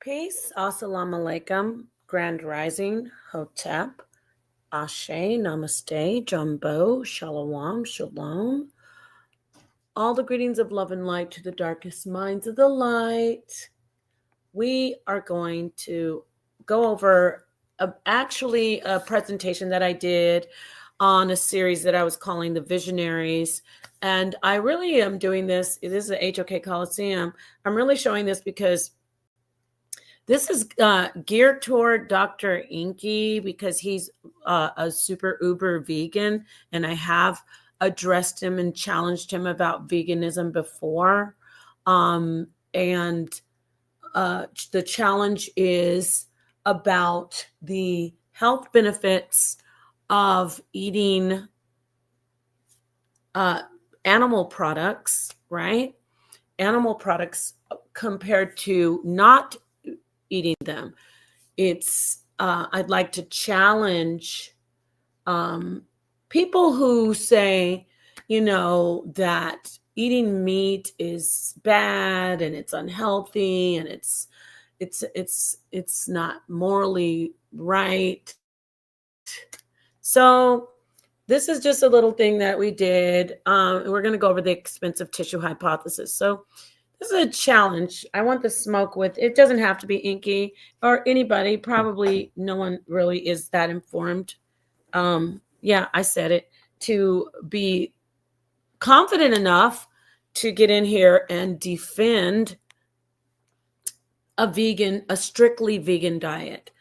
Peace, assalamu alaikum, grand rising, hotep, ashe, namaste, jumbo, shalom, shalom. All the greetings of love and light to the darkest minds of the light. We are going to go over a presentation that I did on a series that I was calling The Visionaries. And I really am doing this. This is the HOK Coliseum. I'm really showing this because this is geared toward Dr. Enqi because he's a super uber vegan, and I have addressed him and challenged him about veganism before. And the challenge is about the health benefits of eating animal products, right? Animal products compared to not eating them. It's I'd like to challenge people who say, that eating meat is bad and it's unhealthy and it's not morally right. So this is just a little thing that we did. We're going to go over the expensive tissue hypothesis. So this is a challenge. I want the smoke with, it doesn't have to be Enqi or anybody. Probably no one really is that informed. Yeah, I said it, to be confident enough to get in here and defend a strictly vegan diet.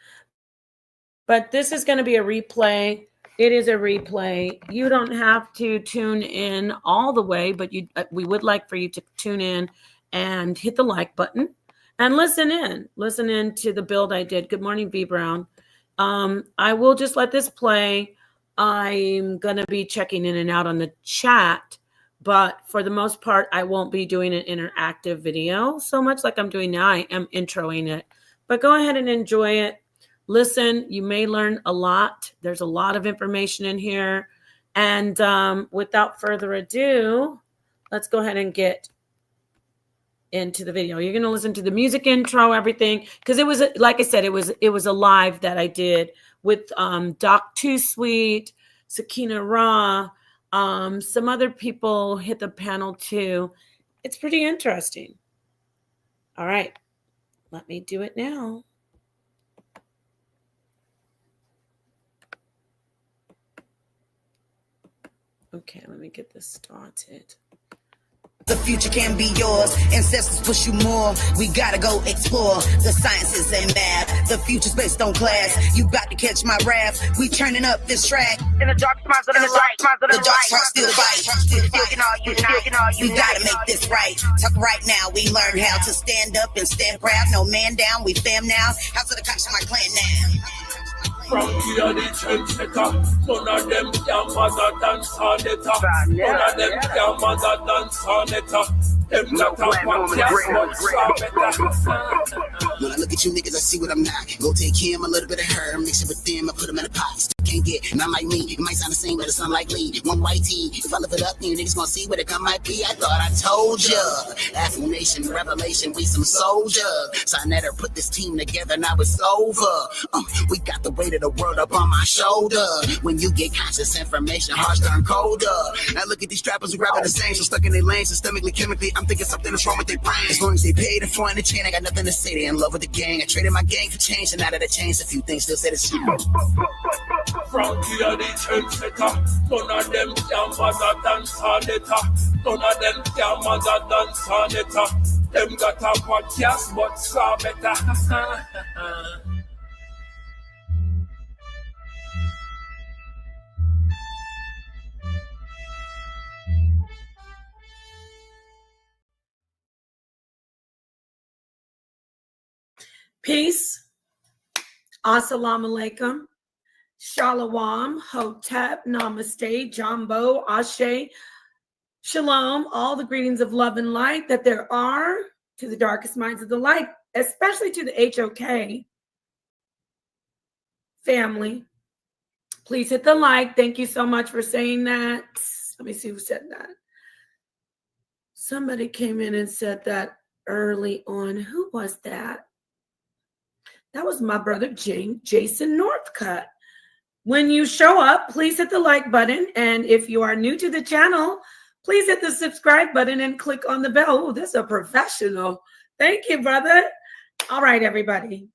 But this is going to be a replay. It is a replay. You don't have to tune in all the way, but we would like for you to tune in and hit the like button and listen in to the build I did. Good morning, V Brown. I will just let this play. I'm going to be checking in and out on the chat, but for the most part, I won't be doing an interactive video so much like I'm doing now. I am introing it, but go ahead and enjoy it. Listen, you may learn a lot. There's a lot of information in here. And without further ado, let's go ahead and get into the video. You're going to listen to the music intro, everything, because it was, like I said, it was a live that I did with Doc Too Sweet, Sakina Ra, some other people hit the panel too. It's pretty interesting. All right, let me do it now. Okay, let me get this started. The future can be yours. Ancestors push you more. We gotta go explore. The sciences and math. The future's based on class. You about to catch my wrath. We turning up this track. In the dark minds of the light. The dark heart still fight. We gotta make this right. Talk right now. We learn how to stand up and stand proud. No man down. We fam now. House of the cops, my clan now. From here the trendsetter, none of them can mother dance on it. None of them can mother dance on it. Them got a podcast, but far better. When I look at you niggas, I see what I'm not. Go take him, a little bit of her, mix it with them, I put them in a pot. Still can't get none like me. It might sound the same, but it's unlikely. One white tee, if I lift it up, you niggas gonna see what it come might be. I thought I told ya. Affirmation, revelation, we some soldiers. Sinetta put this team together, now it's over. We got the weight of the world up on my shoulder. When you get conscious information, hearts turn colder. Now look at these trappers who grabbing the same, so stuck in their lane, systemically, chemically. I'm thinking something is wrong with their brain. As long as they paid in front of the chain, I got nothing to say. They in love with the gang. I traded my gang for change, and now that I changed a few things, still say the same. From here the trendsetter, none of them can mother dance on it. None of them can mother dance on it. Them got a podcast, but far better. Peace. Assalamu alaikum. Shalom. Hotep. Namaste. Jumbo. Ashe. Shalom. All the greetings of love and light that there are to the darkest minds of the light, especially to the HOK family. Please hit the like. Thank you so much for saying that. Let me see who said that. Somebody came in and said that early on. Who was that? That was my brother Jason Northcutt. When you show up, please hit the like button. And if you are new to the channel, please hit the subscribe button and click on the bell. Oh, this is a professional. Thank you, brother. All right, everybody.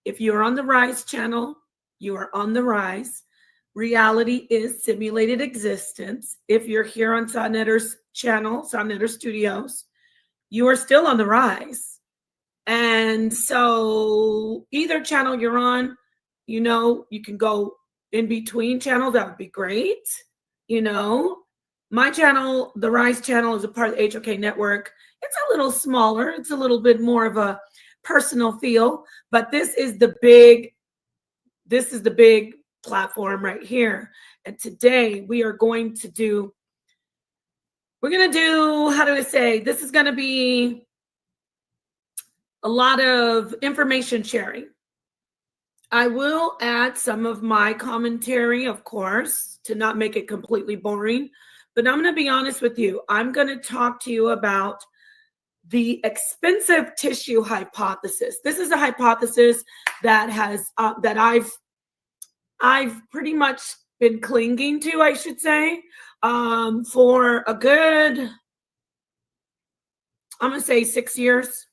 If you're on the R.I.S E channel, you are on the R.I.S E. Reality is simulated existence. If you're here on Sonetter's channel, Sonetter Studios, you are still on the R.I.S E. And so either channel you're on, you know, you can go in between channels. That would be great. You know, my channel, the R.I.S E channel, is a part of the HOK network. It's a little smaller. It's a little bit more of a personal feel, but this is the big platform right here. And today we are going to do, how do I say, this is going to be a lot of information sharing. I will add some of my commentary, of course, to not make it completely boring, but I'm going to be honest with you. I'm going to talk to you about the expensive tissue hypothesis. This is a hypothesis that has that I've pretty much been clinging to, I should say, for a good, I'm going to say 6 years.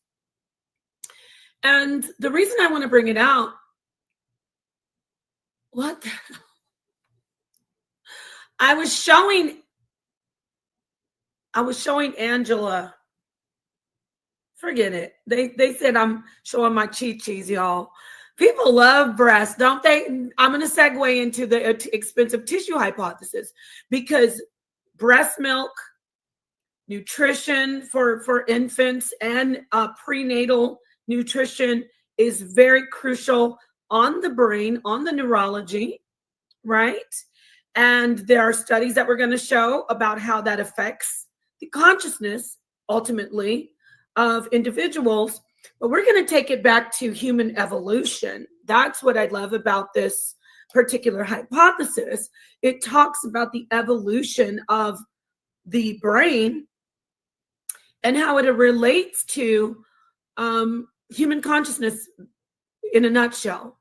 And the reason I want to bring it out, I was showing Angela. Forget it. They said I'm showing my chi-chis, y'all. People love breasts, don't they? I'm going to segue into the expensive tissue hypothesis, because breast milk, nutrition for infants, and prenatal nutrition is very crucial on the brain, on the neurology, right? And there are studies that we're going to show about how that affects the consciousness, ultimately, of individuals. But we're going to take it back to human evolution. That's what I love about this particular hypothesis. It talks about the evolution of the brain and how it relates to human consciousness in a nutshell.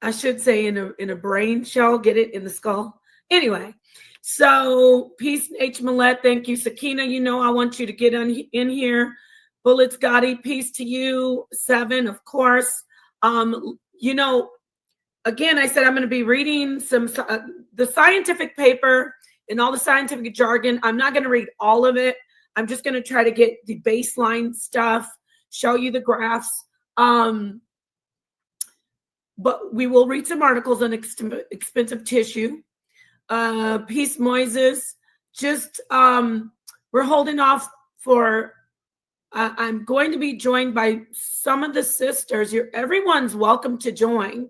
I should say in a brain shell, get it, in the skull. Anyway, so peace, H. Millette. Thank you, Sakina. You know I want you to get in here. Bullets Gotti, peace to you. 7, of course. You know, again, I said I'm going to be reading some the scientific paper and all the scientific jargon. I'm not going to read all of it. I'm just going to try to get the baseline stuff, show you the graphs. But we will read some articles on expensive tissue. Peace, Moises. Just we're holding off for. I'm going to be joined by some of the sisters. Everyone's welcome to join,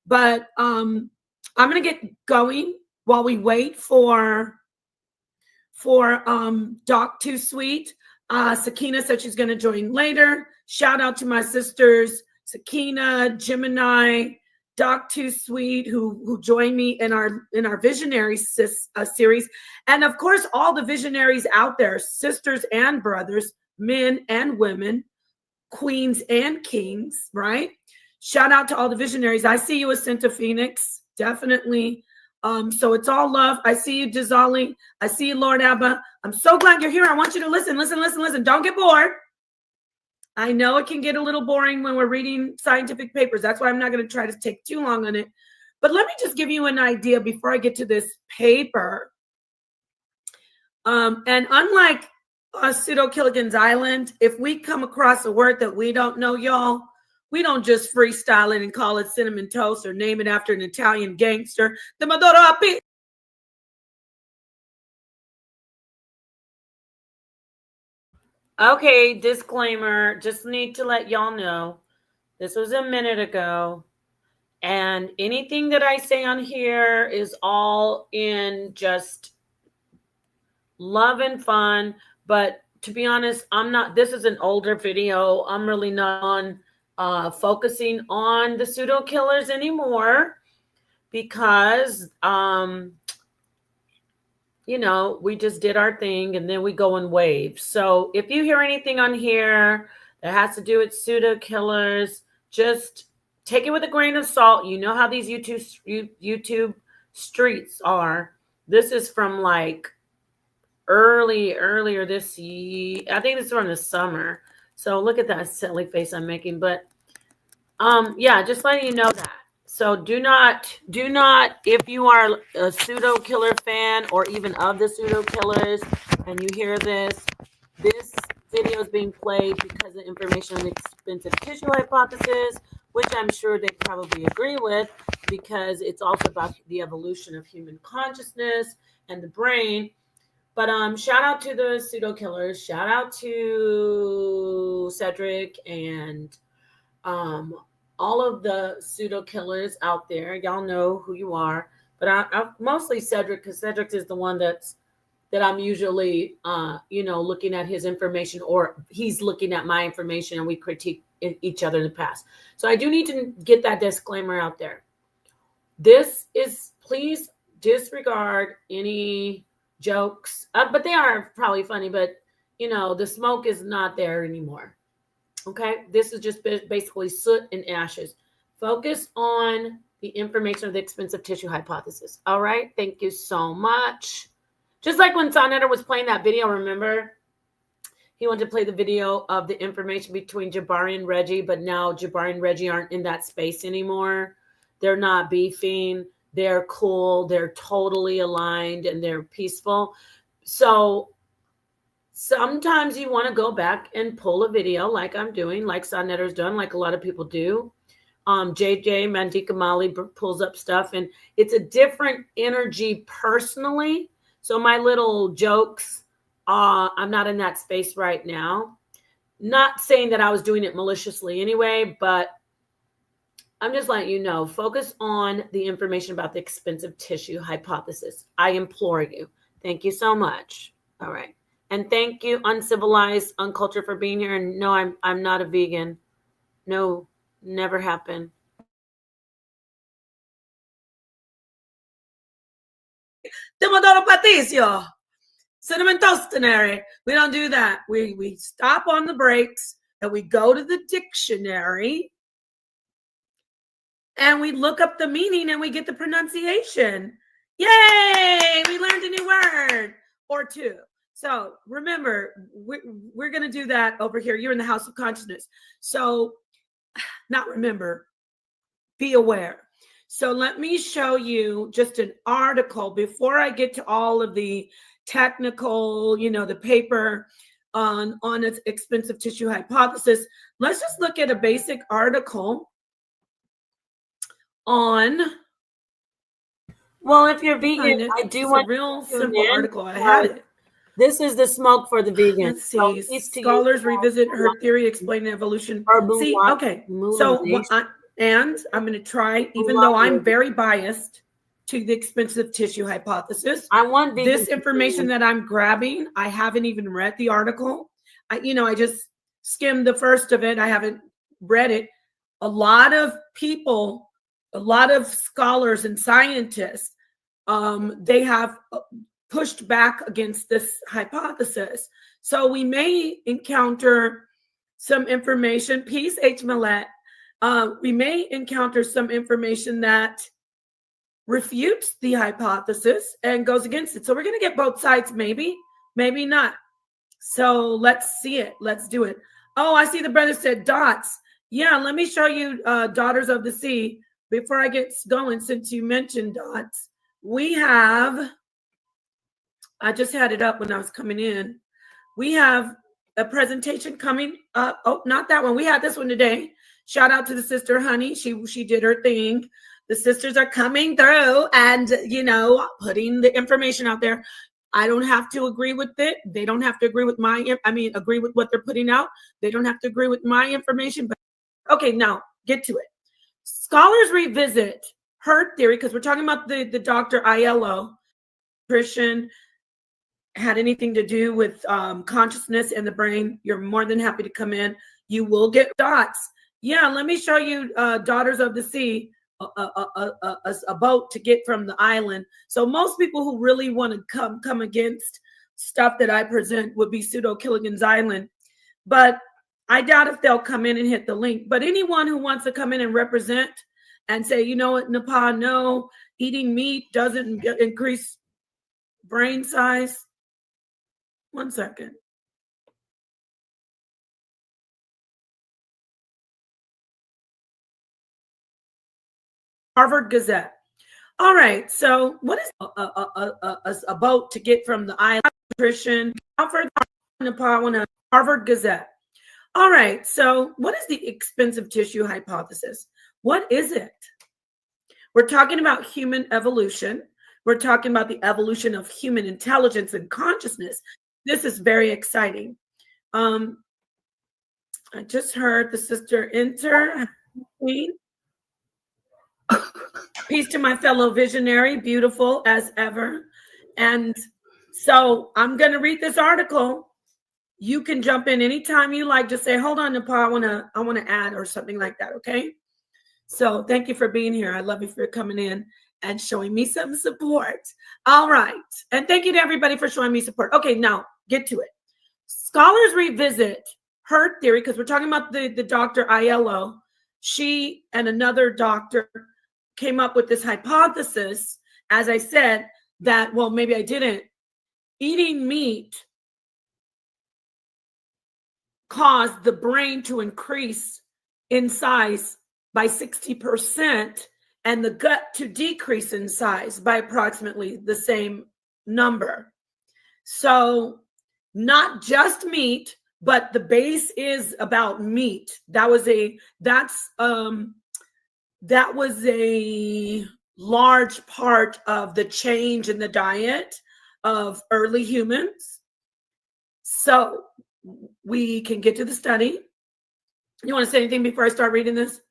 but I'm going to get going while we wait for Doc Too Sweet. Sakina said she's going to join later. Shout out to my sisters, Sakina, Gemini, Doc Too Sweet, who joined me in our Visionary series, and of course all the visionaries out there, sisters and brothers, men and women, queens and kings, right? Shout out to all the visionaries. I see you, Ascenta Phoenix, definitely. So it's all love. I see you, Jazali. I see you, Lord Abba. I'm so glad you're here. I want you to listen. Don't get bored. I know it can get a little boring when we're reading scientific papers. That's why I'm not going to try to take too long on it. But let me just give you an idea before I get to this paper. And unlike Pseudo Killigan's Island, if we come across a word that we don't know, y'all, we don't just freestyle it and call it cinnamon toast or name it after an Italian gangster. The Maduro Api. Okay, disclaimer. Just need to let y'all know this was a minute ago. And anything that I say on here is all in just love and fun. But to be honest, this is an older video. I'm really not on focusing on the pseudo killers anymore because, you know, we just did our thing and then we go in waves. So if you hear anything on here that has to do with pseudo killers. Just take it with a grain of salt. You know how these YouTube streets are. This is from like earlier this year. I think this is from the summer. So look at that silly face I'm making. But yeah, just letting you know that. So do not, if you are a pseudo killer fan or even of the pseudo killers and you hear this video is being played because of information on the expensive tissue hypothesis, which I'm sure they probably agree with because it's also about the evolution of human consciousness and the brain. But shout out to the pseudo killers. Shout out to Cedric and all of the pseudo killers out there. Y'all know who you are. But I mostly Cedric, because Cedric is the one that I'm usually looking at his information, or he's looking at my information, and we critique each other in the past. So I do need to get that disclaimer out there. This is, please disregard any jokes, but they are probably funny, but the smoke is not there anymore. Okay, this is just basically soot and ashes. Focus on the information of the expensive tissue hypothesis. All right, thank you so much. Just like when Sonetter was playing that video, remember? He wanted to play the video of the information between Jabari and Reggie, but now Jabari and Reggie aren't in that space anymore. They're not beefing. They're cool. They're totally aligned and they're peaceful. So sometimes you want to go back and pull a video like I'm doing, like Sonetter's done, like a lot of people do. JJ Mandika Mali pulls up stuff, and it's a different energy personally. So my little jokes, I'm not in that space right now. Not saying that I was doing it maliciously anyway, but I'm just letting you know, focus on the information about the expensive tissue hypothesis. I implore you. Thank you so much. All right. And thank you, Uncivilized Uncultured, for being here. And no, I'm not a vegan. No, never happened. Demodoro Patricio. Cinnamon Toastinary. We don't do that. We stop on the breaks and we go to the dictionary and we look up the meaning and we get the pronunciation. Yay! We learned a new word or two. So remember, we're going to do that over here. You're in the House of Consciousness. So not remember, be aware. So let me show you just an article before I get to all of the technical, the paper on its expensive tissue hypothesis. Let's just look at a basic article on. Well, if you're vegan, I do want a real simple article. I had it. This is the smoke for the vegan. Let's see. So scholars revisit her theory explaining evolution. See, okay. So and I'm going to try, even though I'm very biased to the expensive tissue hypothesis. I want this information that I'm grabbing. I haven't even read the article. I just skimmed the first of it. I haven't read it. A lot of people, a lot of scholars and scientists, they have pushed back against this hypothesis. So we may encounter some information. Peace, H. Millett. We may encounter some information that refutes the hypothesis and goes against it. So we're going to get both sides, maybe not. So let's see it. Let's do it. Oh, I see the brother said dots. Yeah, let me show you Daughters of the Sea before I get going, since you mentioned dots. We have, I just had it up when I was coming in. We have a presentation coming up. Oh, not that one. We had this one today. Shout out to the sister, honey. She did her thing. The sisters are coming through and, putting the information out there. I don't have to agree with it. They don't have to agree with agree with what they're putting out. They don't have to agree with my information. But okay, now get to it. Scholars revisit her theory, because we're talking about the Dr. Aiello. Nutrition had anything to do with consciousness and the brain, you're more than happy to come in. You will get dots. Yeah, let me show you Daughters of the Sea, a boat to get from the island. So most people who really want to come against stuff that I present would be Pseudo Killigan's Island. But I doubt if they'll come in and hit the link, but anyone who wants to come in and represent and say, you know what, Nepal, no, eating meat doesn't increase brain size. 1 second. Harvard Gazette. All right, so what is a boat to get from the island nutrition? Harvard Gazette. All right, so what is the expensive tissue hypothesis? What is it? We're talking about human evolution. We're talking about the evolution of human intelligence and consciousness. This is very exciting. I just heard the sister enter. Peace to my fellow visionary, beautiful as ever. And so I'm going to read this article. You can jump in anytime you like. Just say, hold on, Nepal, I want to add or something like that, okay? So thank you for being here. I love you for coming in and showing me some support. All right. And thank you to everybody for showing me support. Okay, now get to it. Scholars revisit herd theory because we're talking about the Dr. Aiello. She and another doctor came up with this hypothesis, as I said, that, well, maybe I didn't. Eating meat caused the brain to increase in size by 60% and the gut to decrease in size by approximately the same number. So not just meat, but the base is about meat. That was a large part of the change in the diet of early humans. So we can get to the study. You want to say anything before I start reading this?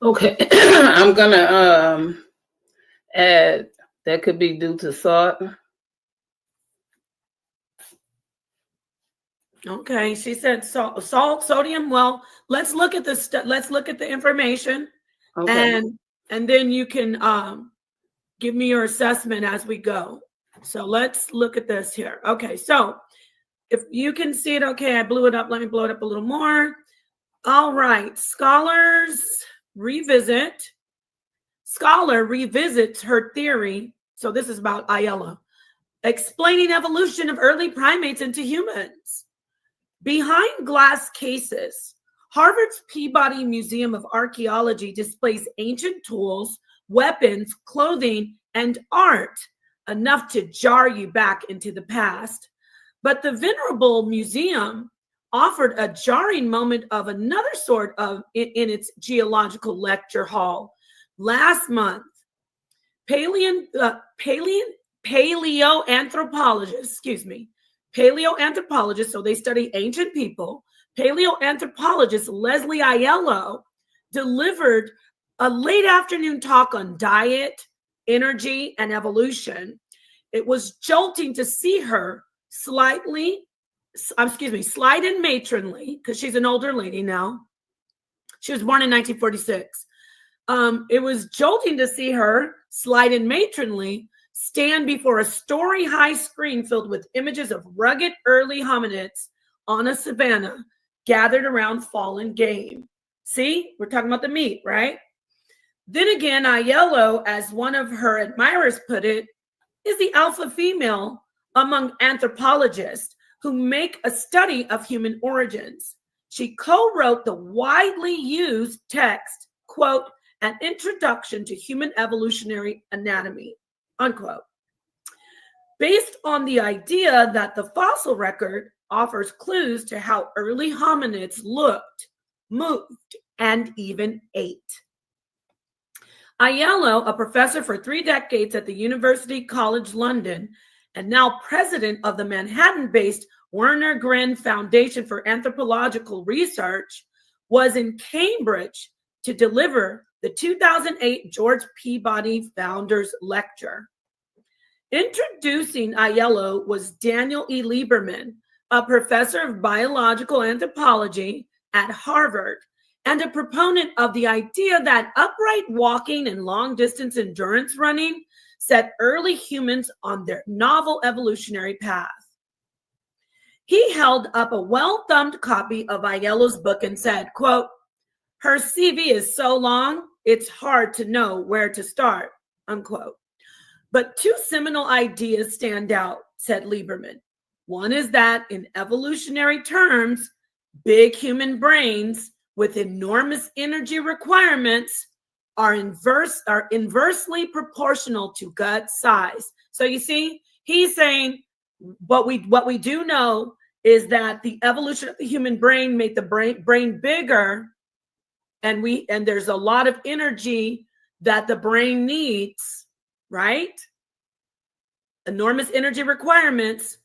Okay. I'm gonna add that could be due to salt. Okay, she said salt, sodium. Well, let's look at the let's look at the information, Okay. and then you can give me your assessment as we go. So let's look at this here. Okay, so if you can see it, okay, I blew it up. Let me blow it up a little more. All right, Scholar revisits her theory. So this is about Aiello, explaining evolution of early primates into humans. Behind glass cases, Harvard's Peabody Museum of Archaeology displays ancient tools, weapons, clothing, and art, enough to jar you back into the past. But the venerable museum offered a jarring moment of another sort of in its geological lecture hall last month. Paleoanthropologist, so they study ancient people, paleoanthropologist Leslie Aiello delivered a late afternoon talk on diet, energy, and evolution. It was jolting to see her slight and matronly, because she's an older lady now. She was born in 1946. It was jolting to see her, slight and matronly, stand before a story-high screen filled with images of rugged early hominids on a savanna gathered around fallen game. See, we're talking about the meat, right? Then again, Aiello, as one of her admirers put it, is the alpha female among anthropologists who make a study of human origins. She co-wrote the widely used text, quote, "An Introduction to Human Evolutionary Anatomy," unquote, based on the idea that the fossil record offers clues to how early hominids looked, moved, and even ate. Aiello, a professor for 3 decades at the University College London, and now president of the Manhattan-based Werner Gren Foundation for Anthropological Research, was in Cambridge to deliver the 2008 George Peabody Founders Lecture. Introducing Aiello was Daniel E. Lieberman, a professor of biological anthropology at Harvard and a proponent of the idea that upright walking and long-distance endurance running set early humans on their novel evolutionary path. He held up a well-thumbed copy of Aiello's book and said, quote, "Her CV is so long, it's hard to know where to start," unquote. But two seminal ideas stand out, said Lieberman. One is that in evolutionary terms, big human brains with enormous energy requirements are inversely proportional to gut size. So you see, he's saying what we do know is that the evolution of the human brain made the brain bigger, and there's a lot of energy that the brain needs, right? Enormous energy requirements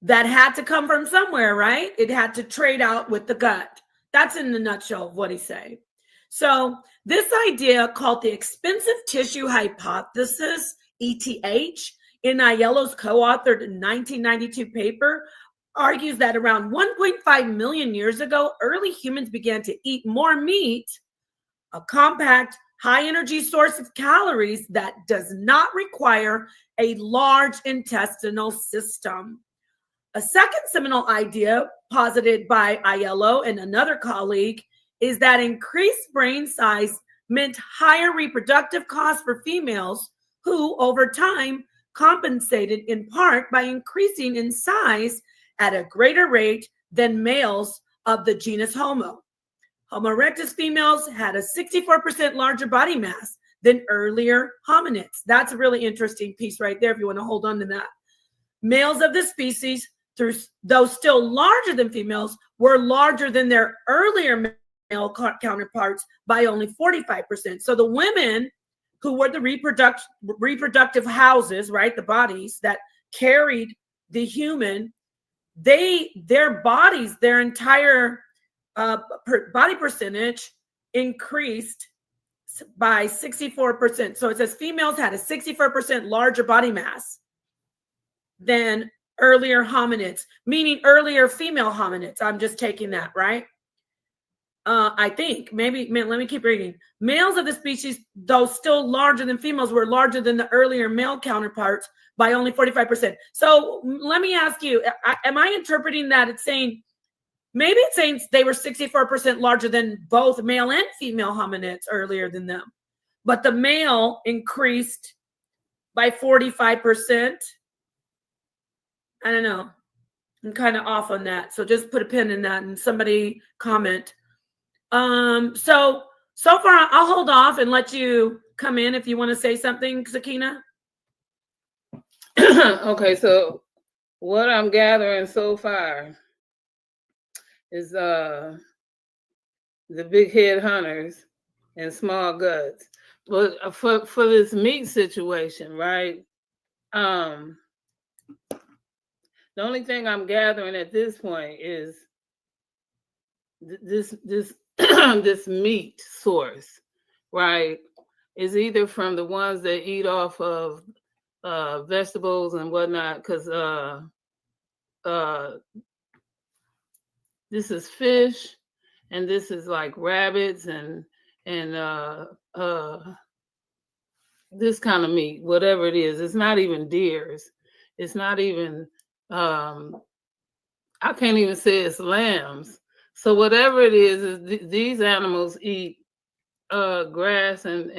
that had to come from somewhere, right? It had to trade out with the gut. That's in the nutshell of what he's saying. So this idea, called the expensive tissue hypothesis, ETH, in Aiello's co-authored 1992 paper, argues that around 1.5 million years ago, early humans began to eat more meat, a compact, high-energy source of calories that does not require a large intestinal system. A second seminal idea posited by Aiello and another colleague is that increased brain size meant higher reproductive costs for females who, over time, compensated in part by increasing in size at a greater rate than males of the genus Homo. Homo erectus females had a 64% larger body mass than earlier hominids. That's a really interesting piece right there if you want to hold on to that. Males of this species, though still larger than females, were larger than their earlier male counterparts by only 45%. So the women who were the reproductive houses, right, the bodies that carried the human, their bodies, their entire body percentage increased by 64%. So it says females had a 64% larger body mass than earlier hominids, meaning earlier female hominids. I'm just taking that, right? I think maybe, let me keep reading. Males of the species, though still larger than females, were larger than the earlier male counterparts by only 45%. So let me ask you, am I interpreting that it's saying, maybe it's saying they were 64% larger than both male and female hominids earlier than them, but the male increased by 45%. I don't know. I'm kind of off on that. So just put a pin in that and somebody comment. So far I'll hold off and let you come in if you want to say something, Sakina. Okay, so what I'm gathering so far is the big head hunters and small guts. But for this meat situation, right? The only thing I'm gathering at this point is this this meat source, right, is either from the ones that eat off of vegetables and whatnot, because this is fish, and this is like rabbits and this kind of meat, whatever it is. It's not even deers. It's not even I can't even say it's lambs. So whatever it is these animals eat grass and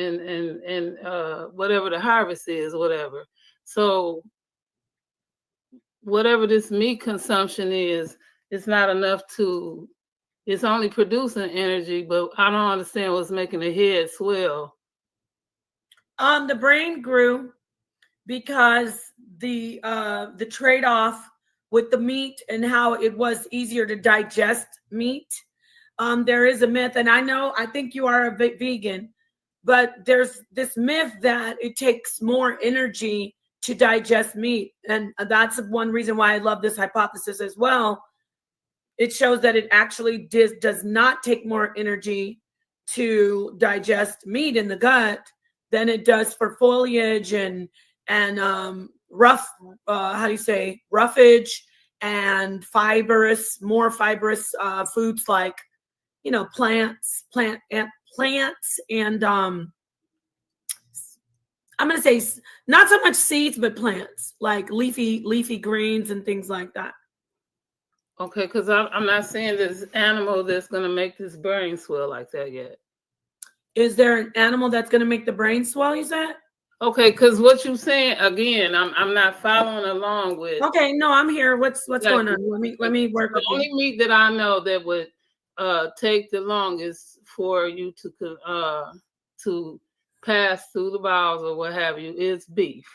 whatever the harvest is, whatever. So whatever this meat consumption is, it's not enough to, it's only producing energy, but I don't understand what's making the head swell. The brain grew because the trade-off with the meat and how it was easier to digest meat. There is a myth, and I think you are a vegan, but there's this myth that it takes more energy to digest meat. And that's one reason why I love this hypothesis as well. It shows that it actually does not take more energy to digest meat in the gut than it does for foliage and roughage and more fibrous foods like, plants and I'm going to say not so much seeds, but plants like leafy greens and things like that. Okay, because I'm not seeing this animal that's going to make this brain swell like that yet. Is there an animal that's going to make the brain swell, you said? Okay, because what you're saying, again, I'm not following along with. Okay, no, I'm here. What's going on? Let me work the with only you. meat that I know that would take the longest for you to pass through the bowels or what have you is beef.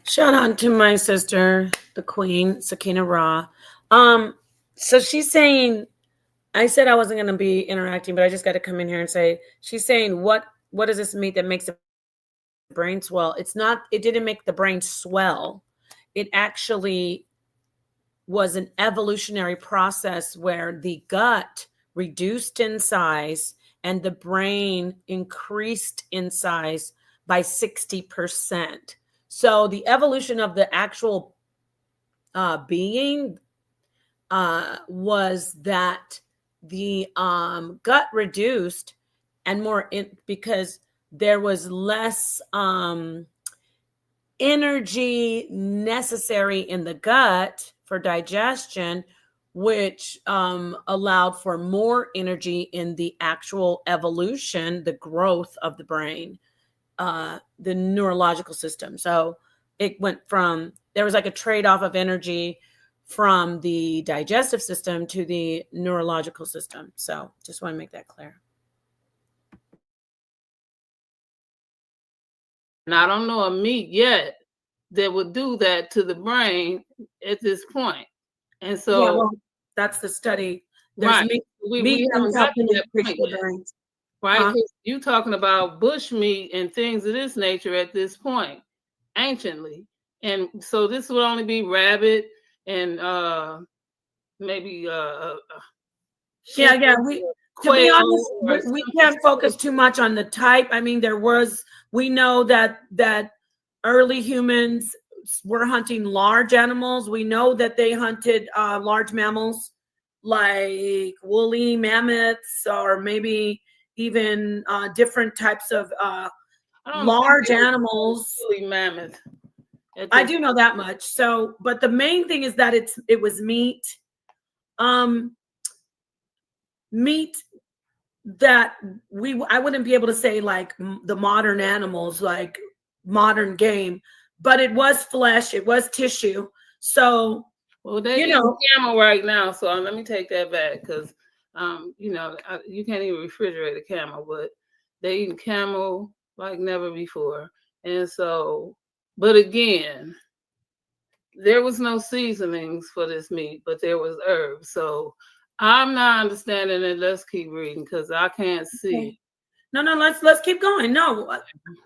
Shout out to my sister, the Queen, Sakina Ra. So she's saying, I said I wasn't gonna be interacting, but I just got to come in here and say, she's saying, what is this meat that makes the brain swell? It's not, it didn't make the brain swell. It actually was an evolutionary process where the gut reduced in size and the brain increased in size by 60%. So the evolution of the actual being was that the gut reduced and more because there was less energy necessary in the gut for digestion, which allowed for more energy in the actual evolution, the growth of the brain, the neurological system. So it went from, there was like a trade-off of energy from the digestive system to the neurological system. So just want to make that clear. And I don't know a meat yet that would do that to the brain at this point. And so, yeah, well, that's the study. There's right, we haven't got to that point yet, right? Huh? You talking about bush meat and things of this nature at this point, anciently, and so this would only be rabbit and maybe yeah. To be honest, we can't focus too much on the type. I mean, we know that early humans were hunting large animals. We know that they hunted large mammals like woolly mammoths or maybe even different types of large animals. Woolly mammoth. I do know that much. So, but the main thing is that it was meat. Meat that I wouldn't be able to say like the modern animals, like modern game, but it was flesh, it was tissue. So, well, they eat camel right now. So let me take that back because, you can't even refrigerate a camel, but they eat camel like never before. And so, but again, there was no seasonings for this meat, but there was herbs. So I'm not understanding it. Let's keep reading because I can't see. Okay. No, let's keep going. No,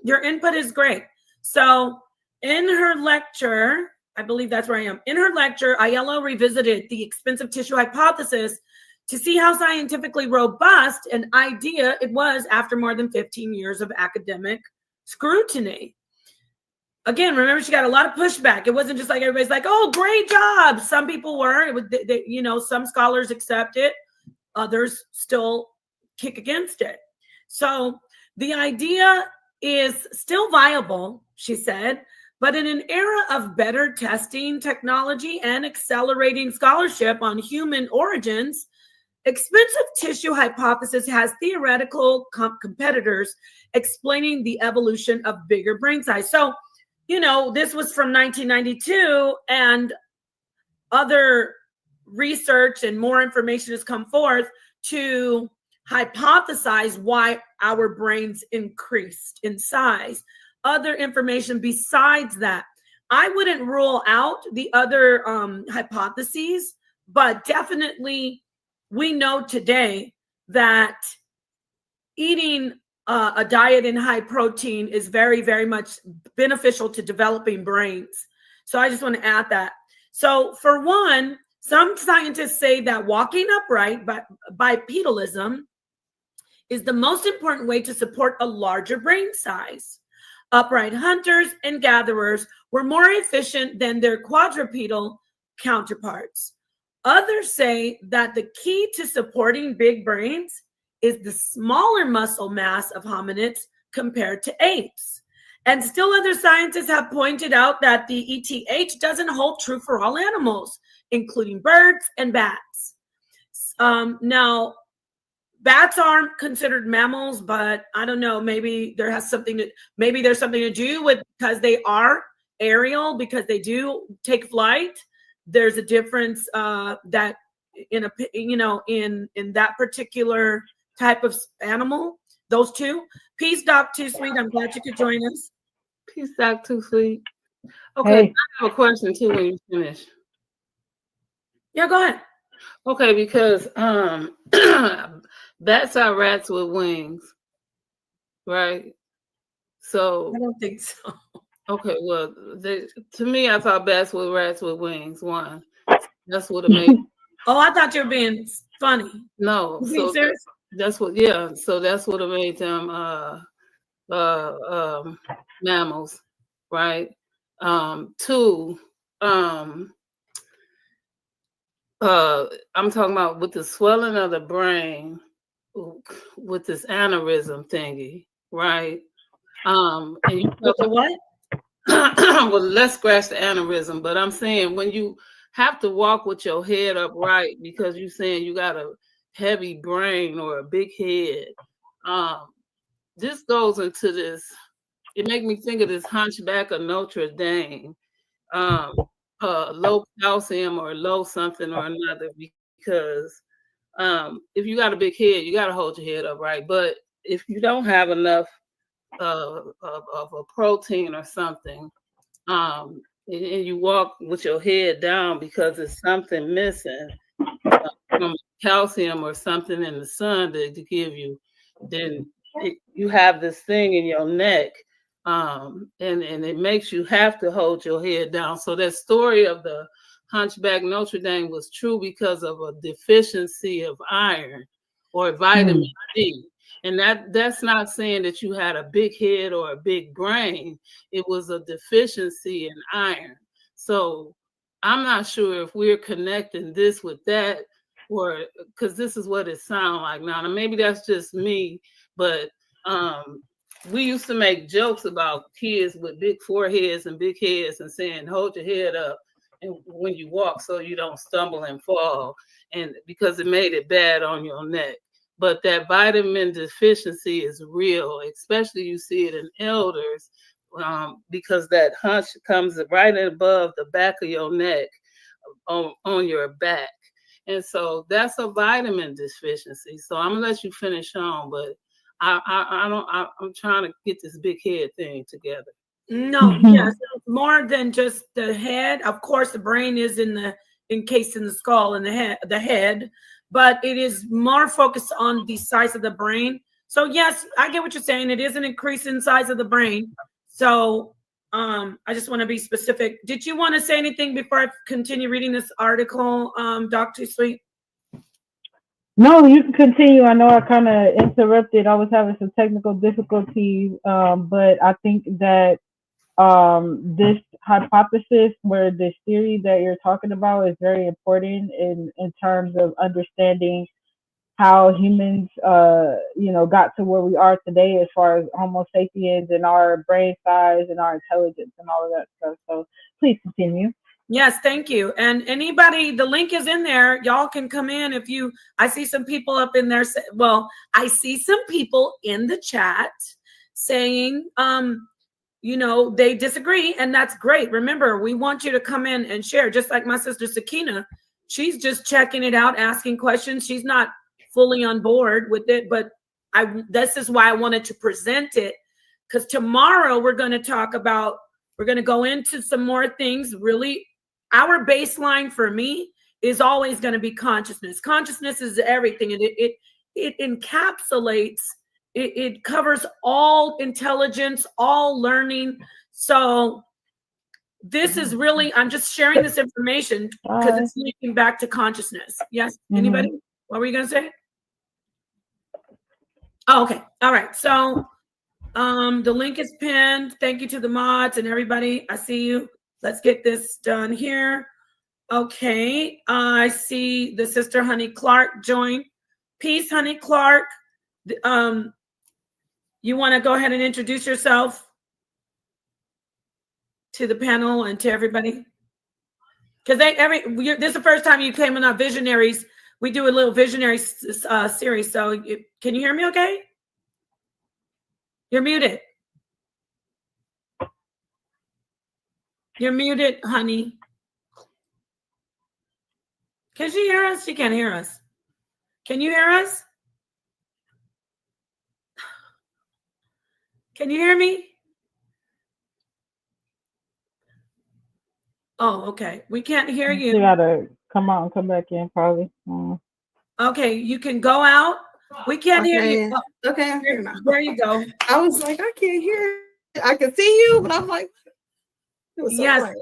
your input is great. So in her lecture, I believe that's where I am. In her lecture, Aiello revisited the expensive tissue hypothesis to see how scientifically robust an idea it was after more than 15 years of academic scrutiny. Again, remember, she got a lot of pushback. It wasn't just like everybody's like, "Oh, great job." Some people were. It was, some scholars accept it, others still kick against it. So the idea is still viable, she said, but in an era of better testing technology and accelerating scholarship on human origins, expensive tissue hypothesis has theoretical competitors explaining the evolution of bigger brain size. So, this was from 1992, and other research and more information has come forth to hypothesize why our brains increased in size. Other information besides that, I wouldn't rule out the other hypotheses, but definitely we know today that eating a diet in high protein is very, very much beneficial to developing brains. So I just want to add that. So for one, some scientists say that walking upright, bipedalism, is the most important way to support a larger brain size. Upright hunters and gatherers were more efficient than their quadrupedal counterparts. Others say that the key to supporting big brains is the smaller muscle mass of hominids compared to apes. And still other scientists have pointed out that the ETH doesn't hold true for all animals, including birds and bats. Now, bats aren't considered mammals, but I don't know, maybe there's something to do with, because they are aerial, because they do take flight. There's a difference that in that particular type of animal, those two. Peace, Doc Too Sweet. I'm glad you could join us. Peace, Doc Too Sweet. Okay, Hey. I have a question too when you finish. Yeah, go ahead. Okay, because bats are rats with wings, right? So I don't think so. okay, well, to me, I thought bats were rats with wings. One, that's what it made. Oh, I thought you were being funny. No, You being serious? that's what. Yeah, so that's what it made them mammals, right? Two, I'm talking about with the swelling of the brain, with this aneurysm thingy, right? And you With the what? well, let's scratch the aneurysm, but I'm saying when you have to walk with your head upright because you're saying you got a heavy brain or a big head, this goes into this. It makes me think of this Hunchback of Notre Dame, low calcium or low something or another, because if you got a big head, you got to hold your head upright. But if you don't have enough of a protein or something, and you walk with your head down because there's something missing from calcium or something in the sun to give you, then you have this thing in your neck, and it makes you have to hold your head down. So that story of the Hunchback Notre Dame was true because of a deficiency of iron or vitamin D. And that's not saying that you had a big head or a big brain. It was a deficiency in iron. So I'm not sure if we're connecting this with that, or because this is what it sounds like now. And maybe that's just me, but we used to make jokes about kids with big foreheads and big heads and saying, hold your head up and when you walk so you don't stumble and fall, and because it made it bad on your neck. But that vitamin deficiency is real, especially you see it in elders, because that hunch comes right above the back of your neck on your back. And so that's a vitamin deficiency. So I'm gonna let you finish on, but I'm trying to get this big head thing together. No, yes, more than just the head. Of course, the brain is encased in the skull and the head, but it is more focused on the size of the brain. So yes, I get what you're saying. It is an increase in size of the brain. So I just want to be specific. Did you want to say anything before I continue reading this article, Dr. Sweet? No, you can continue. I know I kind of interrupted. I was having some technical difficulties, but I think that this hypothesis, where this theory that you're talking about, is very important in terms of understanding how humans, got to where we are today as far as Homo sapiens and our brain size and our intelligence and all of that stuff. So please continue. Yes, thank you. And anybody, the link is in there. Y'all can come in if you. I see some people up in there. Well, I see some people in the chat saying, they disagree, and that's great. Remember, we want you to come in and share, just like my sister Sakina. She's just checking it out, asking questions. She's not fully on board with it, but this is why I wanted to present it, because tomorrow we're going to go into some more things. Really, our baseline for me is always going to be consciousness. Consciousness is everything, and it encapsulates. It covers all intelligence, all learning. So this is really, I'm just sharing this information because it's linking back to consciousness. Yes, anybody? What were you going to say? Oh, okay. All right. So the link is pinned. Thank you to the mods and everybody. I see you. Let's get this done here. Okay. I see the sister Honey Clark join. Peace, Honey Clark. You want to go ahead and introduce yourself? to the panel and to everybody? Because this is the first time you came on our visionaries. We do a little visionary series. So can you hear me okay? You're muted. You're muted, honey. Can she hear us? She can't hear us. Can you hear us? Can you hear me? Oh, okay. We can't hear you. You gotta come out and come back in, probably. Okay, you can go out. We can't hear you. Oh, okay, I'm here now. There you go. I was like, I can't hear. I can see you, but I'm like, it was so yes. quiet.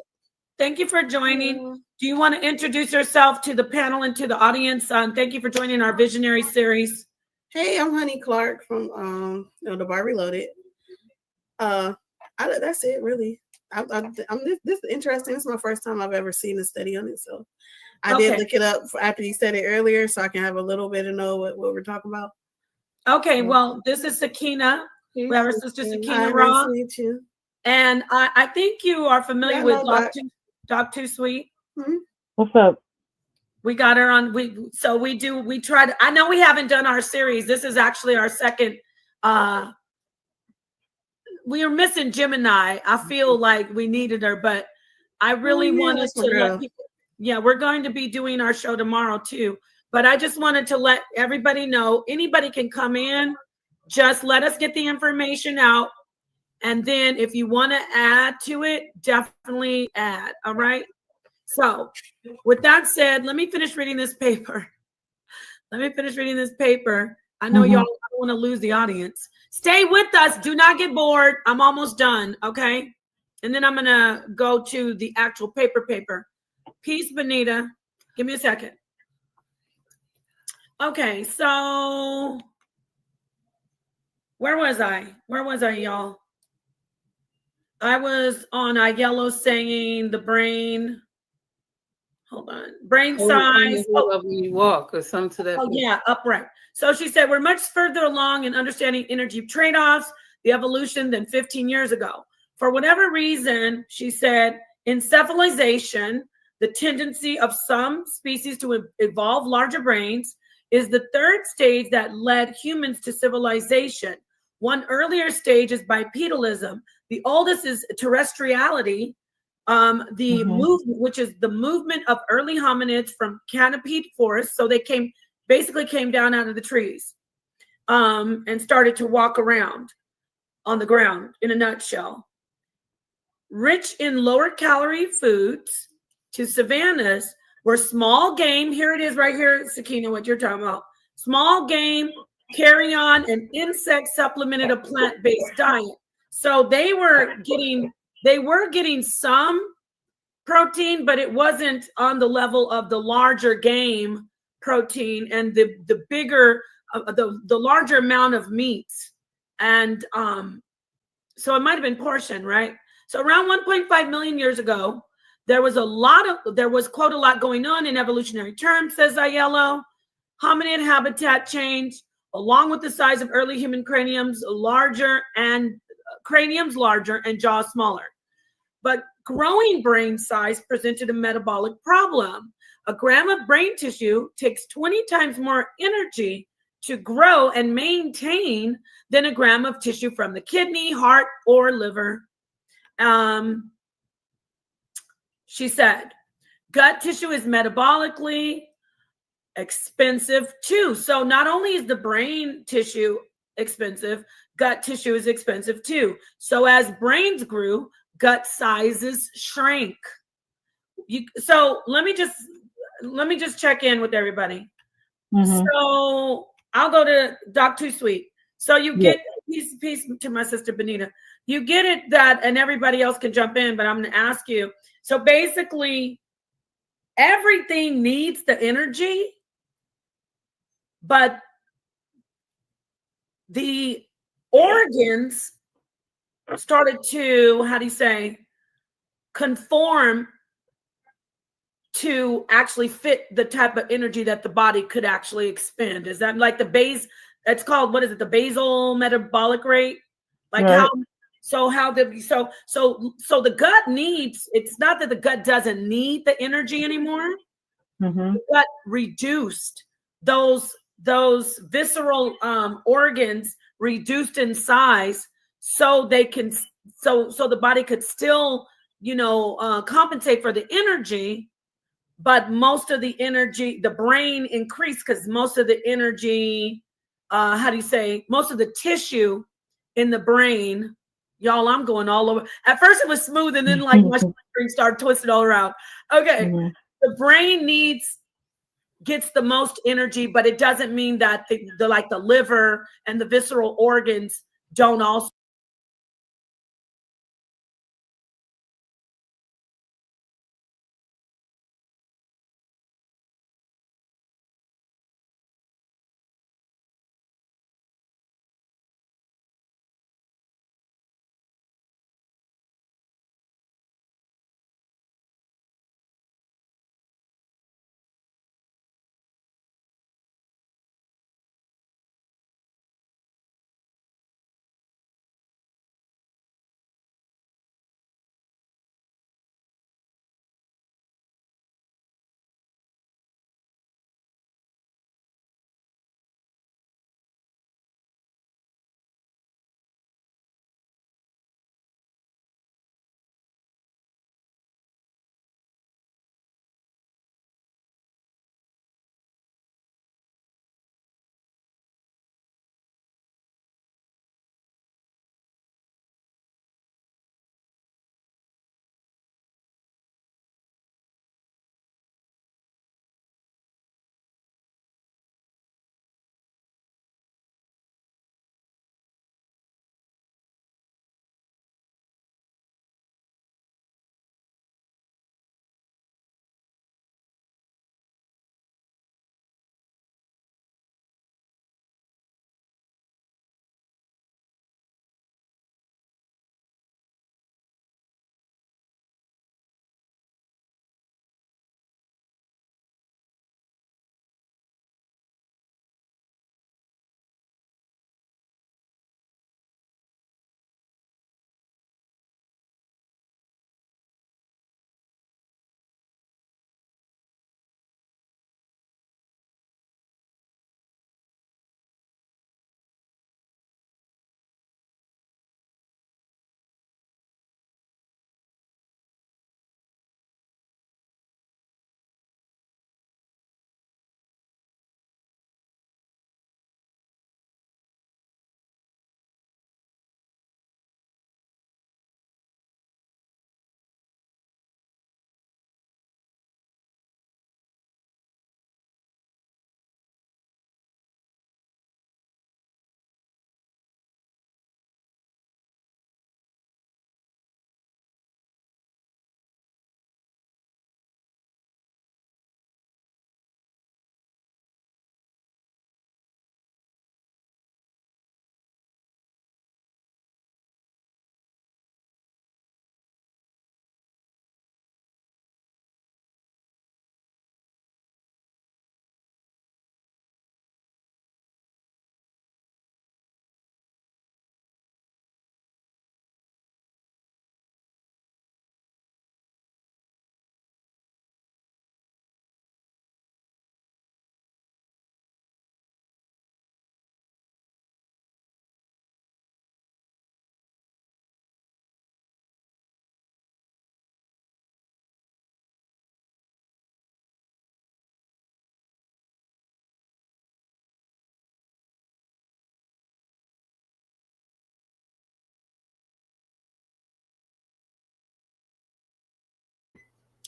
Thank you for joining. Do you want to introduce yourself to the panel and to the audience? Thank you for joining our Visionary series. Hey, I'm Honey Clark from the Bar Reloaded. That's it, really. This is interesting. This is my first time I've ever seen a study on it, so I did look it up after you said it earlier, so I can have a little bit of know what we're talking about. Okay, well, this is Sakina. We have our sister Sakina Raw. Nice to meet you. And I think you are familiar with Doc Too Sweet. Mm-hmm. What's up? We got her on. We try to. I know we haven't done our series. This is actually our second. We are missing Gemini. I feel like we needed her, but I really want us to let people. Yeah, we're going to be doing our show tomorrow too. But I just wanted to let everybody know, anybody can come in. Just let us get the information out. And then if you want to add to it, definitely add. All right. So with that said, let me finish reading this paper. I know y'all don't want to lose the audience. Stay with us. Do not get bored. I'm almost done. Okay. And then I'm going to go to the actual paper. Peace, Benita. Give me a second. Okay. So where was I, y'all? I was on a yellow saying the brain. Hold on. Brain size. When you walk or something to that. Oh, yeah, upright. So she said, we're much further along in understanding energy trade-offs, the evolution than 15 years ago. For whatever reason, she said, encephalization, the tendency of some species to evolve larger brains, is the third stage that led humans to civilization. One earlier stage is bipedalism. The oldest is terrestriality. Movement, which is the movement of early hominids from canopied forests. So they basically came down out of the trees and started to walk around on the ground, in a nutshell. Rich in lower calorie foods to savannas where small game, here it is right here, Sakina, what you're talking about. Small game, carrion, and insect supplemented a plant-based diet. So they were getting some protein, but it wasn't on the level of the larger game protein and the bigger, the larger amount of meats. And so it might have been portion, right? So around 1.5 million years ago, there was quote a lot going on in evolutionary terms, says Aiello. Hominid habitat change, along with the size of early human craniums larger and jaws smaller. But growing brain size presented a metabolic problem. A gram of brain tissue takes 20 times more energy to grow and maintain than a gram of tissue from the kidney, heart, or liver. She said, gut tissue is metabolically expensive too. So not only is the brain tissue expensive, gut tissue is expensive too. So as brains grew, gut sizes shrank. So let me just check in with everybody. So I'll go to Doc Too Sweet. So you get peace to my sister Benita. You get it that, and everybody else can jump in, but I'm going to ask you. So basically, everything needs the energy, but the organs started to, conform to actually fit the type of energy that the body could actually expend. Is that like it's called, what is it? The basal metabolic rate? Like So so the gut needs, it's not that the gut doesn't need the energy anymore. Mm-hmm. The gut reduced those visceral organs reduced in size so they can so the body could still compensate for the energy, but most of the energy, the brain increased because most of the energy, how do you say, most of the tissue in the brain, y'all, I'm going all over. At first it was smooth, and then like my screen started twisted all around. Okay, Mm-hmm. the brain gets the most energy, but it doesn't mean that the like the liver and the visceral organs don't also.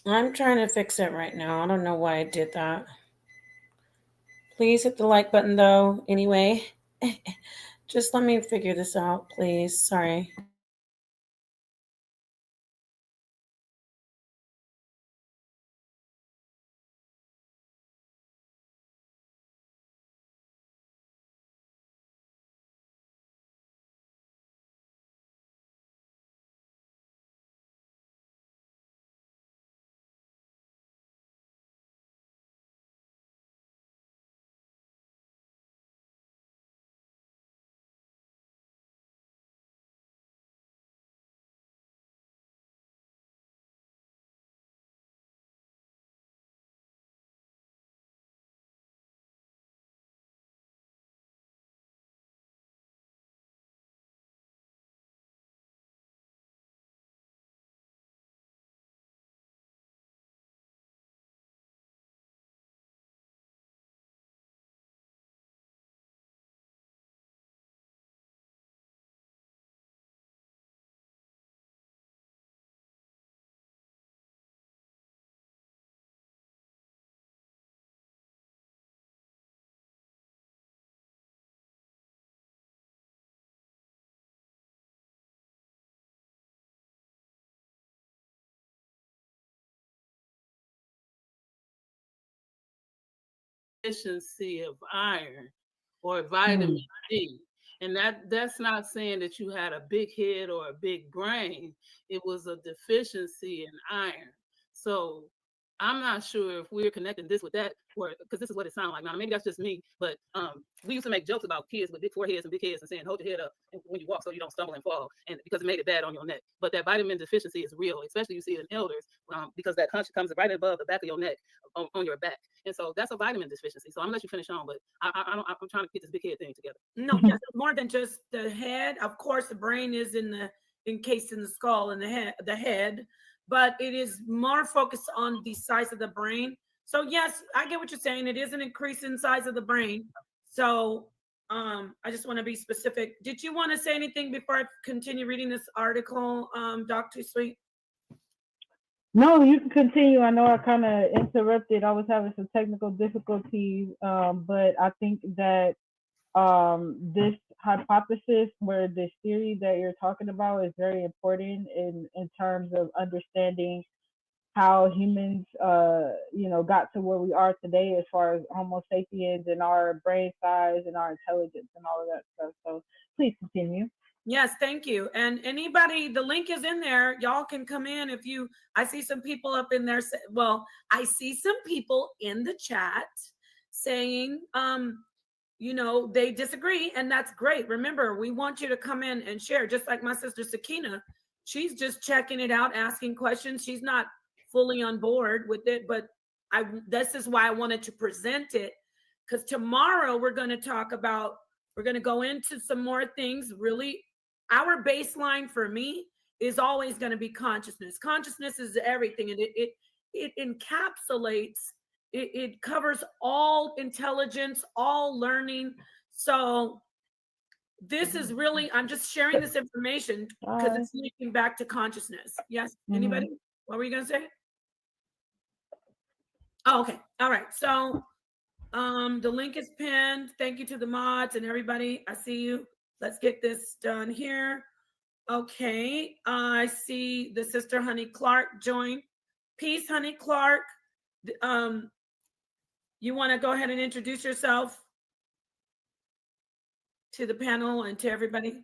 I'm trying to fix it right now. I don't know why I did that. Please hit the like button though. Anyway, just let me figure this out, please. Sorry. deficiency of iron or vitamin D. And that's not saying that you had a big head or a big brain. It was a deficiency in iron. So I'm not sure if we're connecting this with that, or because this is what it sounds like. Now, maybe that's just me, but we used to make jokes about kids with big foreheads and big heads and saying, hold your head up when you walk so you don't stumble and fall, and because it made it bad on your neck. But that vitamin deficiency is real, especially you see it in elders, because that hunch comes right above the back of your neck on your back. And so that's a vitamin deficiency. So I'm gonna let you finish on, but I'm trying to get this big head thing together. No, yes, more than just the head. Of course, the brain is encased in the skull and the head, but it is more focused on the size of the brain. So yes, I get what you're saying. It is an increase in size of the brain. So I just want to be specific. Did you want to say anything before I continue reading this article, Dr. Sweet? No, you can continue. I know I kind of interrupted. I was having some technical difficulties, but I think that this hypothesis, where this theory that you're talking about, is very important in terms of understanding how humans, got to where we are today as far as Homo sapiens and our brain size and our intelligence and all of that stuff. So please continue. Yes, thank you. And anybody, the link is in there. Y'all can come in if you. I see some people up in there. Well, I see some people in the chat saying, they disagree, and that's great. Remember, we want you to come in and share, just like my sister Sakina. She's just checking it out, asking questions. She's not fully on board with it, but this is why I wanted to present it, because tomorrow we're going to go into some more things. Really, our baseline for me is always going to be consciousness. Consciousness is everything, and it encapsulates. It covers all intelligence, all learning. So this is really, I'm just sharing this information because it's linking back to consciousness. Yes, anybody? What were you going to say? Oh, okay. All right. So the link is pinned. Thank you to the mods and everybody. I see you. Let's get this done here. Okay. I see the sister Honey Clark join. Peace, Honey Clark. You want to go ahead and introduce yourself to the panel and to everybody?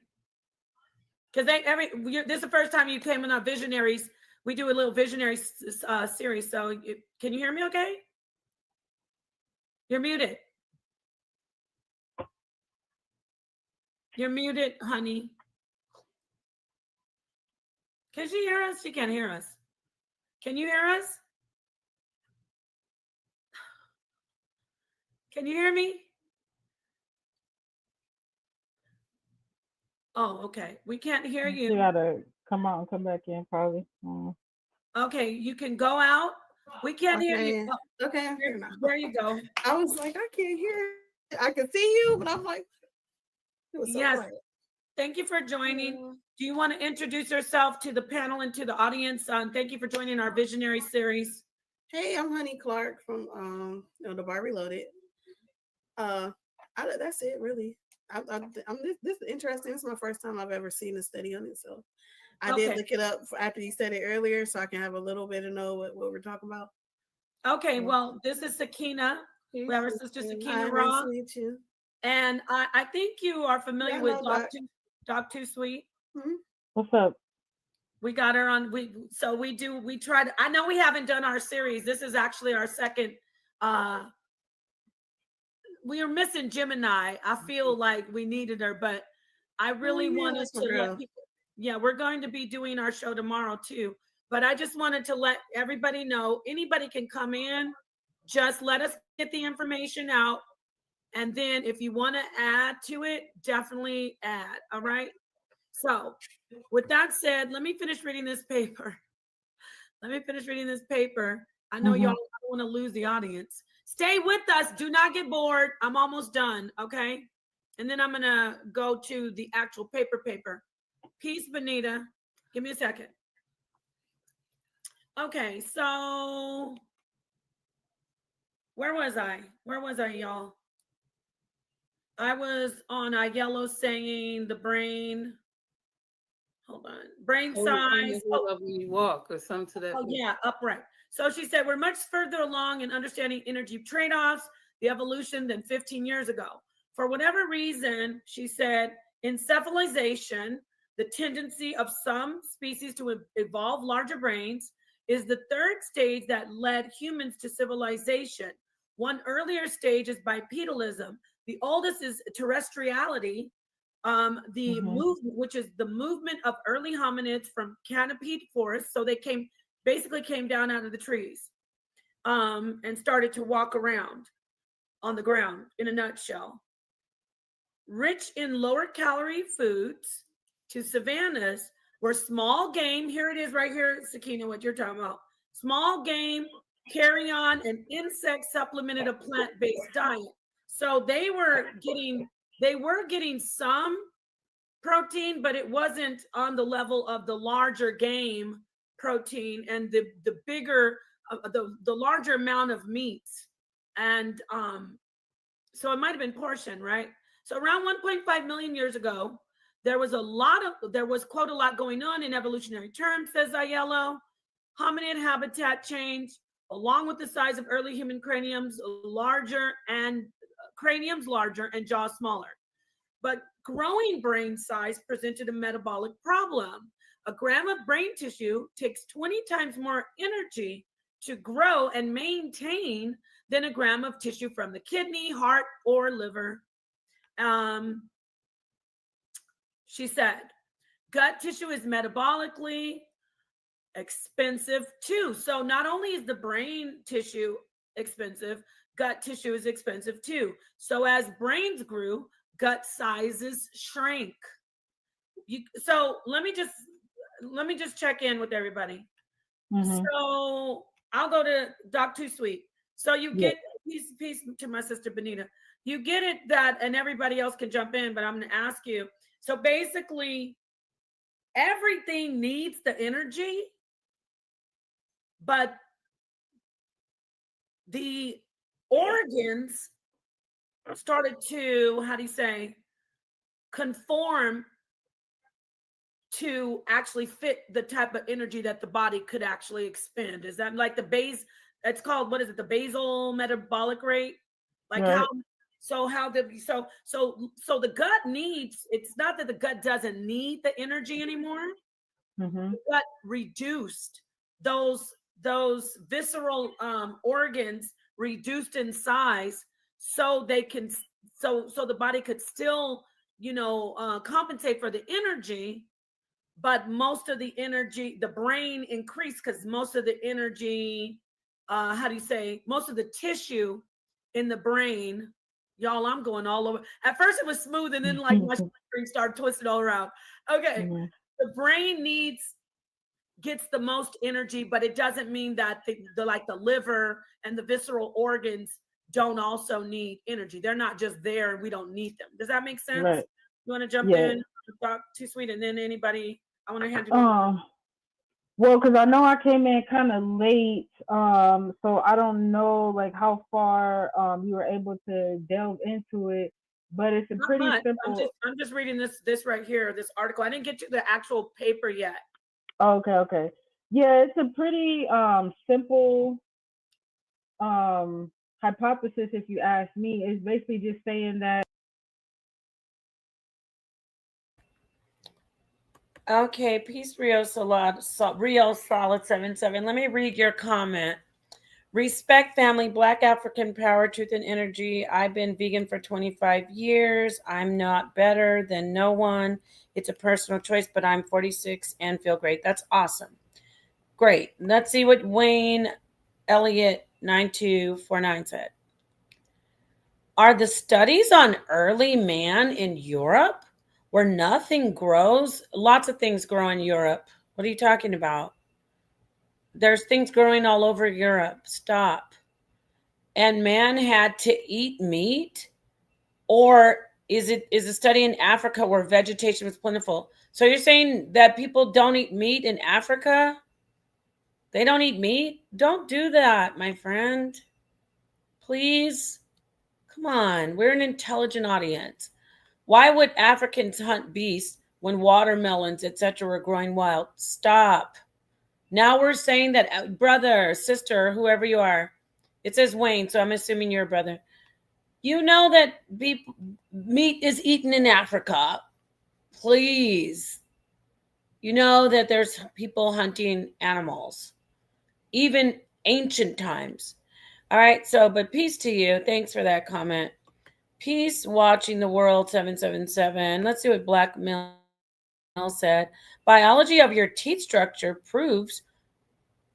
Because this is the first time you came in our Visionaries. We do a little Visionary series. So can you hear me okay? You're muted. You're muted, honey. Can she hear us? She can't hear us. Can you hear us? Can you hear me? Oh, okay. We can't hear you. You gotta come out and come back in, probably. Okay, you can go out. We can't hear you. Oh, okay, I'm here now. There you go. I was like, I can't hear. I can see you, but I'm like, it was so yes. quiet. Thank you for joining. Do you want to introduce yourself to the panel and to the audience? Thank you for joining our Visionary series. Hey, I'm Honey Clark from the Bar Reloaded. That's it, really. This is interesting. This is my first time I've ever seen a study on it, so I did look it up after you said it earlier, so I can have a little bit of know what we're talking about. Okay, well, this is Sakina. We have our sister Sakina Nice Raw. to meet you. And I think you are familiar with Dr. Sweet. Mm-hmm. What's up? We got her on. We try to. I know we haven't done our series. This is actually our second. We are missing Gemini. I feel like we needed her, but I really want us to let people. Yeah, we're going to be doing our show tomorrow too. But I just wanted to let everybody know, anybody can come in. Just let us get the information out. And then if you want to add to it, definitely add. All right. So with that said, let me finish reading this paper. I know y'all don't want to lose the audience. Stay with us. Do not get bored. I'm almost done. Okay. And then I'm going to go to the actual paper. Peace, Benita. Give me a second. Okay. So where was I, y'all? I was on a yellow saying the brain. Hold on. Brain size. When you walk or something to that. Oh, yeah, upright. So she said, we're much further along in understanding energy trade-offs the evolution than 15 years ago. For whatever reason, she said, encephalization, the tendency of some species to evolve larger brains, is the third stage that led humans to civilization. One earlier stage is bipedalism. The oldest is terrestriality, the movement, which is the movement of early hominids from canopied forests. So they basically came down out of the trees and started to walk around on the ground, in a nutshell. Rich in lower calorie foods to savannas where small game, here it is right here, Sakina, what you're talking about. Small game, carrion, and insect supplemented a plant-based diet. So they were getting some protein, but it wasn't on the level of the larger game protein and the bigger, the larger amount of meats. And so it might have been portion, right? So around 1.5 million years ago, there was quote a lot going on in evolutionary terms, says Aiello. Hominid habitat change, along with the size of early human craniums larger and jaws smaller. But growing brain size presented a metabolic problem. A gram of brain tissue takes 20 times more energy to grow and maintain than a gram of tissue from the kidney, heart, or liver. She said, gut tissue is metabolically expensive too. So not only is the brain tissue expensive, gut tissue is expensive too. So as brains grew, gut sizes shrank. So let me just check in with everybody. So I'll go to Doc Too Sweet. So you get peace to my sister Benita. You get it that, and everybody else can jump in, but I'm going to ask you. So basically, everything needs the energy, but the organs started to, how do you say, conform to actually fit the type of energy that the body could actually expend. Is that like it's called, what is it, the basal metabolic rate? Like right. So the gut needs, it's not that the gut doesn't need the energy anymore. The gut reduced those visceral organs, reduced in size, so they can so the body could still compensate for the energy, but most of the energy, the brain increased because most of the energy, most of the tissue in the brain, y'all, I'm going all over. At first it was smooth, and then like my screen started twisted all around. Okay, the brain gets the most energy, but it doesn't mean that the liver and the visceral organs don't also need energy. They're not just there. We don't need them. Does that make sense? Right. You want to jump in? Doc Too Sweet, and then anybody? I want to hand you. Well, because I know I came in kind of late, so I don't know like how far you were able to delve into it, but it's a not pretty much. Simple. I'm just reading this right here, this article. I didn't get to the actual paper yet. Okay. Yeah, it's a pretty simple hypothesis, if you ask me. It's basically just saying that. Okay, peace, Rio Solid 77. Let me read your comment. Respect family, Black African power, truth and energy. I've been vegan for 25 years. I'm not better than no one. It's a personal choice, but I'm 46 and feel great. That's awesome. Great. Let's see what Wayne Elliott 9249 said. Are the studies on early man in Europe where nothing grows? Lots of things grow in Europe. What are you talking about? There's things growing all over Europe. Stop. And man had to eat meat? Or is a study in Africa where vegetation was plentiful? So you're saying that people don't eat meat in Africa? They don't eat meat? Don't do that, my friend. Please. Come on. We're an intelligent audience. Why would Africans hunt beasts when watermelons, etc., were growing wild? Stop. Now we're saying that, brother, sister, whoever you are. It says Wayne, so I'm assuming you're a brother. You know that meat is eaten in Africa. Please. You know that there's people hunting animals, even ancient times. All right. So, but peace to you. Thanks for that comment. Peace watching the world 777. Let's see what Black Mill said. Biology of your teeth structure proves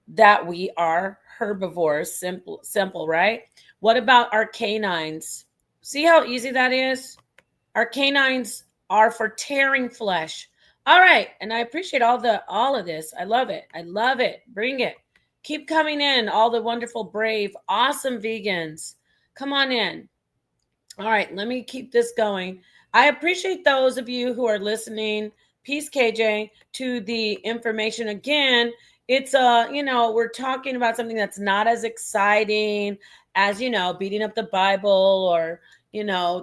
that we are herbivores. Simple, right? What about our canines? See how easy that is? Our canines are for tearing flesh. All right, and I appreciate all of this. I love it. I love it. Bring it. Keep coming in, all the wonderful, brave, awesome vegans. Come on in. All right, let me keep this going. I appreciate those of you who are listening. Peace, KJ, to the information. Again, it's we're talking about something that's not as exciting as, beating up the Bible or,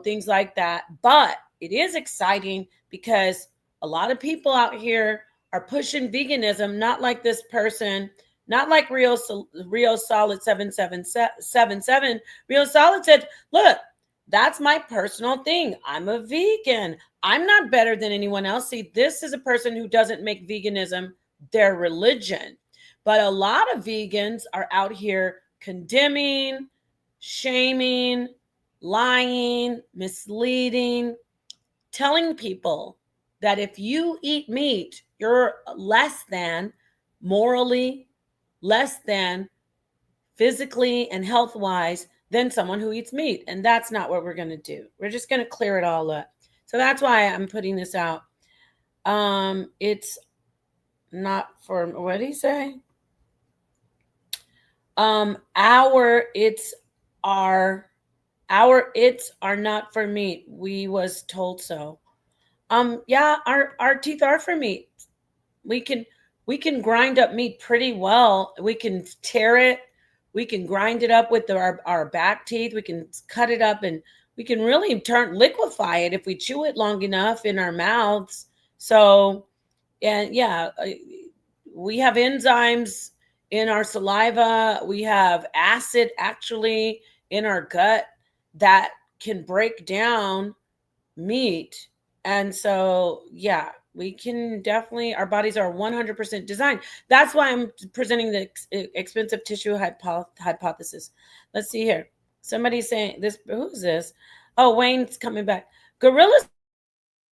things like that. But it is exciting because a lot of people out here are pushing veganism, not like this person, not like Rio Solid 777. Rio Solid said, look, that's my personal thing. I'm a vegan. I'm not better than anyone else. See, this is a person who doesn't make veganism their religion. But a lot of vegans are out here condemning, shaming, lying, misleading, telling people that if you eat meat, you're less than morally, less than physically and health wise than someone who eats meat. And that's not what we're going to do. We're just going to clear it all up. So that's why I'm putting this out. It's not for, what did he say? Our it's are not for meat. We was told so. Yeah, our teeth are for meat. We can grind up meat pretty well. We can tear it. We can grind it up with our back teeth. We can cut it up and we can really liquefy it if we chew it long enough in our mouths. So, and yeah, we have enzymes in our saliva. We have acid actually in our gut that can break down meat. And so, yeah, we can definitely, our bodies are 100% designed. That's why I'm presenting the expensive tissue hypothesis. Let's see here. Somebody's saying this, who's this? Oh, Wayne's coming back. Gorillas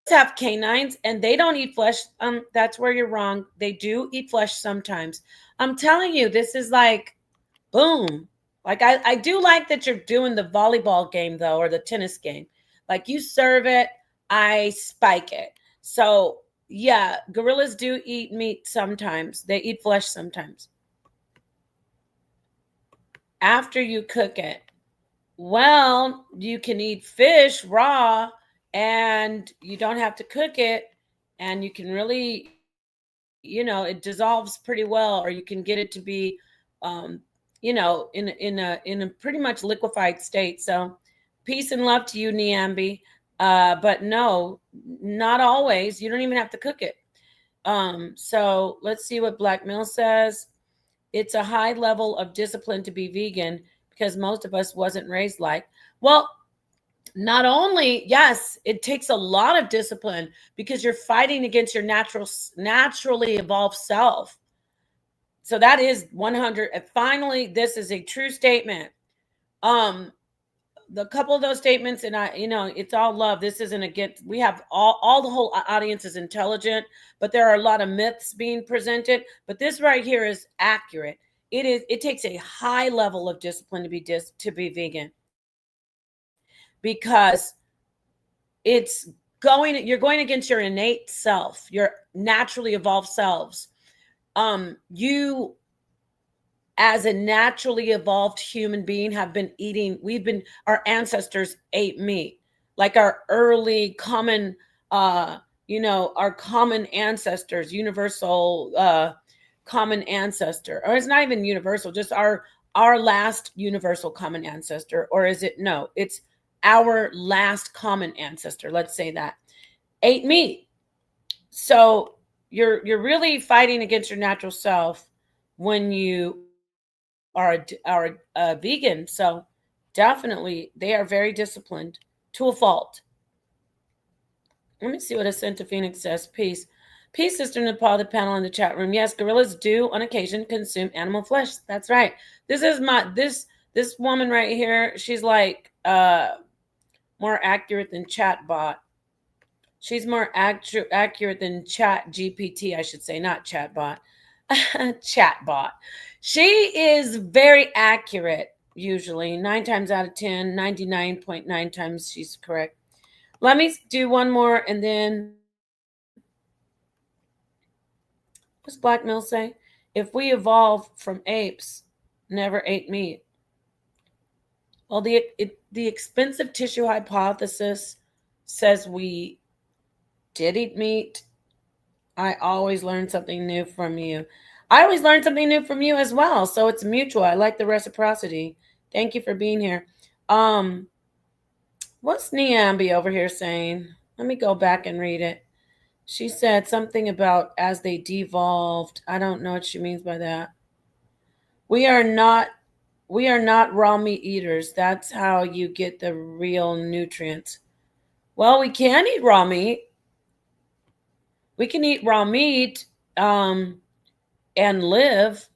have canines and they don't eat flesh. That's where you're wrong. They do eat flesh sometimes. I'm telling you, this is like, boom. Like I do like that you're doing the volleyball game though, or the tennis game. Like you serve it, I spike it. So yeah, gorillas do eat meat sometimes. They eat flesh sometimes. After you cook it. Well, you can eat fish raw and you don't have to cook it. And you can really, it dissolves pretty well, or you can get it to be in a pretty much liquefied state. So peace and love to you, Niambi. But no, not always. You don't even have to cook it. So let's see what Black Mill says. It's a high level of discipline to be vegan because most of us wasn't raised like. Well, not only, yes, it takes a lot of discipline because you're fighting against your naturally evolved self. So that is 100. And finally, this is a true statement. The couple of those statements, and it's all love. This isn't against, we have all the whole audience is intelligent, but there are a lot of myths being presented. But this right here is accurate. It takes a high level of discipline to be vegan, because you're going against your innate self, your naturally evolved selves. You as a naturally evolved human being have been our ancestors ate meat, like our early common, our common ancestors, universal common ancestor, or it's not even universal, just our last universal common ancestor, or is it? No, it's our last common ancestor. Let's say that ate meat. So you're really fighting against your natural self when you are a vegan. So Definitely, they are very disciplined to a fault. Let me see what Ascenta Phoenix says. Peace. Peace, Sister Nepal, the panel in the chat room. Yes, gorillas do on occasion consume animal flesh. That's right. This is this woman right here. She's like more accurate than chatbot. She's more accurate than Chat GPT, I should say, not chatbot. Chatbot. She is very accurate, usually. 9 times out of 10, 99.9 times she's correct. Let me do one more, and then what's Black Mill say? If we evolved from apes, never ate meat. Well, the expensive tissue hypothesis says we did eat meat. I always learn something new from you. I always learn something new from you as well. So it's mutual. I like the reciprocity. Thank you for being here. What's Niambi over here saying? Let me go back and read it. She said something about as they devolved. I don't know what she means by that. We are not raw meat eaters. That's how you get the real nutrients. Well, we can eat raw meat. We can eat raw meat and live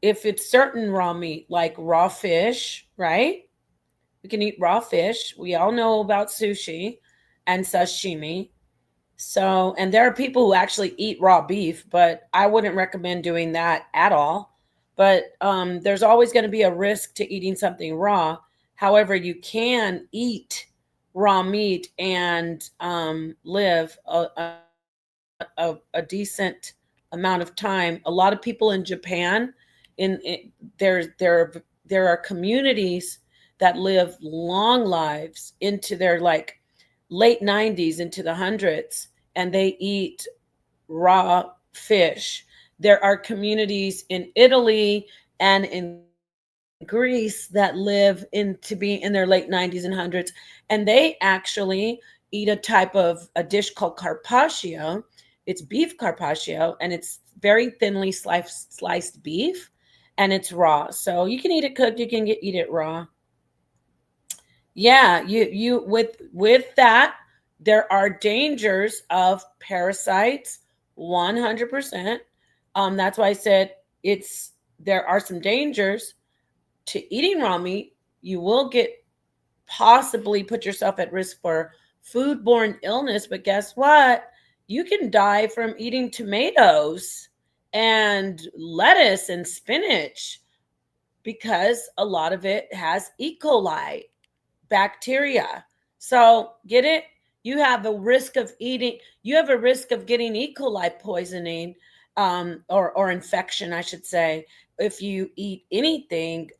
if it's certain raw meat, like raw fish, right? We can eat raw fish. We all know about sushi and sashimi. So, and there are people who actually eat raw beef, but I wouldn't recommend doing that at all. But there's always going to be a risk to eating something raw. However, you can eat raw meat and live a decent amount of time. A lot of people in Japan, there are communities that live long lives into their like late 90s into the hundreds, and they eat raw fish. There are communities in Italy and in Greece that live to be in their late 90s and hundreds, and they actually eat a dish called carpaccio. It's beef carpaccio, and it's very thinly sliced beef, and it's raw. So you can eat it cooked, you can eat it raw. Yeah, you with that, there are dangers of parasites, 100%. That's why I said there are some dangers to eating raw meat. You will possibly put yourself at risk for foodborne illness, but guess what? You can die from eating tomatoes and lettuce and spinach because a lot of it has E. coli bacteria. So get it? You have a risk of getting E. coli poisoning or infection, I should say, if you eat anything,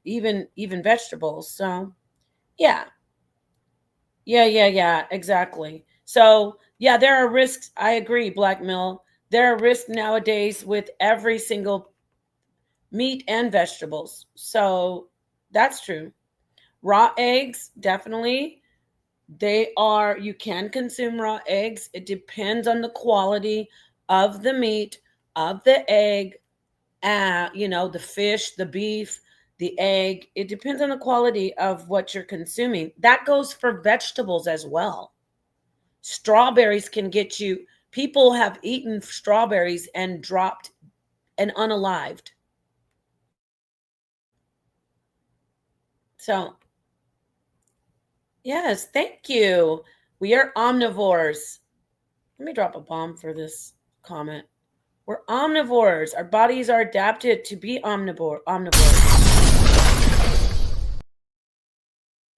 even vegetables. So yeah, exactly. So yeah, there are risks. I agree, Black Mill. There are risks nowadays with every single meat and vegetables. So that's true. Raw eggs, definitely. You can consume raw eggs. It depends on the quality of the meat, of the egg, the fish, the beef, the egg. It depends on the quality of what you're consuming. That goes for vegetables as well. Strawberries can get you, people have eaten strawberries and dropped and unalived. So, yes, thank you. We are omnivores. Let me drop a bomb for this comment. We're omnivores. Our bodies are adapted to be omnivores.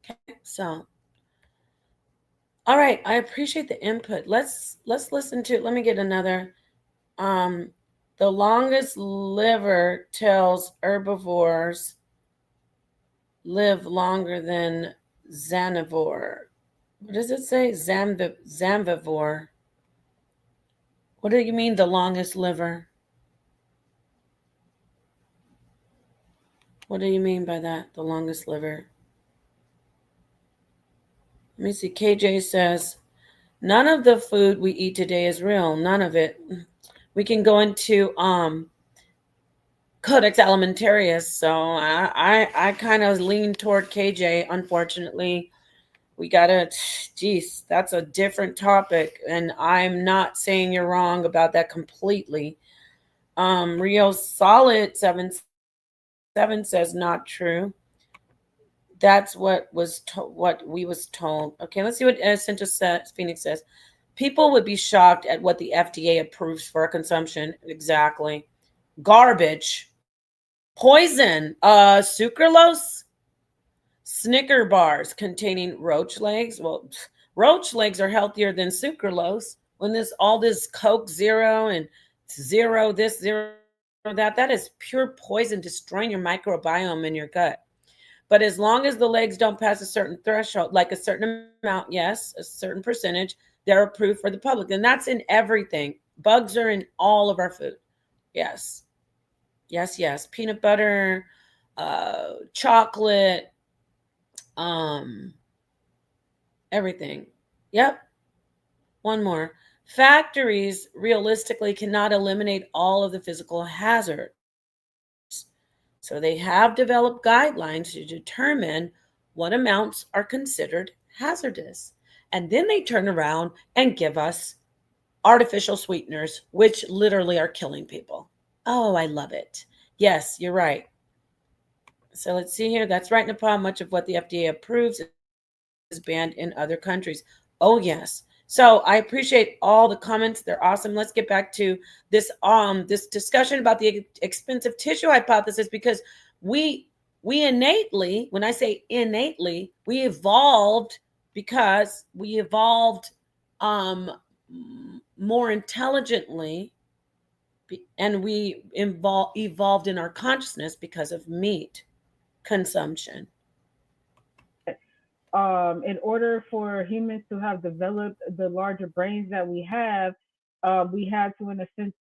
Okay, so all right, I appreciate the input. Let's listen to. Let me get another. The longest liver tells herbivores live longer than zanivore. What does it say? Zamvivore. What do you mean the longest liver? What do you mean by that? The longest liver? Let me see. KJ says, none of the food we eat today is real. None of it. We can go into Codex Alimentarius. So I kind of lean toward KJ. Unfortunately, we gotta. Geez, that's a different topic, and I'm not saying you're wrong about that completely. Rio Solid 7 says not true. That's what we was told. Okay, let's see what Essential Phoenix says. People would be shocked at what the FDA approves for consumption. Exactly. Garbage. Poison. Sucralose. Snicker bars containing roach legs. Well, roach legs are healthier than sucralose. When this all this Coke Zero and zero this, zero that, that is pure poison destroying your microbiome in your gut. But as long as the legs don't pass a certain threshold, like a certain amount, yes, a certain percentage, they're approved for the public. And that's in everything. Bugs are in all of our food. Yes. Yes, yes. Peanut butter, chocolate, um, everything. Yep. One more. Factories realistically cannot eliminate all of the physical hazards. So they have developed guidelines to determine what amounts are considered hazardous. And then they turn around and give us artificial sweeteners, which literally are killing people. Oh, I love it. Yes, you're right. So let's see here. That's right, Nepal. Much of what the FDA approves is banned in other countries. Oh, yes. So I appreciate all the comments. They're awesome. Let's get back to this discussion about the expensive tissue hypothesis, because we we innately, when I say innately, we evolved because we evolved um more intelligently, and we evolved in our consciousness because of meat consumption. In order for humans to have developed the larger brains that we had to, in a sense,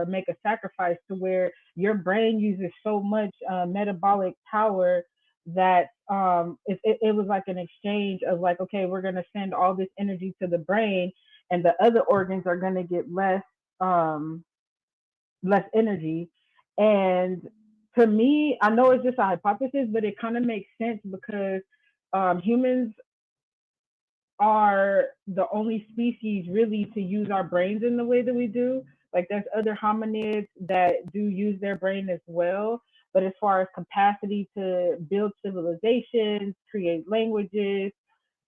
make a sacrifice to where your brain uses so much metabolic power that it was like an exchange of like, okay, we're going to send all this energy to the brain, and the other organs are going to get um, less energy. And to me, I know it's just a hypothesis, but it kind of makes sense because humans are the only species really to use our brains in the way that we do. Like there's other hominids that do use their brain as well, but as far as capacity to build civilizations, create languages,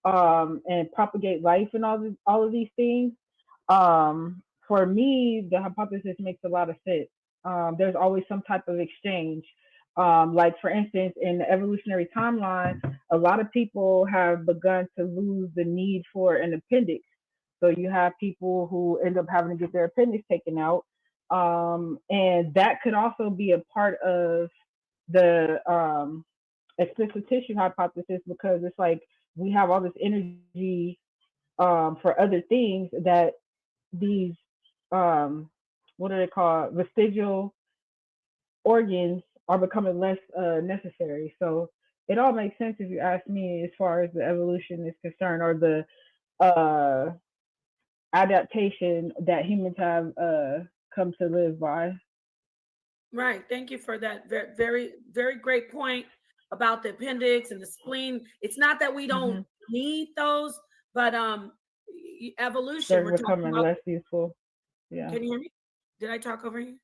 and propagate life and all of these things, for me, the hypothesis makes a lot of sense. There's always some type of exchange. Like for instance, in the evolutionary timeline, a lot of people have begun to lose the need for an appendix. So you have people who end up having to get their appendix taken out, and that could also be a part of the expensive tissue hypothesis, because it's like we have all this energy for other things that these um, what are they called, vestigial organs are becoming less necessary. So it all makes sense if you ask me, as far as the evolution is concerned, or the uh, adaptation that humans have come to live by. Right. Thank you for that. Very, very, very great point about the appendix and the spleen. It's not that we don't Hmm. need those, but evolution. They're We're talking becoming about. less useful. Yeah. Can you hear me? Did I talk over you?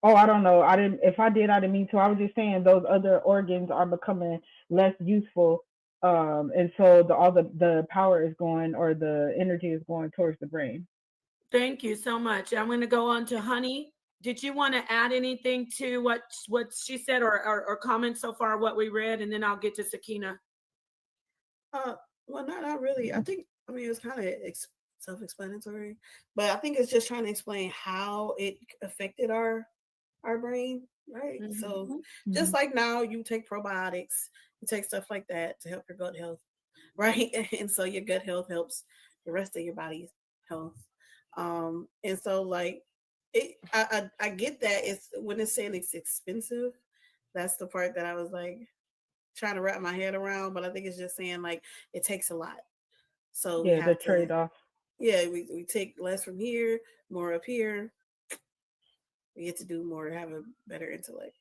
Oh, I don't know. I didn't. If I did, I didn't mean to. I was just saying those other organs are becoming less useful, and so all the power is going, or the energy is going towards the brain. Thank you so much. I'm going to go on to Honey. Did you want to add anything to what she said, or comment so far what we read, and then I'll get to Sakina. Uh, well, not really. I mean, it was kind of self-explanatory, but I think it's just trying to explain how it affected our brain, right? So, Mhm. just Hmm. like now, you take probiotics, you take stuff like that to help your gut health, right? And so your gut health helps the rest of your body's health. And so like I get that it's when it's saying it's expensive. That's the part that I was like trying to wrap my head around, but I think it's just saying like it takes a lot. So we Yeah, the have to, trade off. yeah, we take less from here, more up here. we get to do more, have a better intellect.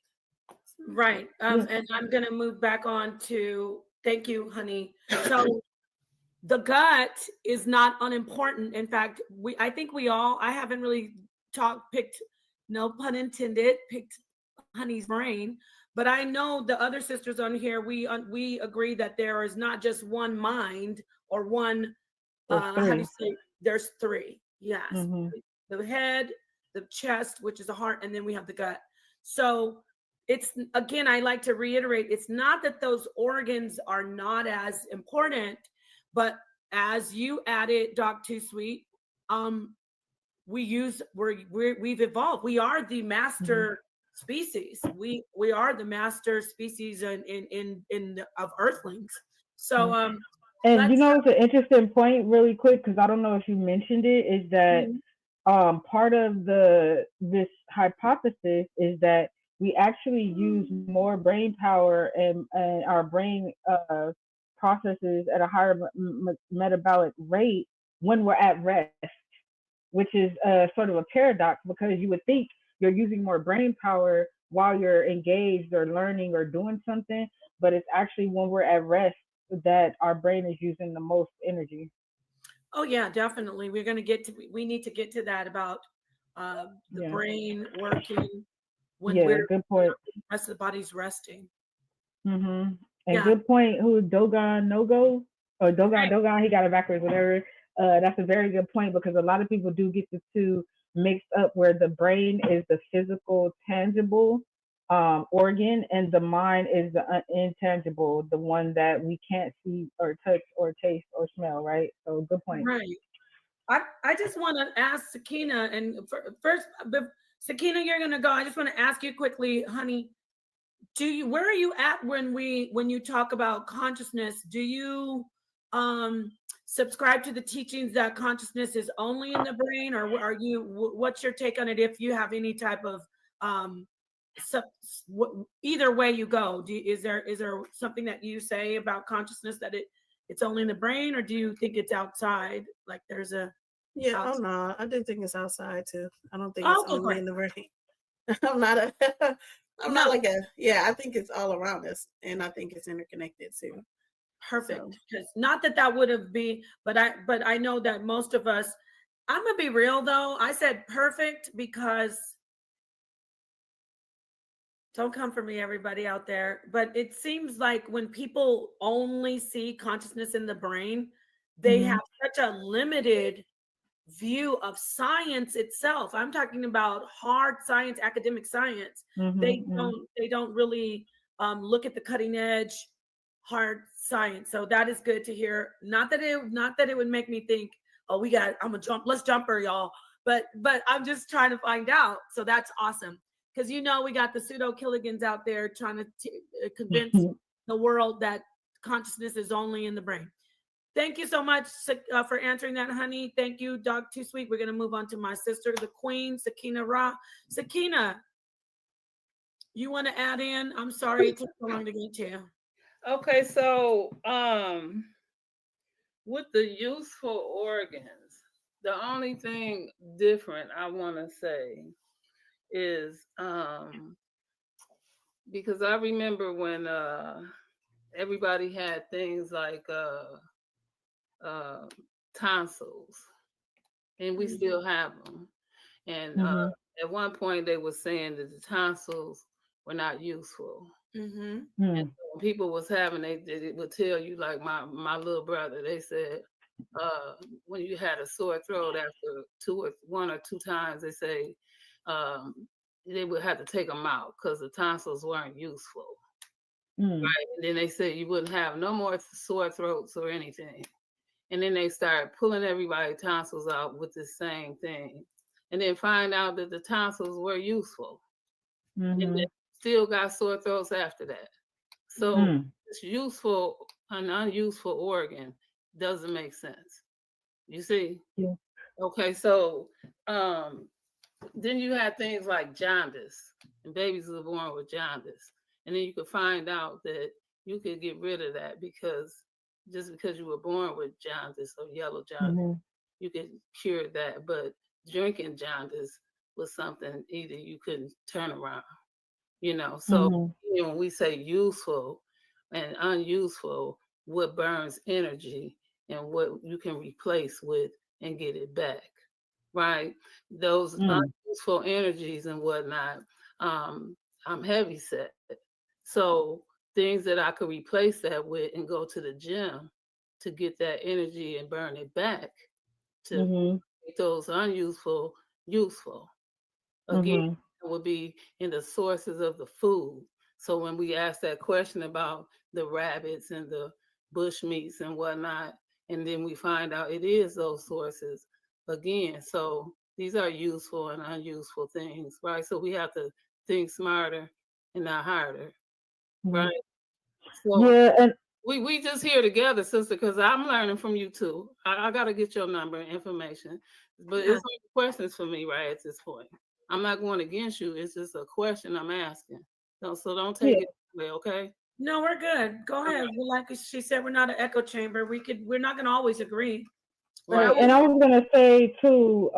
Right. And I'm going to move back on to, thank you, honey. So the gut is not unimportant. In fact, I think I haven't really picked, no pun intended, picked honey's brain, but I know the other sisters on here, we agree that there is not just one mind or one, how do you say, there's three. Yes. The head, the chest, which is the heart, and then we have the gut. So it's, again, I like to reiterate, it's not that those organs are not as important, but as you added, Doc Too Sweet, we've evolved. We are the master species. We are the master species of Earthlings. So and it's an interesting point, really quick, because I don't know if you mentioned it, is that part of this hypothesis is that we actually use more brain power and our brain processes at a higher metabolic rate when we're at rest, which is sort of a paradox, because you would think you're using more brain power while you're engaged or learning or doing something, but it's actually when we're at rest that our brain is using the most energy. Oh yeah, definitely. We need to get to that about the brain working when good point. The rest of the body's resting. And good point. Who Dogon Nogo or Dogon Right. Dogon? He got it backwards. Whatever. That's a very good point, because a lot of people do get the two mixed up, where the brain is the physical, tangible organ, and the mind is the intangible, the one that we can't see or touch or taste or smell. Right. So good point. Right. I just want to ask Sakina, and first, Sakina, you're going to go. I just want to ask you quickly, honey. Where are you at when you talk about consciousness? Do you subscribe to the teachings that consciousness is only in the brain, or what's your take on it? If you have any type of either way you go, is there something that you say about consciousness that it's only in the brain, or do you think it's outside? Like there's a outside? Oh no, I do think it's outside too. I don't think it's only in the brain. I'm not like I think it's all around us, and I think it's interconnected too. Perfect. Because not that would have been, but I know that most of us, I'm gonna be real though. I said perfect because don't come for me, everybody out there. But it seems like when people only see consciousness in the brain, they have such a limited view of science itself. I'm talking about hard science, academic science. They don't really look at the cutting edge hard science. So that is good to hear. Not that it would make me think, oh, I'm a jump, let's jumper, y'all. But I'm just trying to find out. So that's awesome. Because we got the pseudo Killigans out there trying to convince the world that consciousness is only in the brain. Thank you so much for answering that, honey. Thank you, Doc Too Sweet. We're going to move on to my sister, the queen, Sakina Ra. Sakina, you want to add in? I'm sorry it took so long to get to you. Okay, so with the useful organs, the only thing different I want to say is because I remember when everybody had things like tonsils, and we still have them. And at one point, they were saying that the tonsils were not useful. And so when people was having, they would tell you, like my little brother, they said, when you had a sore throat after one or two times, they say they would have to take them out because the tonsils weren't useful. Right. And then they said you wouldn't have no more sore throats or anything. And then they started pulling everybody's tonsils out with the same thing. And then find out that the tonsils were useful. And they still got sore throats after that. So it's useful, an unuseful organ doesn't make sense. You see? Yeah. Okay, so then you had things like jaundice, and babies are born with jaundice. And then you could find out that you could get rid of that because you were born with jaundice or yellow jaundice, you could cure that. But drinking jaundice was something either you couldn't turn around, you know. So Mhm. when we say useful and unuseful, what burns energy and what you can replace with and get it back, right? Those Mm. unuseful energies and whatnot, I'm heavy set. So things that I could replace that with and go to the gym to get that energy and burn it back to Mhm. make those unuseful useful. Again, Mhm. it would be in the sources of the food. So when we ask that question about the rabbits and the bush meats and whatnot, and then we find out it is those sources again. So these are useful and unuseful things, right? So we have to think smarter and not harder, Mhm. right? So Yeah, and we just here together, sister, because I'm learning from you too. I got to get your number and information, but Yeah. it's only questions for me right at this point. I'm not going against you. It's just a question I'm asking. So don't take yeah, it that way, okay? No, we're good. Go All ahead. right. Well, like she said, we're not an echo chamber. We're not gonna always agree. But I right. Right. And will I was gonna say too,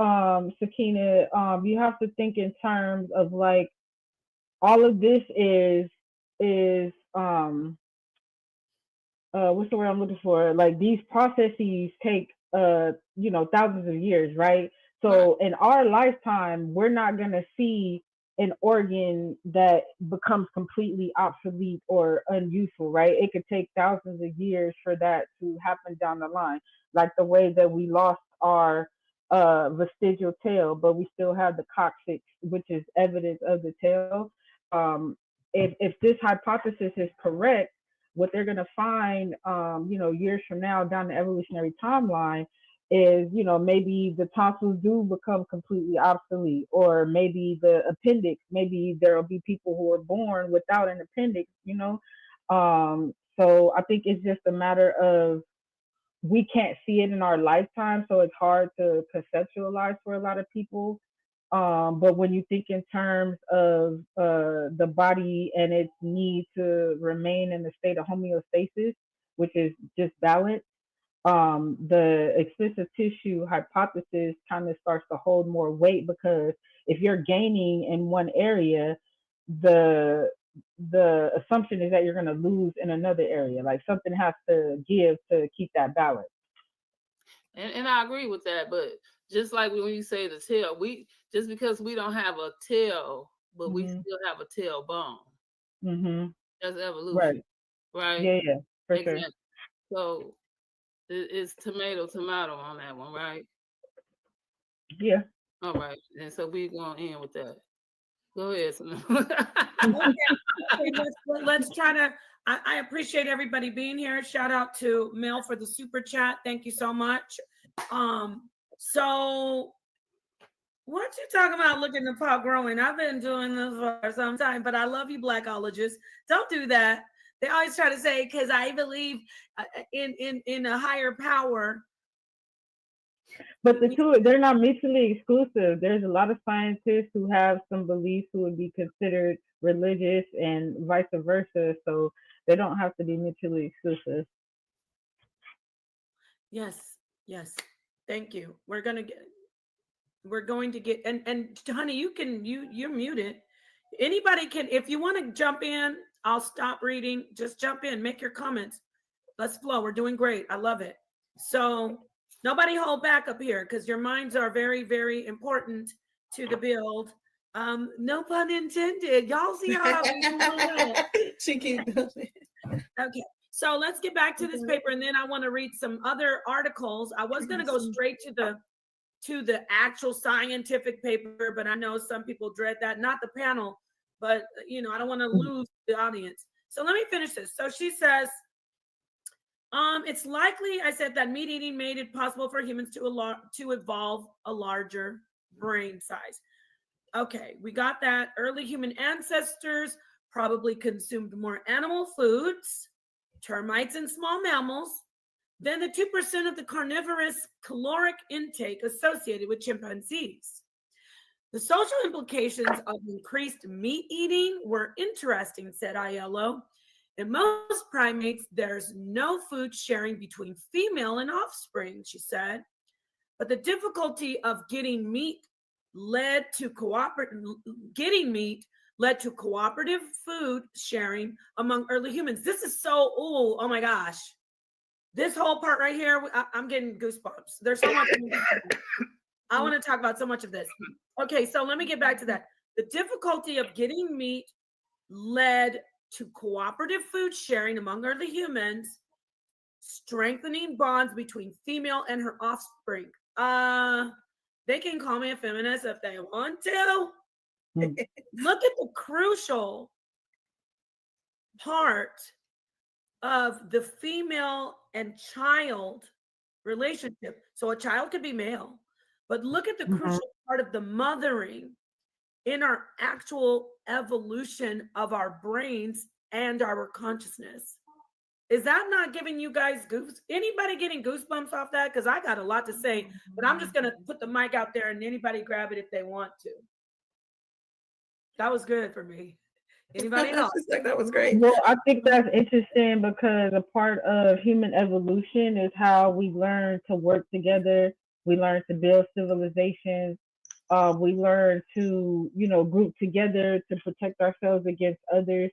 Sakina, you have to think in terms of like all of this is what's the word I'm looking for? Like these processes take thousands of years, right? Right. So in our lifetime, we're not gonna see an organ that becomes completely obsolete or unuseful, right? It could take thousands of years for that to happen down the line. Like the way that we lost our vestigial tail, but we still have the coccyx, which is evidence of the tail. If this hypothesis is correct, what they're going to find, years from now down the evolutionary timeline is, maybe the tonsils do become completely obsolete, or maybe the appendix, maybe there'll be people who are born without an appendix. So I think it's just a matter of we can't see it in our lifetime, so it's hard to conceptualize for a lot of people. But when you think in terms of the body and its need to remain in the state of homeostasis, which is just balance, the extensive tissue hypothesis kind of starts to hold more weight, because if you're gaining in one area, the assumption is that you're going to lose in another area. Like something has to give to keep that balance. And I agree with that, but just like when you say the tail, we just because we don't have a tail, but we Mhm. still have a tailbone. Mhm. That's evolution, Right. right? Yeah. Yeah. For sure. Exactly. So it's tomato on that one, right? Yeah. All right. And so we're going to end with that. Go ahead. okay, let's try to. I appreciate everybody being here. Shout out to Mel for the super chat. Thank you so much. So what you talking about looking the pot growing? I've been doing this for some time, but I love you, blackologists. Don't do that. They always try to say, because I believe in a higher power. But the two, they're not mutually exclusive. There's a lot of scientists who have some beliefs who would be considered religious and vice versa. So they don't have to be mutually exclusive. Yes, yes. Thank you. We're going to get and honey, you're muted. Anybody can, if you want to jump in, I'll stop reading. Just jump in, make your comments. Let's flow. We're doing great. I love it. So nobody hold back up here, because your minds are very, very important to the build. No pun intended. Y'all see how we do that? She keep doing it. Okay. So let's get back to this paper, and then I want to read some other articles. I was going to go straight to the actual scientific paper, but I know some people dread that. Not the panel, but I don't want to lose the audience. So let me finish this. So she says, it's likely, I said, that meat eating made it possible for humans to evolve a larger brain size. Okay, we got that. Early human ancestors probably consumed more animal foods, termites and small mammals, than the 2% of the carnivorous caloric intake associated with chimpanzees. The social implications of increased meat eating were interesting, said Aiello. In most primates, there's no food sharing between female and offspring, she said. But the difficulty of getting meat led to getting meat led to cooperative food sharing among early humans. This is so, oh my gosh. This whole part right here, I'm getting goosebumps. There's so much. I want to talk about so much of this. Okay, so let me get back to that. The difficulty of getting meat led to cooperative food sharing among early humans, strengthening bonds between female and her offspring. They can call me a feminist if they want to. Look at the crucial part of the female and child relationship. So a child could be male, but look at the crucial part of the mothering in our actual evolution of our brains and our consciousness. Is that not giving you guys anybody getting goosebumps off that? Because I got a lot to say, but I'm just gonna put the mic out there and anybody grab it if they want to. That was good for me. Anybody else? That was great. Well, I think that's interesting because a part of human evolution is how we learn to work together. We learn to build civilizations. We learn to, group together to protect ourselves against others.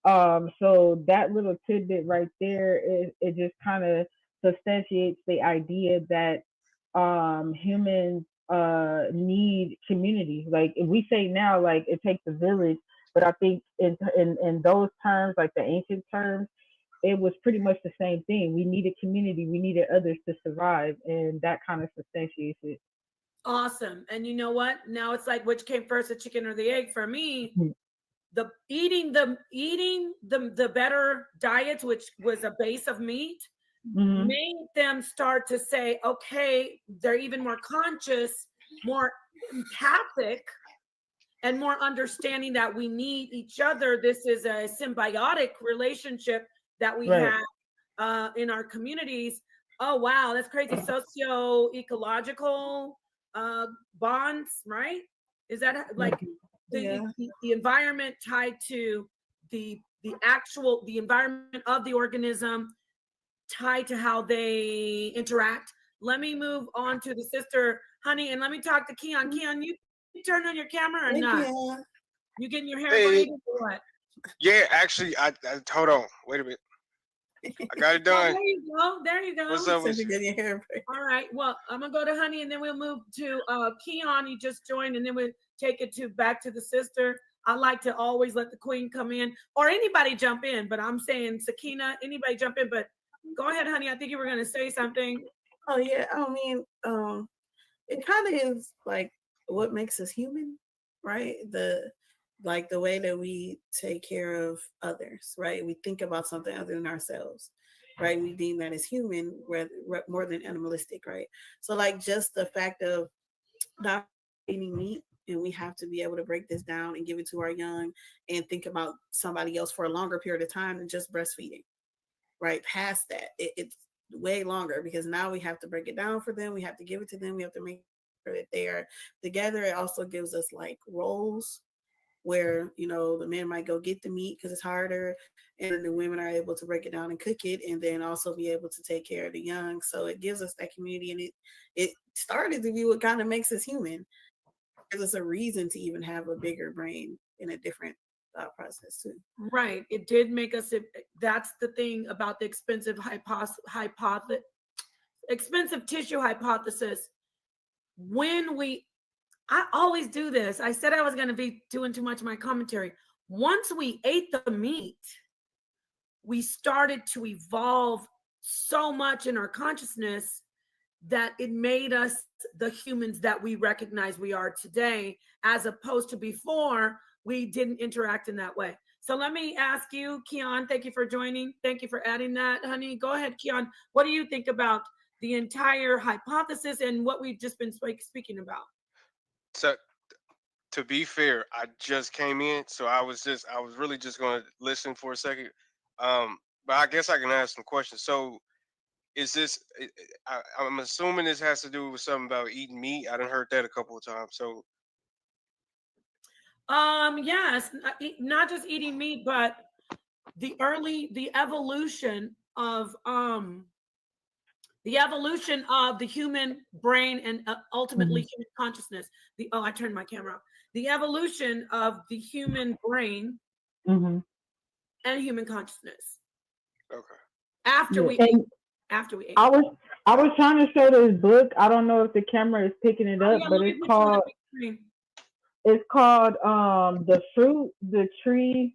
So that little tidbit right there, it just kind of substantiates the idea that humans need community. Like if we say now, like it takes a village, but I think in those terms, like the ancient terms, it was pretty much the same thing. We needed community, we needed others to survive, and that kind of substantiates it. Awesome. And you know what? Now it's like which came first, the chicken or the egg? For me, the eating the better diets, which was a base of meat, made them start to say, okay, they're even more conscious, more empathic, and more understanding that we need each other. This is a symbiotic relationship that we have in our communities. Oh wow, that's crazy. Socio-ecological bonds, right? Is that like the environment tied to the environment of the organism tied to how they interact? Let me move on to the sister, honey, and let me talk to Keon. Keon, you turn on your camera or not? You getting your hair braided or what? Yeah, actually, I hold on. Wait a minute. I got it done. There you go. What's up with your hair? All right. Well, I'm gonna go to honey, and then we'll move to Keon. He just joined, and then we'll take it back to the sister. I like to always let the queen come in, or anybody jump in. But I'm saying Sakina, anybody jump in. But go ahead, honey. I think you were gonna say something. Oh yeah. I mean, it kind of is like what makes us human, right? The way that we take care of others, right? We think about something other than ourselves, right? We deem that as human more than animalistic, right? So like just the fact of not eating meat, and we have to be able to break this down and give it to our young and think about somebody else for a longer period of time than just breastfeeding, right? Past that, it's way longer because now we have to break it down for them. We have to give it to them. We have to make sure that they are together. It also gives us like roles where the men might go get the meat because it's harder, and the women are able to break it down and cook it, and then also be able to take care of the young. So it gives us that community, and it started to be what kind of makes us human. It gives us a reason to even have a bigger brain in a different thought process too. Right. It did make us. That's the thing about the expensive tissue hypothesis. I always do this. I said I was going to be doing too much of my commentary. Once we ate the meat, we started to evolve so much in our consciousness that it made us the humans that we recognize we are today, as opposed to before we didn't interact in that way. So let me ask you, Keon, thank you for joining. Thank you for adding that, honey. Go ahead, Keon. What do you think about the entire hypothesis and what we've just been speaking about? So, to be fair, I just came in, so I was really just going to listen for a second. But I guess I can ask some questions. So, is this? I'm assuming this has to do with something about eating meat. I done heard that a couple of times. So, yes, not just eating meat, but the evolution of The evolution of the human brain and ultimately human consciousness. I turned my camera off. The evolution of the human brain and human consciousness. Okay. After we ate. After we ate. I was trying to show this book. I don't know if the camera is picking it up, but it's called The Fruit, the Tree,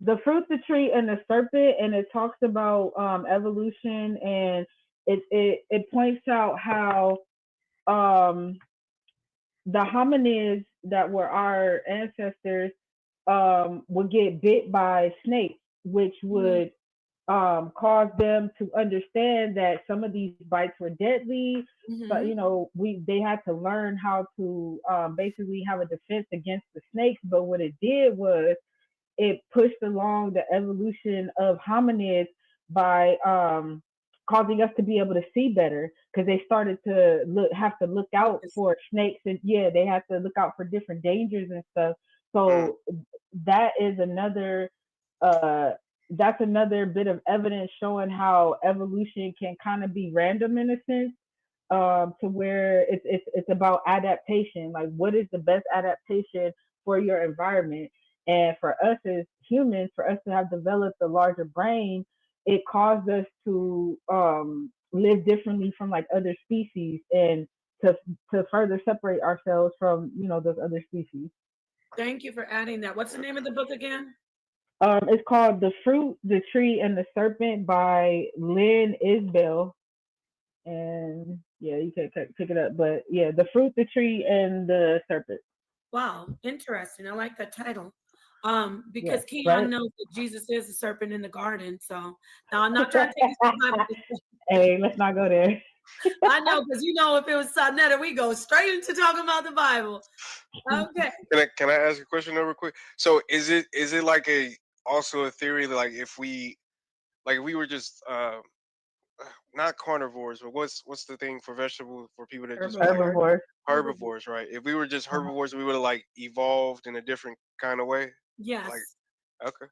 and the Serpent, and it talks about evolution, and it points out how the hominids that were our ancestors would get bit by snakes, which would cause them to understand that some of these bites were deadly. But they had to learn how to basically have a defense against the snakes. But what it did was it pushed along the evolution of hominids by causing us to be able to see better, because they started to have to look out for snakes, and they had to look out for different dangers and stuff. So that is another that's another bit of evidence showing how evolution can kind of be random in a sense, to where it's about adaptation. Like, what is the best adaptation for your environment? And for us as humans, for us to have developed a larger brain, it caused us to live differently from like other species, and to further separate ourselves from those other species. Thank you for adding that. What's the name of the book again? It's called The Fruit, the Tree, and the Serpent by Lynn Isbell. And you can pick it up. But The Fruit, the Tree, and the Serpent. Wow, interesting. I like that title. Because Keon right? knows that Jesus is the serpent in the garden. So now I'm not trying to take this. Hey, let's not go there. I know, because if it was Sonetta, we go straight into talking about the Bible. Okay. Can I ask a question real quick? So is it like also a theory that, like, if we were just not carnivores, but what's the thing for vegetables for people that just herbivores, right? If we were just herbivores, we would have like evolved in a different kind of way. Yes. Like, okay,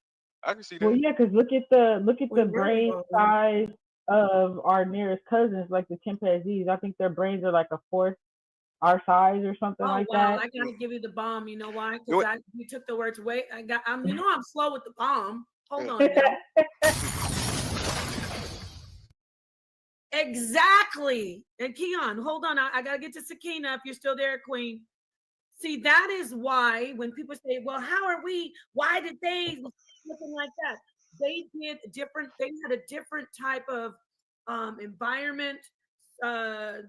I can see that. Well, because look at the brain size of our nearest cousins, like the chimpanzees. I think their brains are like a fourth our size or something like that. I gotta give you the bomb. You know why? Because you took the words away. I'm slow with the bomb. Hold on now. Exactly. And Keon, hold on. I gotta get to Sakina if you're still there, Queen. See, that is why when people say, well, why did they looking like that? They had a different type of environment,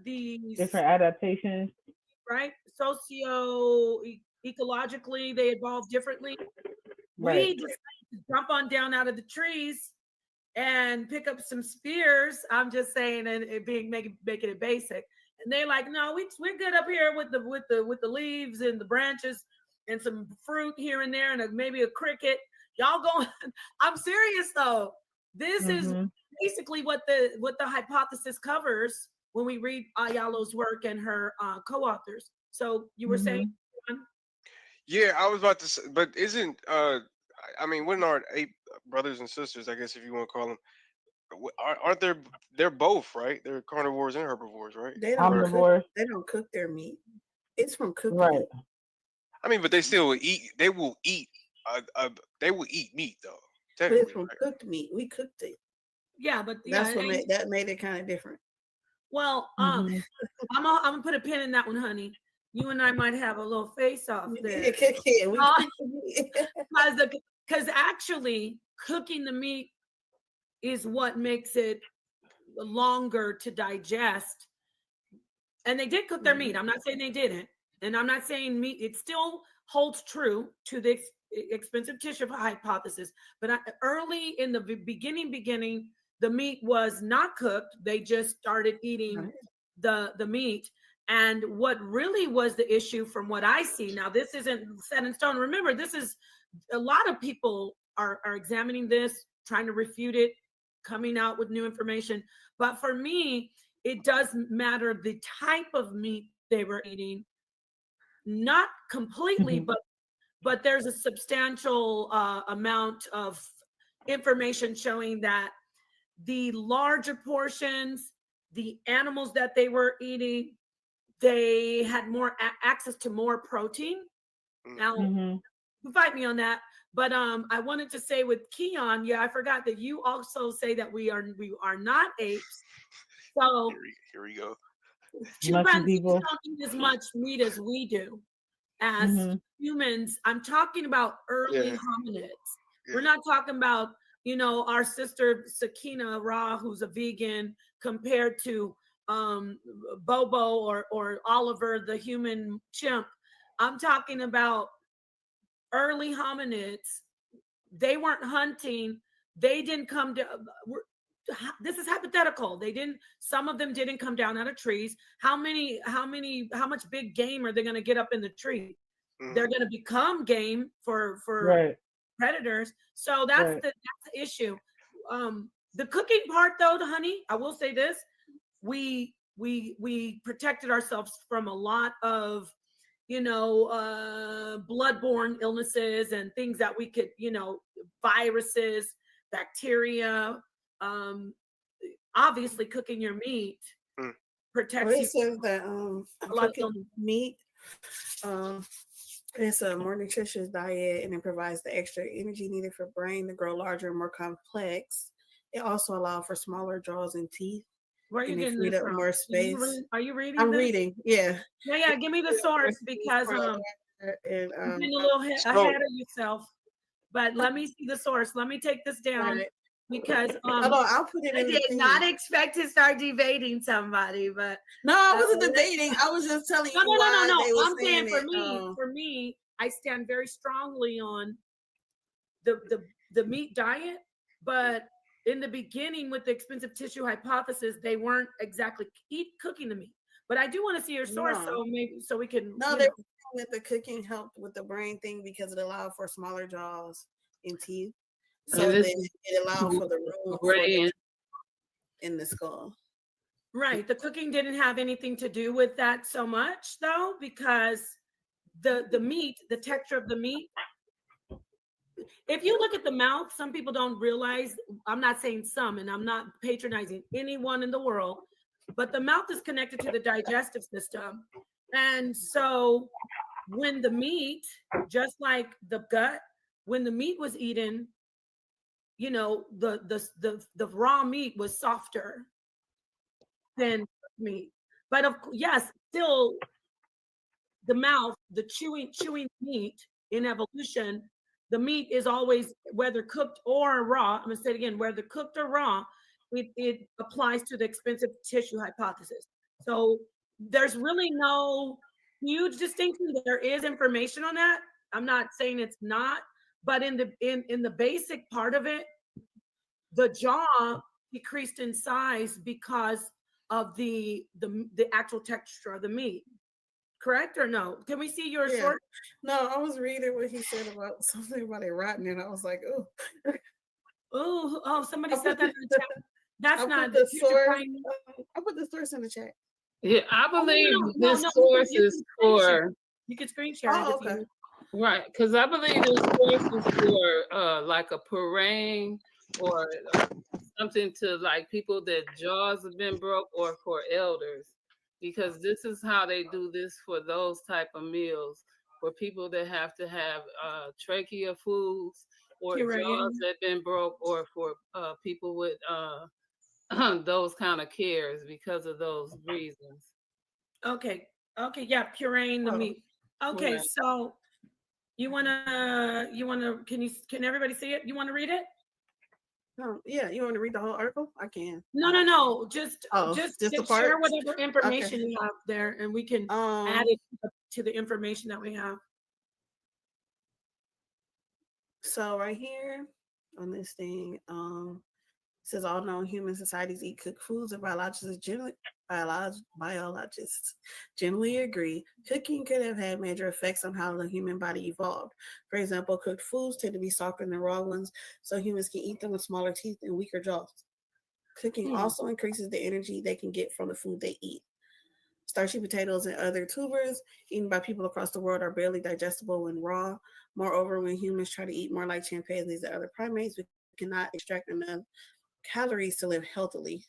these different adaptations, right? Ecologically, they evolved differently. Right. We decided to jump on down out of the trees and pick up some spears. I'm just saying, and it making it basic. And they're like, no, we're good up here with the leaves and the branches and some fruit here and there, and maybe a cricket. Y'all going? I'm serious though. This is basically what the hypothesis covers when we read Ayalo's work and her co-authors. So you were saying? Yeah, I was about to say, but isn't wouldn't our 8 brothers and sisters, I guess if you want to call them, aren't they're both, right? They're carnivores and herbivores, right? They don't cook their meat. It's from cooking. Right. I mean, but they still will eat. They will eat. They will eat meat though. But it's from cooked meat. We cooked it. Yeah, but that's what made it kind of different. Well, I'm gonna put a pin in that one, honey. You and I might have a little face off there. Because actually, cooking the meat is what makes it longer to digest. And they did cook their meat. I'm not saying they didn't. And I'm not saying meat, it still holds true to the expensive tissue hypothesis. But early in the beginning, the meat was not cooked. They just started eating the meat. And what really was the issue from what I see, now this isn't set in stone. Remember, this is a lot of people are examining this, trying to refute it, coming out with new information. But for me, it does matter the type of meat they were eating. Not completely, but there's a substantial amount of information showing that the larger portions the animals that they were eating, they had more access to more protein. Now, fight me on that. But I wanted to say with Keon, yeah, I forgot that you also say that we are not apes. So Here we go. chimpanzees don't eat as much meat as we do as humans. I'm talking about early hominids. We're not talking about, our sister Sakina Ra, who's a vegan, compared to Bobo or Oliver, the human chimp. I'm talking about early hominids. They weren't hunting. They didn't come to. This is hypothetical. Some of them didn't come down out of trees. How much big game are they going to get up in the tree? They're going to become game for predators. So that's the issue. The cooking part, though, honey, I will say this: we protected ourselves from a lot of bloodborne illnesses and things that we could, viruses, bacteria. Obviously, cooking your meat protects you. Says that cooking meat, it's a more nutritious diet, and it provides the extra energy needed for brain to grow larger and more complex. It also allows for smaller jaws and teeth. Where are you getting this from? More space. Are you reading? I'm reading. Yeah. Yeah. Give me the source because you're getting a little ahead of yourself. But let me see the source. Let me take this down because I'll put it. I did not expect to start debating somebody, but no, I wasn't debating. I was just telling you. No. I'm saying for me, I stand very strongly on the meat diet, but in the beginning with the expensive tissue hypothesis, they weren't exactly cooking the meat. But I do want to see your source, so we can. No, they're saying that the cooking helped with the brain thing because it allowed for smaller jaws and teeth. So it allowed for the room in the skull. Right. The cooking didn't have anything to do with that so much, though, because the meat, the texture of the meat. If you look at the mouth, some people don't realize, I'm not saying some, and I'm not patronizing anyone in the world, but the mouth is connected to the digestive system. And so when the meat, just like the gut, when the meat was eaten, the raw meat was softer than meat. But still the mouth, the chewing meat in evolution, the meat is always, whether cooked or raw, I'm going to say it again, whether cooked or raw, it applies to the expensive tissue hypothesis. So there's really no huge distinction. There is information on that. I'm not saying it's not, but in the basic part of it, the jaw decreased in size because of the actual texture of the meat. Correct or no? Can we see your short? No, I was reading what he said about something about it rotting, and I was like, oh, somebody said that in the chat. That's not the source. I put the source in the chat. Yeah, I believe this source is for. You can screen share it. Okay. Right, because I believe this source is for like a parade or something to like people that jaws have been broke, or for elders, because this is how they do this for those type of meals, for people that have to have trachea foods or jaws that been broke, or for people with those kind of cares because of those reasons. Okay, yeah, pureeing the meat. Okay, so you wanna can everybody see it? You want to read it? Yeah, you want to read the whole article? I can. No. Just the share whatever information you have there, and we can add it to the information that we have. So right here on this thing, it says all known human societies eat cooked foods, and biologists generally agree cooking could have had major effects on how the human body evolved. For example, cooked foods tend to be softer than raw ones, so humans can eat them with smaller teeth and weaker jaws. Cooking also increases the energy they can get from the food they eat. Starchy potatoes and other tubers eaten by people across the world are barely digestible when raw. Moreover, when humans try to eat more like chimpanzees and other primates, we cannot extract enough calories to live healthily.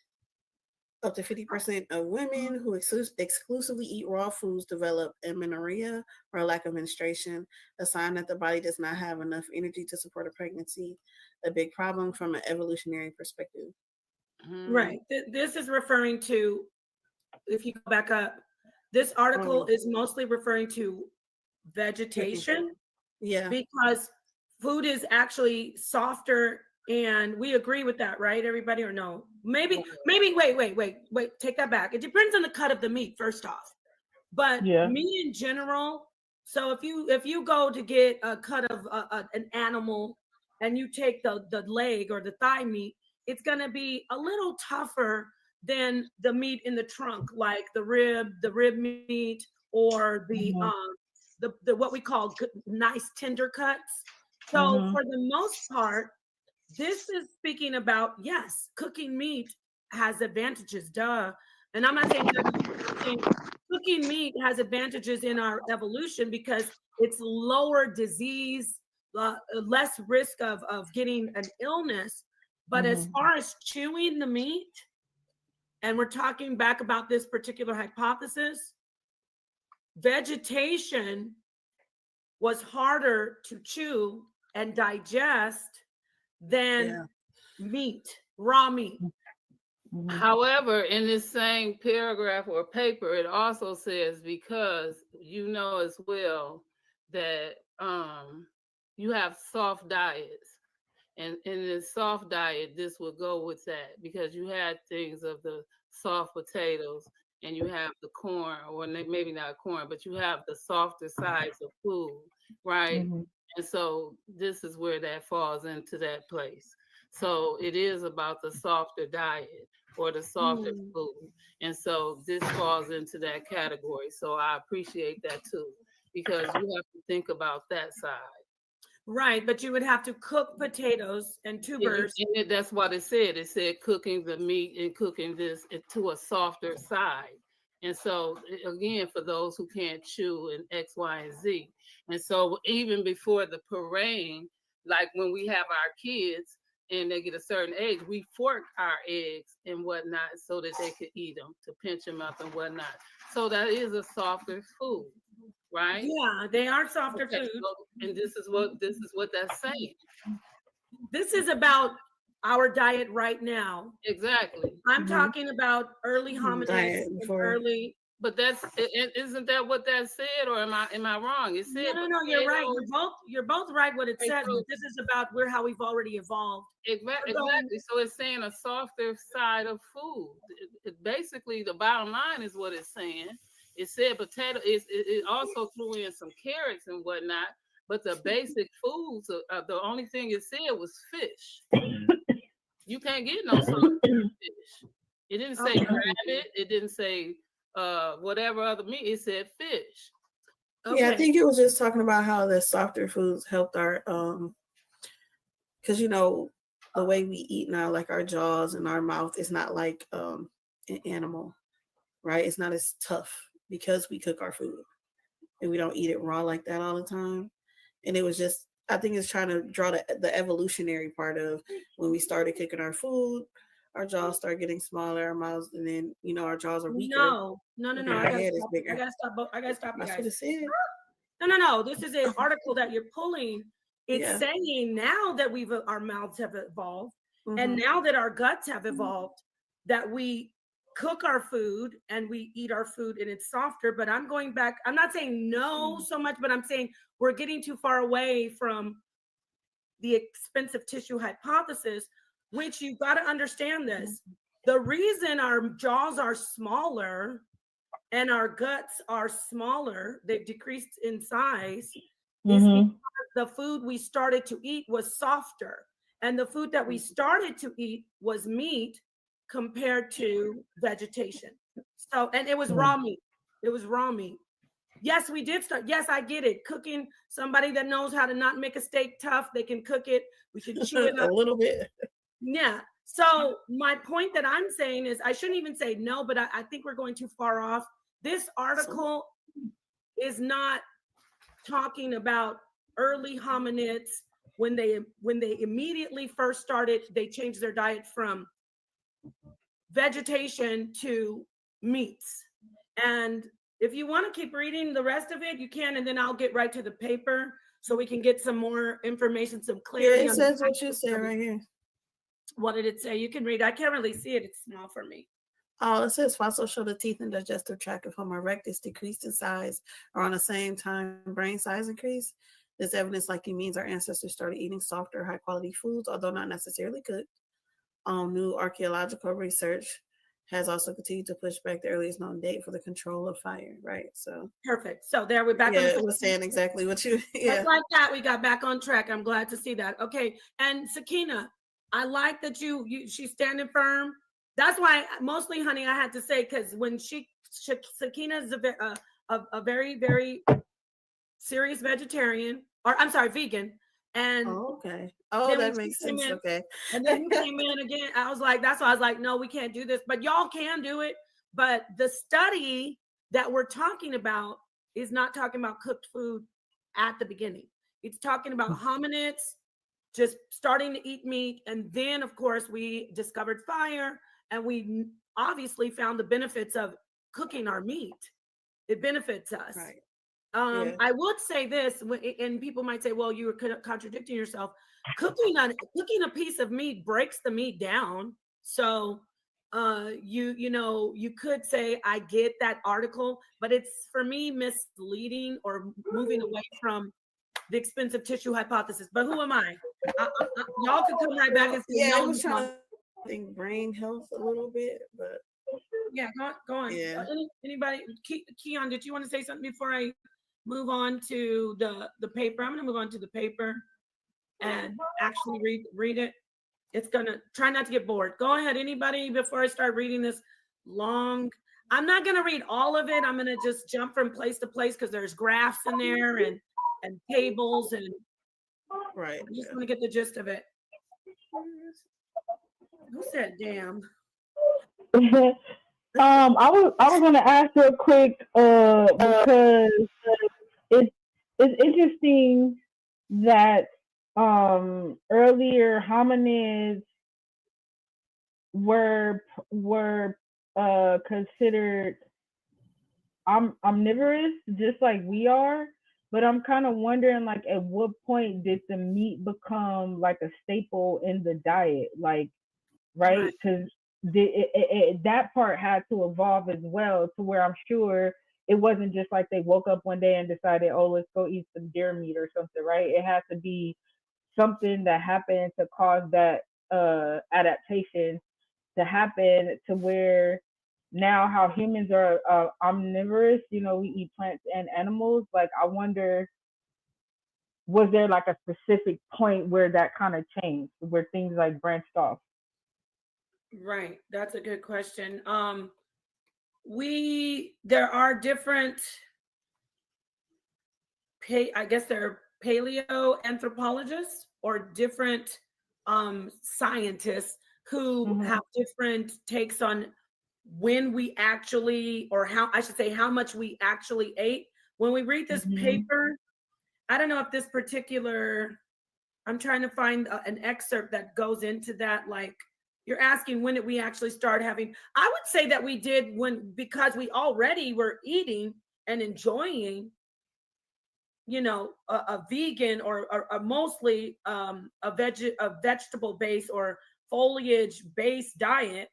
Up to 50% of women who exclusively eat raw foods develop amenorrhea or a lack of menstruation, a sign that the body does not have enough energy to support a pregnancy, a big problem from an evolutionary perspective. Right. This is referring to, if you go back up, this article is mostly referring to vegetation. Yeah. Because food is actually softer, and we agree with that, right, everybody, or no? Maybe wait, take that back. It depends on the cut of the meat, first off. But meat in general, so if you go to get a cut of an animal and you take the leg or the thigh meat, it's going to be a little tougher than the meat in the trunk, like the rib meat, or the what we call nice tender cuts. So for the most part, this is speaking about, yes, cooking meat has advantages, duh. And I'm not saying cooking meat has advantages in our evolution because it's lower disease, less risk of getting an illness. But as far as chewing the meat, and we're talking back about this particular hypothesis, vegetation was harder to chew and digest than meat, raw meat. However, in this same paragraph or paper, it also says, because you know as well that you have soft diets. And in this soft diet, this would go with that, because you had things of the soft potatoes and you have the corn, or maybe not corn, but you have the softer sides of food, right? And so this is where that falls into that place. So it is about the softer diet or the softer food. And so this falls into that category. So I appreciate that too, because you have to think about that side. Right, but you would have to cook potatoes and tubers. And that's what it said. It said cooking the meat and cooking this to a softer side. And so, again, for those who can't chew and X, Y, and Z. And so even before the parade, like when we have our kids and they get a certain age, we fork our eggs and whatnot so that they could eat them, to pinch them up and whatnot. So that is a softer food, right? Yeah, they are softer food. And this is what that's saying. This is about our diet right now. Exactly. I'm talking about early hominids, early. But isn't that what that said, or am I wrong? It said no, you're right. You're both right what it says, but this is about how we've already evolved. Exactly. So it's saying a softer side of food. Basically, the bottom line is what it's saying. It said potato. It also threw in some carrots and whatnot. But the basic foods, the only thing it said was fish. You can't get no softer fish. It didn't say rabbit. It didn't say whatever other meat. It said fish. Okay. Yeah, I think it was just talking about how the softer foods helped our because the way we eat now, like our jaws and our mouth is not like an animal, right? It's not as tough because we cook our food and we don't eat it raw like that all the time. And it was just, I think it's trying to draw the evolutionary part of when we started cooking our food, our jaws start getting smaller, our mouths, and then our jaws are weaker. No. Our head is bigger. I gotta stop you guys. That's what it said. No. This is an article that you're pulling. It's saying now that our mouths have evolved, and now that our guts have evolved, that we cook our food and we eat our food and it's softer. But I'm going back. I'm not saying no so much, but I'm saying we're getting too far away from the expensive tissue hypothesis, which you've got to understand this. The reason our jaws are smaller and our guts are smaller, they've decreased in size, is because the food we started to eat was softer. And the food that we started to eat was meat compared to vegetation. So, and it was raw meat. It was raw meat. Yes, we did start. Yes, I get it. Cooking, somebody that knows how to not make a steak tough, they can cook it. We can chew it up a little bit. Yeah. So my point that I'm saying is, I shouldn't even say no, but I think we're going too far off. This article is not talking about early hominids when they immediately first started. They changed their diet from vegetation to meats. And if you want to keep reading the rest of it, you can, and then I'll get right to the paper so we can get some more information, some clarity. Yeah, it says what you said right here. What did it say? You can read. I can't really see it. It's small for me. Oh, it says fossils show the teeth and digestive tract of Homo erectus decreased in size around the same time brain size increased. This evidence likely means our ancestors started eating softer, high quality foods, although not necessarily cooked. New archaeological research has also continued to push back the earliest known date for the control of fire, right? So perfect. So there we're back yeah, on it was saying exactly what you Just like that, we got back on track. I'm glad to see that. Okay. And Sakina, I like that she's standing firm. That's why mostly, honey, I had to say, because when Sakina is a very, very serious vegetarian, or I'm sorry, vegan. And okay. Oh, that makes sense. Okay. And then you came in again. I was like, that's why I was like, no, we can't do this, but y'all can do it. But the study that we're talking about is not talking about cooked food at the beginning. It's talking about hominids just starting to eat meat. And then, of course, we discovered fire, and we obviously found the benefits of cooking our meat. It benefits us. Right. I would say this, and people might say, well, you were contradicting yourself. Cooking a piece of meat breaks the meat down. So you could say, I get that article, but it's, for me, misleading or moving away from the expensive tissue hypothesis. But who am I? Y'all could come right back and say, I was trying to think brain health a little bit, but yeah, go on. Yeah. Anybody? Keon, did you want to say something before I move on to the paper? I'm going to move on to the paper and actually read it. It's going to try not to get bored. Go ahead, anybody, before I start reading this long. I'm not going to read all of it. I'm going to just jump from place to place because there's graphs in there and tables, and right. I just want to get the gist of it. Who said damn? I was gonna ask real quick, because it's interesting that earlier hominids were considered omnivorous, just like we are. But I'm kind of wondering, like, at what point did the meat become like a staple in the diet? Like, right? Because that part had to evolve as well, to where I'm sure it wasn't just like they woke up one day and decided, oh, let's go eat some deer meat or something, right? It has to be something that happened to cause that adaptation to happen, to where now how humans are omnivorous, we eat plants and animals. Like, I wonder, was there like a specific point where that kind of changed, where things like branched off? Right. That's a good question. There are different, I guess they're paleoanthropologists or different scientists who have different takes on when we actually, or how much we actually ate. When we read this paper, I don't know if this particular, I'm trying to find an excerpt that goes into that. Like, you're asking, when did we actually start having, I would say that we did because we already were eating and enjoying, a vegan or mostly a vegetable based or foliage based diet.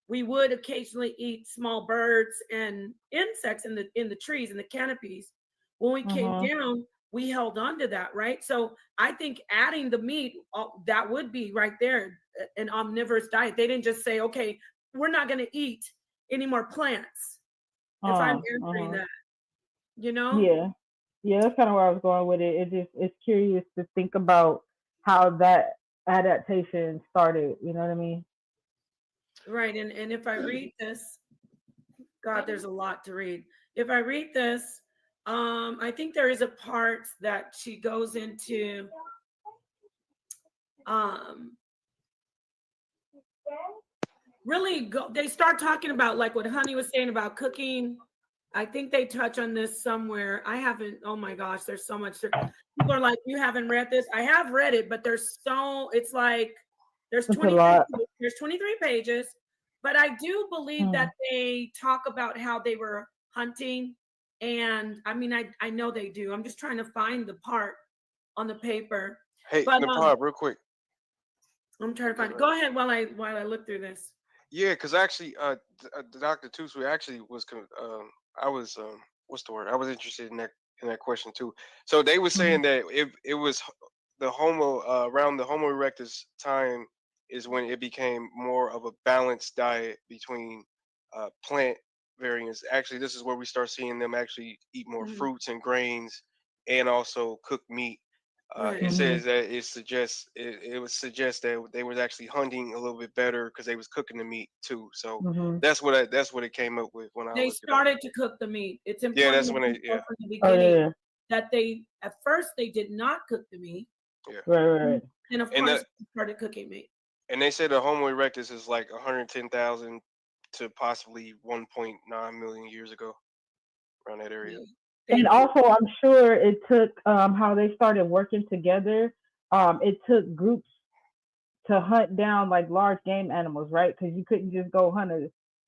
We would occasionally eat small birds and insects in the trees and the canopies. When we came down, we held on to that, right? So I think adding the meat, that would be right there, an omnivorous diet. They didn't just say, okay, we're not going to eat any more plants. If I'm answering that, Yeah, that's kind of where I was going with it. It's curious to think about how that adaptation started. You know what I mean? Right. And if I read this, God, there's a lot to read. If I read this, I think there is a part that she goes into they start talking about, like what Honey was saying about cooking. I think they touch on this somewhere. I haven't, oh my gosh, there's so much. People are like, you haven't read this. I have read it, but it's like, there's 23 pages, But I do believe that they talk about how they were hunting. And I mean, I know they do. I'm just trying to find the part on the paper. Hey, But Nepal, real quick. I'm trying to find it. Go ahead while I look through this. Yeah, because actually, Dr. Tuswe actually was. I was. What's the word? I was interested in that question too. So they were saying that it was the Homo around the Homo erectus time is when it became more of a balanced diet between plant variants. Actually, this is where we start seeing them actually eat more fruits and grains and also cook meat. It says that it would suggest that they was actually hunting a little bit better because they was cooking the meat too. So that's what it came up with when I They looked it up. started to cook the meat. It's Yeah, important that's to when know they from the beginning that they at first they did not cook the meat. yeah. Right. And of course they started cooking meat. And they said the Homo erectus is like 110,000 to possibly 1.9 million years ago, around that area. And also, I'm sure it took how they started working together. It took groups to hunt down like large game animals, right? Because you couldn't just go hunt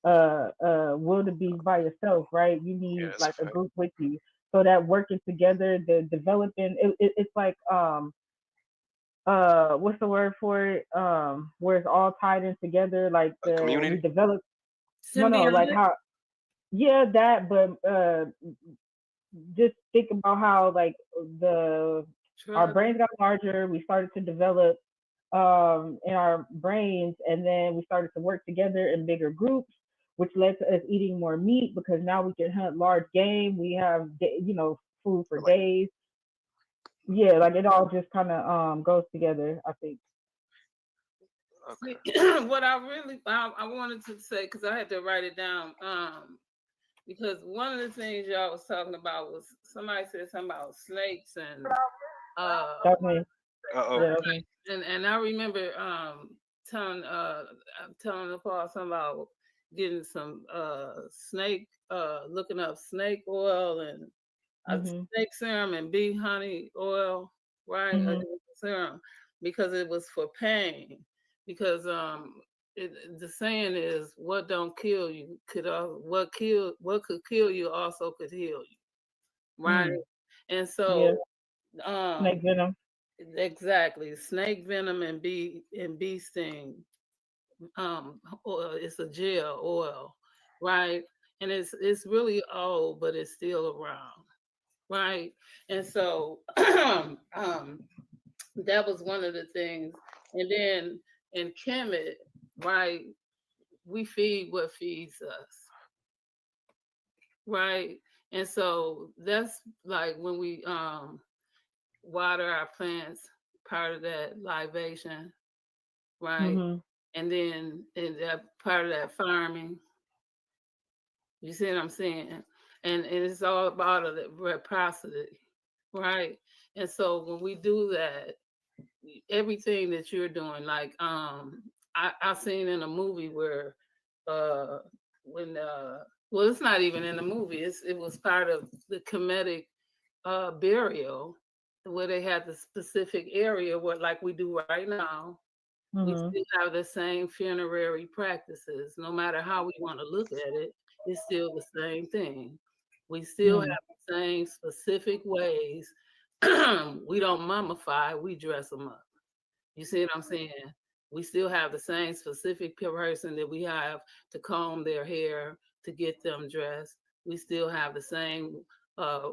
a wildebeest by yourself, right? You need like a group with you. So that working together, the developing, it's like what's the word for it? Where it's all tied in together, like A community. we develop. Symbiotic? No, like how. Yeah, that, but just think about how like our brains got larger. We started to develop in our brains, and then we started to work together in bigger groups, which led to us eating more meat because now we can hunt large game. We have food for days. Yeah, like it all just kind of goes together, I think. Okay. What I wanted to say, because I had to write it down, because one of the things y'all was talking about was somebody said something about snakes and and I remember telling Nepal something about getting some snake looking up snake oil and snake serum and bee honey oil, right? Serum, because it was for pain. Because the saying is, what don't kill you could what could kill you also could heal you, right? And so snake venom. Exactly, snake venom and bee sting. It's a gel oil, right? And it's really old, but it's still around, right? And so that was one of the things. And then in Kemet, right, we feed what feeds us, right? And so that's like when we water our plants, part of that libation, right? And then that part of that farming. You see what I'm saying? And it's all about the reciprocity, right? And so when we do that, everything that you're doing, like I seen in a movie where when well, it's not even in the movie. It was part of the Kemetic burial, where they had the specific area where, like we do right now, we still have the same funerary practices. No matter how we want to look at it, it's still the same thing. We still have the same specific ways. We don't mummify, we dress them up. You see what I'm saying? We still have the same specific person that we have to comb their hair, to get them dressed. We still have the same,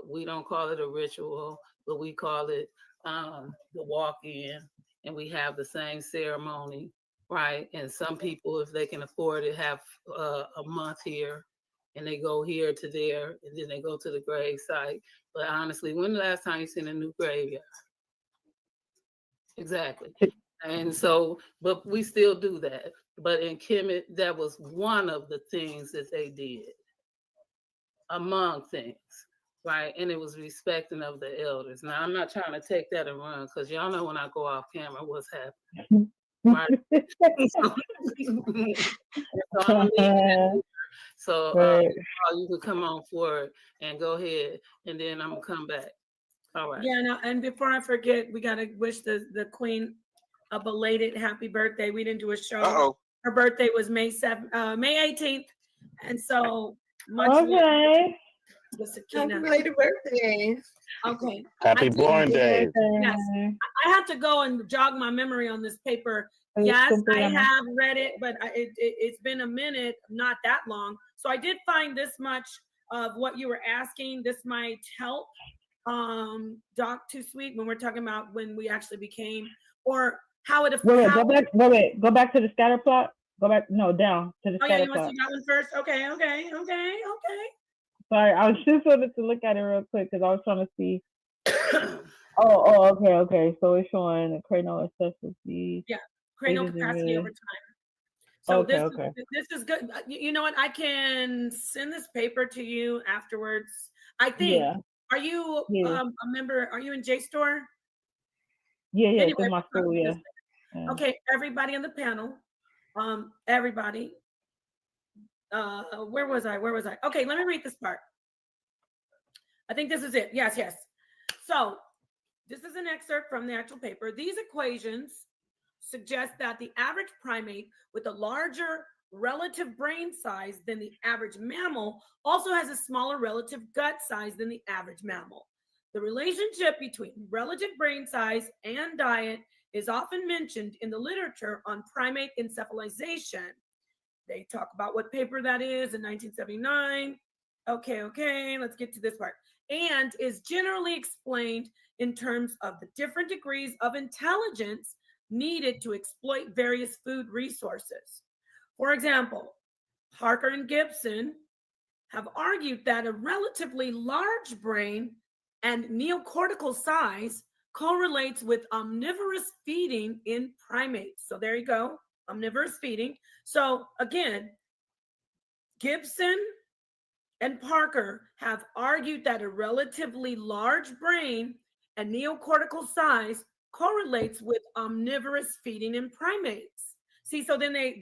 we don't call it a ritual, but we call it the walk-in, and we have the same ceremony, right? And some people, if they can afford it, have a month here, and they go here to there, and then they go to the grave site. But honestly, when the last time you seen a new graveyard? Exactly. And so, but we still do that. But in Kemet, that was one of the things that they did, among things, right? And it was respecting of the elders. Now, I'm not trying to take that and run, because y'all know when I go off camera, what's happening, right? So you can come on forward and go ahead, and then I'm gonna come back. All right. Yeah, no, and before I forget, we gotta wish the queen a belated happy birthday. We didn't do a show Her birthday was May 18th, and so much Okay. to Sakina. Happy birthday. Okay. Happy born day. Yes. I have to go and jog my memory on this paper. Yes, I have read it, but it's been a minute, not that long. So I did find this much of what you were asking. This might help Doc Too Sweet when we're talking about when we actually became, or how it affects. Go back to the scatter plot. Go back, no, down to the scatter you plot. want to see that one first? Okay. Sorry, I was just wanted to look at it real quick because I was trying to see. Okay. So it's showing the cranial necessity. Yeah, cranial capacity over time. So this is good. You know what? I can send this paper to you afterwards. I think. Yeah. Are you a member? Are you in JSTOR? Yeah, anyway, it's my school. Yeah. Okay, everybody on the panel. Everybody. Where was I? Okay, let me read this part. I think this is it. Yes. So this is an excerpt from the actual paper. These equations suggest that the average primate with a larger relative brain size than the average mammal also has a smaller relative gut size than the average mammal. The relationship between relative brain size and diet is often mentioned in the literature on primate encephalization. They talk about what paper that is in 1979. Okay, let's get to this part. And is generally explained in terms of the different degrees of intelligence needed to exploit various food resources. For example, Parker and Gibson have argued that a relatively large brain and neocortical size correlates with omnivorous feeding in primates. So there you go, omnivorous feeding. So again, Gibson and Parker have argued that a relatively large brain and neocortical size correlates with omnivorous feeding in primates. See, so then they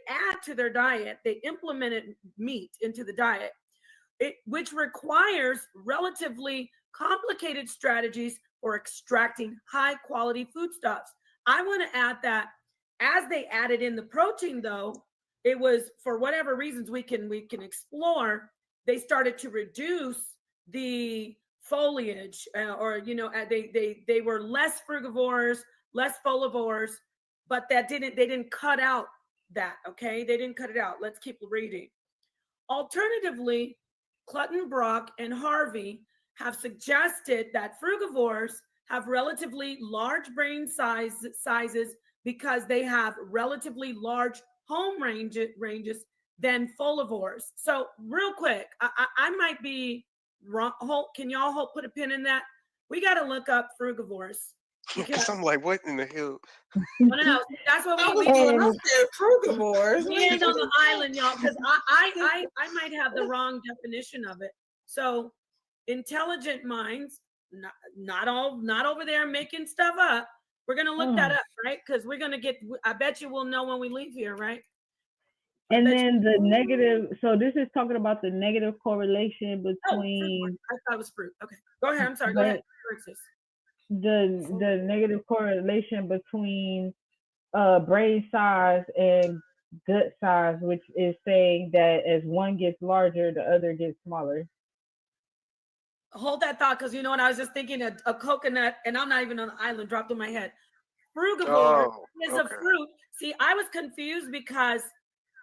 add to their diet, they implemented meat into the diet, which requires relatively complicated strategies for extracting high quality foodstuffs. I want to add that as they added in the protein, though, it was for whatever reasons we can explore, they started to reduce the foliage, or they were less frugivores, less folivores, but they didn't cut out that. Okay, they didn't cut it out. Let's keep reading. Alternatively, Clutton-Brock and Harvey have suggested that frugivores have relatively large brain sizes because they have relatively large home ranges than folivores. So real quick, I might be wrong. Can y'all put a pin in that? We got to look up frugivores. Because I'm like, what in the hell? No. That's what we doing up there, frugivores. We ain't on the island, y'all, because I might have the wrong definition of it. So intelligent minds, not over there making stuff up. We're gonna look that up, right? Because we're gonna get. I bet you we'll know when we leave here, right? And then the negative. So this is talking about the negative correlation between. I thought it was fruit. Okay, go ahead. I'm sorry. Go ahead. The negative correlation between brain size and gut size, which is saying that as one gets larger, the other gets smaller. Hold that thought, because you know what, I was just thinking a coconut, and I'm not even on the island, dropped in my head. Frugivore is a fruit. See, I was confused because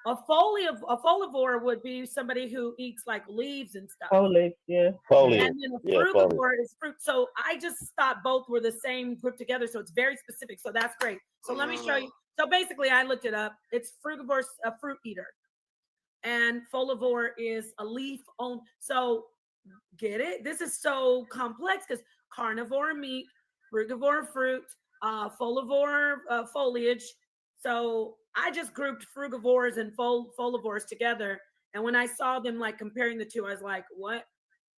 a folivore would be somebody who eats like leaves and stuff. Foliage, yeah. Foliage. And then a frugivore is fruit. So I just thought both were the same put together. So it's very specific. So that's great. So let me show you. So basically, I looked it up. It's frugivore, a fruit eater, and folivore is a leaf on. So get it? This is so complex because carnivore meat, frugivore fruit, folivore foliage. So I just grouped frugivores and folivores together, and when I saw them like comparing the two, I was like, "What?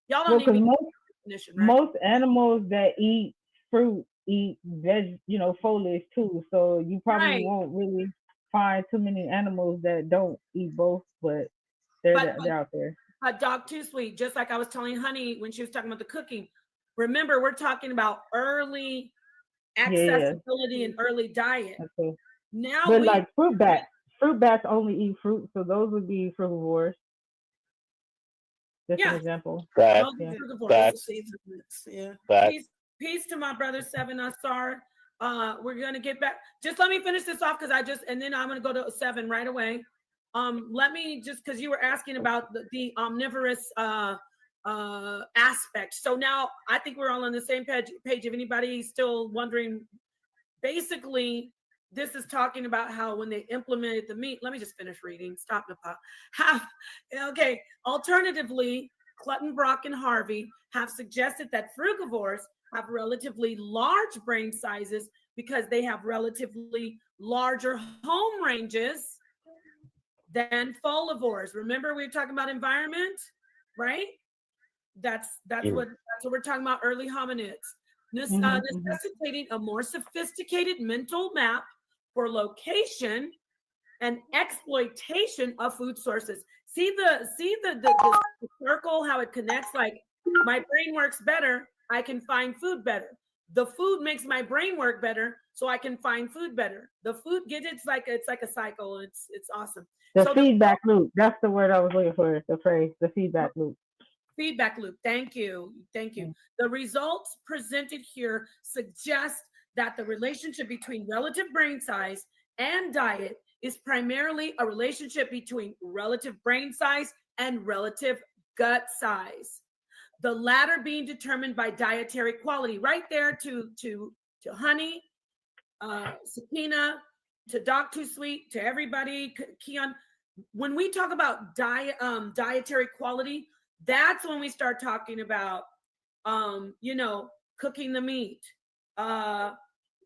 Y'all don't need definition, right?" Most animals that eat fruit eat foliage too. So you probably won't really find too many animals that don't eat both, but they're out there. But Doc Too Sweet, just like I was telling Honey when she was talking about the cooking, remember we're talking about early accessibility and early diet. Okay. Now but like fruit bats, fruit bats only eat fruit, so those would be frugivores. Just an Yeah, example. Those those are Yeah. are frugivores. those are Facts. seasonings. Yeah. Facts. Peace to my brother Seven Asar. We're gonna get back. Just let me finish this off and then I'm gonna go to Seven right away. Let me just because you were asking about the omnivorous aspect. So now I think we're all on the same page. If anybody's still wondering, basically, this is talking about how when they implemented the meat. Let me just finish reading. Stop, Napa. Okay. Alternatively, Clutton, Brock, and Harvey have suggested that frugivores have relatively large brain sizes because they have relatively larger home ranges than folivores. Remember, we were talking about environment, right? That's what we're talking about. Early hominids necessitating a more sophisticated mental map for location and exploitation of food sources. See the circle, how it connects. Like my brain works better, I can find food better. The food makes my brain work better, so I can find food better. The food gets it's like a cycle. It's awesome. The So feedback loop. That's the word I was looking for. The phrase, the feedback loop. Feedback loop. Thank you. The results presented here suggest that the relationship between relative brain size and diet is primarily a relationship between relative brain size and relative gut size. The latter being determined by dietary quality. Right there to Honey, Sakina, to Doc Too Sweet, to everybody, Keon. When we talk about dietary quality, that's when we start talking about cooking the meat.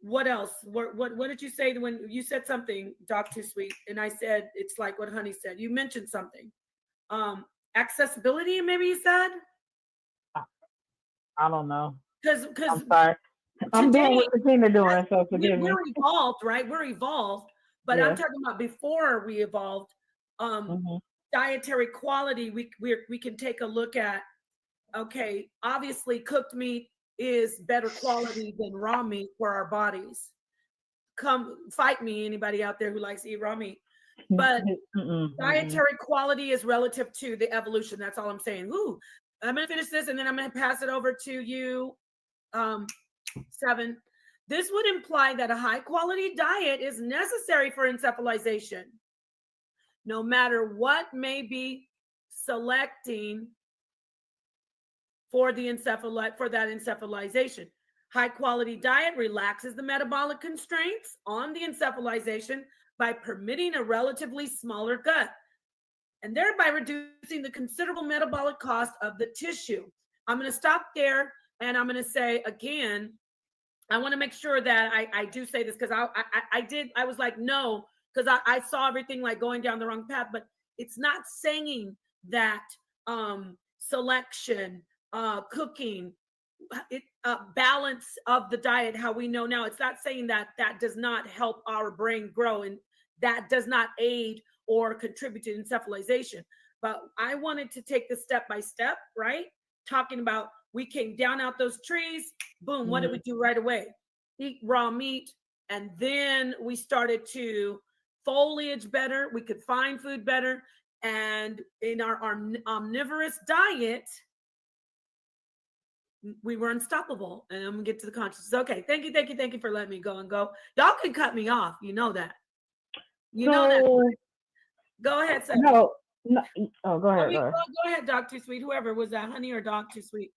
What else? What did you say when you said something, Doc Too Sweet? And I said it's like what Honey said. You mentioned something. Accessibility, maybe you said. I don't know. Because I'm sorry. I'm doing what Sakina doing, so forgive me. We're evolved, right? We're evolved, but I'm talking about before we evolved. Dietary quality, we can take a look at. Okay, obviously cooked meat is better quality than raw meat for our bodies. Come fight me, anybody out there who likes to eat raw meat. But dietary quality is relative to the evolution. That's all I'm saying. Ooh, I'm gonna finish this and then I'm gonna pass it over to you, Seven. This would imply that a high quality diet is necessary for encephalization, no matter what may be selecting for that encephalization. High quality diet relaxes the metabolic constraints on the encephalization by permitting a relatively smaller gut and thereby reducing the considerable metabolic cost of the tissue. I'm going to stop there and I'm going to say again, I want to make sure that I do say this because I was like, no, because I saw everything like going down the wrong path, but it's not saying that selection, cooking, balance of the diet, how we know now, it's not saying that does not help our brain grow and that does not aid or contribute to encephalization. But I wanted to take this step by step, right? Talking about we came down out those trees, boom, what did we do right away? Eat raw meat. And then we started to foliage better. We could find food better. And in our omnivorous diet, we were unstoppable. And I'm gonna get to the consciousness. Okay, thank you for letting me go. Y'all can cut me off. You know that. Know that. Right? Go ahead, Sarah. No. Oh, go ahead. Go ahead, Doc Too Sweet. Whoever was that, Honey or Doc Too Sweet?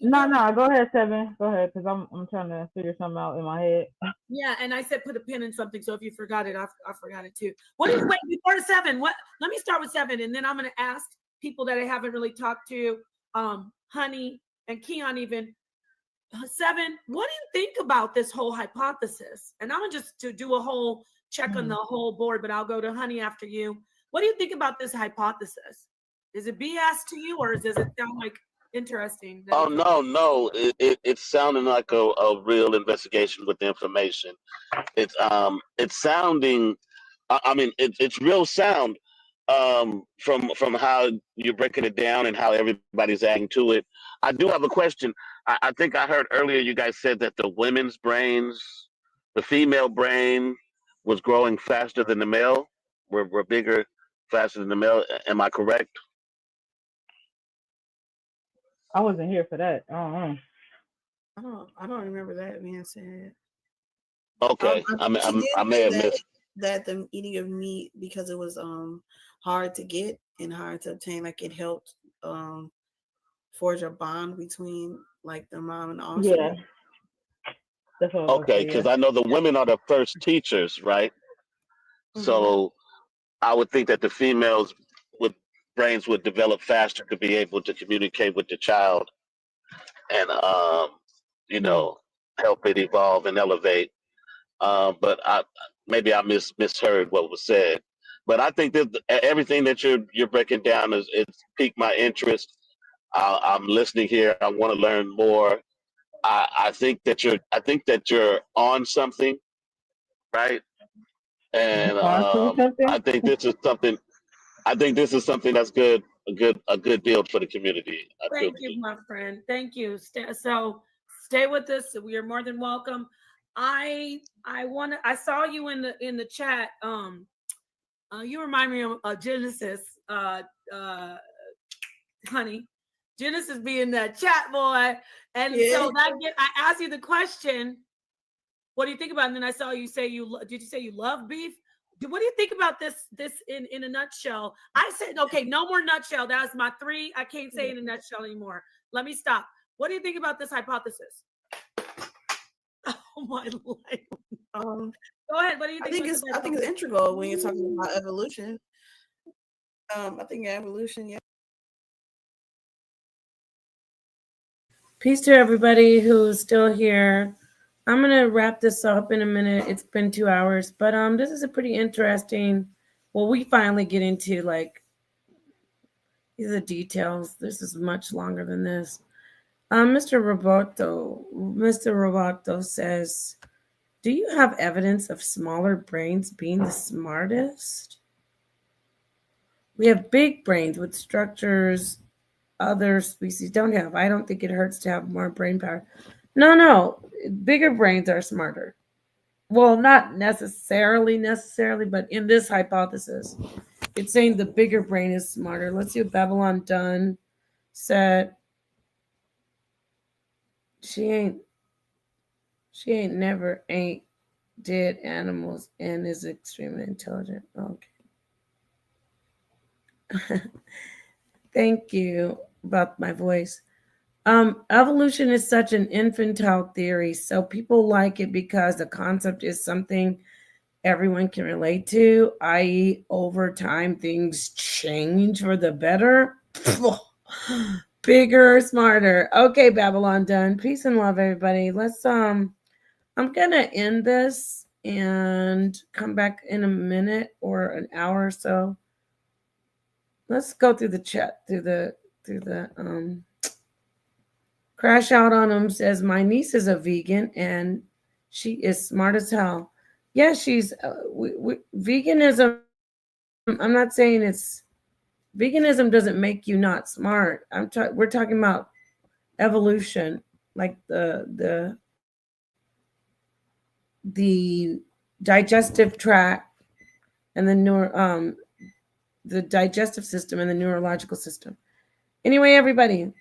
No. Go ahead, Seven. Go ahead, because I'm trying to figure something out in my head. Yeah, and I said put a pin in something. So if you forgot it, I forgot it too. What is wait before Seven? What? Let me start with Seven, and then I'm gonna ask people that I haven't really talked to, Honey and Keon even. Seven, what do you think about this whole hypothesis? And I'm gonna just to do a whole check on the whole board, but I'll go to Honey after you. What do you think about this hypothesis? Is it BS to you, or does it sound like interesting? Oh no! It's sounding like a real investigation with the information. It's sounding. I mean, it's real sound from how you're breaking it down and how everybody's adding to it. I do have a question. I think I heard earlier you guys said that the female brain was growing faster than the male. were bigger, faster than the male. Am I correct? I wasn't here for that. I don't know. I don't remember that being said. Okay, I think she I did may say have that missed. the eating of meat, because it was hard to get and hard to obtain, like it helped forge a bond between like the mom and the offspring. Yeah, that's what I was about to Okay, say. because Yeah. I know the women are the first teachers, right? Mm-hmm. So I would think that the females with brains would develop faster to be able to communicate with the child and you Mm. know, help it evolve and elevate. But I maybe I misheard what was said. But I think that everything that you're breaking down is it's piqued my interest. I'm listening here. I want to learn more. I think that you're on something, right? And On to I something. think this is something. I think this is something that's good, a good build for the community. I truly Thank you, do. my friend. Thank you. So stay with us. We are more than welcome. I want to. I saw you in the chat. You remind me of Genesis, uh, honey. Genesis being that chat boy, and Yeah. so that I asked you the question. What do you think about it? And then I saw you say did you say you love beef? What do you think about this in a nutshell? I said, okay, no more nutshell. That's my three. I can't say in a nutshell anymore. Let me stop. What do you think about this hypothesis? Oh my life. Um, Go ahead. What do you think about this I think it's hypothesis? integral when you're talking about evolution. I think evolution, yeah. Peace to everybody who's still here. I'm gonna wrap this up in a minute. It's been 2 hours, but this is a pretty interesting. Well, we finally get into like these are the details. This is much longer than this. Mr. Roboto says, "Do you have evidence of smaller brains being the smartest? We have big brains with structures other species don't have. I don't think it hurts to have more brain power. No, bigger brains are smarter. Well, not necessarily, but in this hypothesis, it's saying the bigger brain is smarter. Let's see what Babylon Dunn said. She ain't never ain't dead animals and is extremely intelligent. Okay. Thank you about my voice. Evolution is such an infantile theory, so people like it because the concept is something everyone can relate to, i.e., over time things change for the better. Bigger, smarter. Okay, Babylon done. Peace and love, everybody. Let's I'm gonna end this and come back in a minute or an hour or so. Let's go through the chat, through the Crash Out on Them says, my niece is a vegan and she is smart as hell. Yeah, she's veganism. I'm not saying it's veganism doesn't make you not smart. We're talking about evolution, like the digestive tract and the digestive system and the neurological system. Anyway, everybody,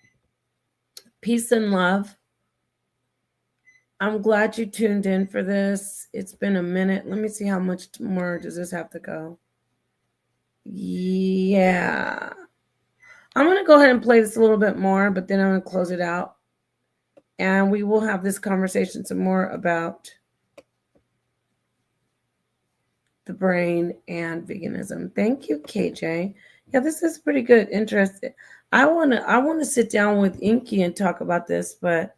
peace and love. I'm glad you tuned in for this. It's been a minute. Let me see how much more does this have to go. Yeah. I'm going to go ahead and play this a little bit more, but then I'm going to close it out. And we will have this conversation some more about the brain and veganism. Thank you, KJ. Yeah, this is pretty good. Interesting. I want to sit down with Enqi and talk about this, but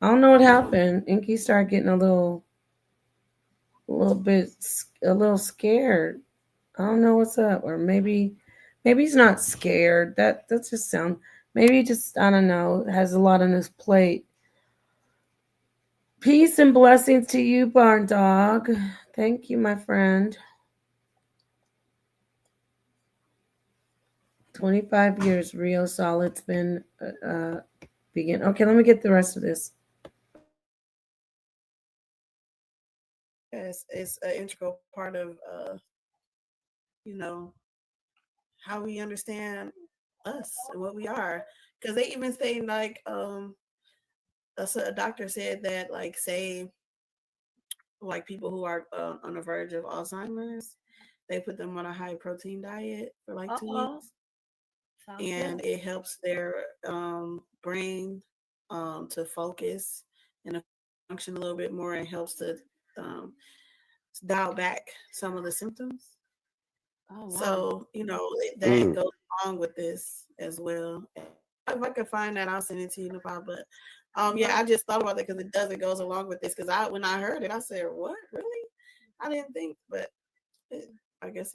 I don't know what happened. Enqi started getting a little scared. I don't know what's up, or maybe he's not scared. That's just sound. Maybe he just, I don't know, has a lot on his plate. Peace and blessings to you, Barn Dog. Thank you, my friend. 25 years, real solid's been vegan. Okay, let me get the rest of this. Yes, it's an integral part of you know, how we understand us and what we are. Because they even say like a doctor said that like say like people who are on the verge of Alzheimer's, they put them on a high protein diet for like 2 weeks, and it helps their brain to focus and function a little bit more, and helps to um, dial back some of the symptoms. Oh, wow. So that goes along with this as well. If I could find that, I'll send it to you, Nepal. But yeah, I just thought about it because it goes along with this. Because when I heard it, I said, "What? Really? I didn't think." But I guess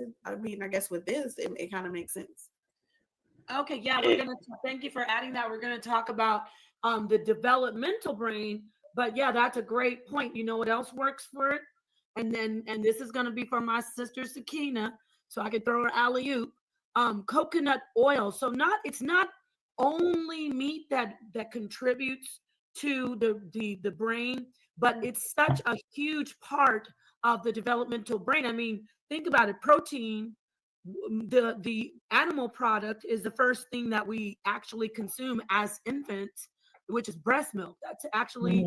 with this, it kind of makes sense. Okay, yeah, we're gonna thank you for adding that. We're gonna talk about the developmental brain, but yeah, that's a great point. You know what else works for it? And this is gonna be for my sister Sakina, so I can throw her alley oop. Coconut oil. So it's not only meat that contributes to the brain, but it's such a huge part of the developmental brain. I mean, think about it. Protein, the animal product, is the first thing that we actually consume as infants, which is breast milk. That's actually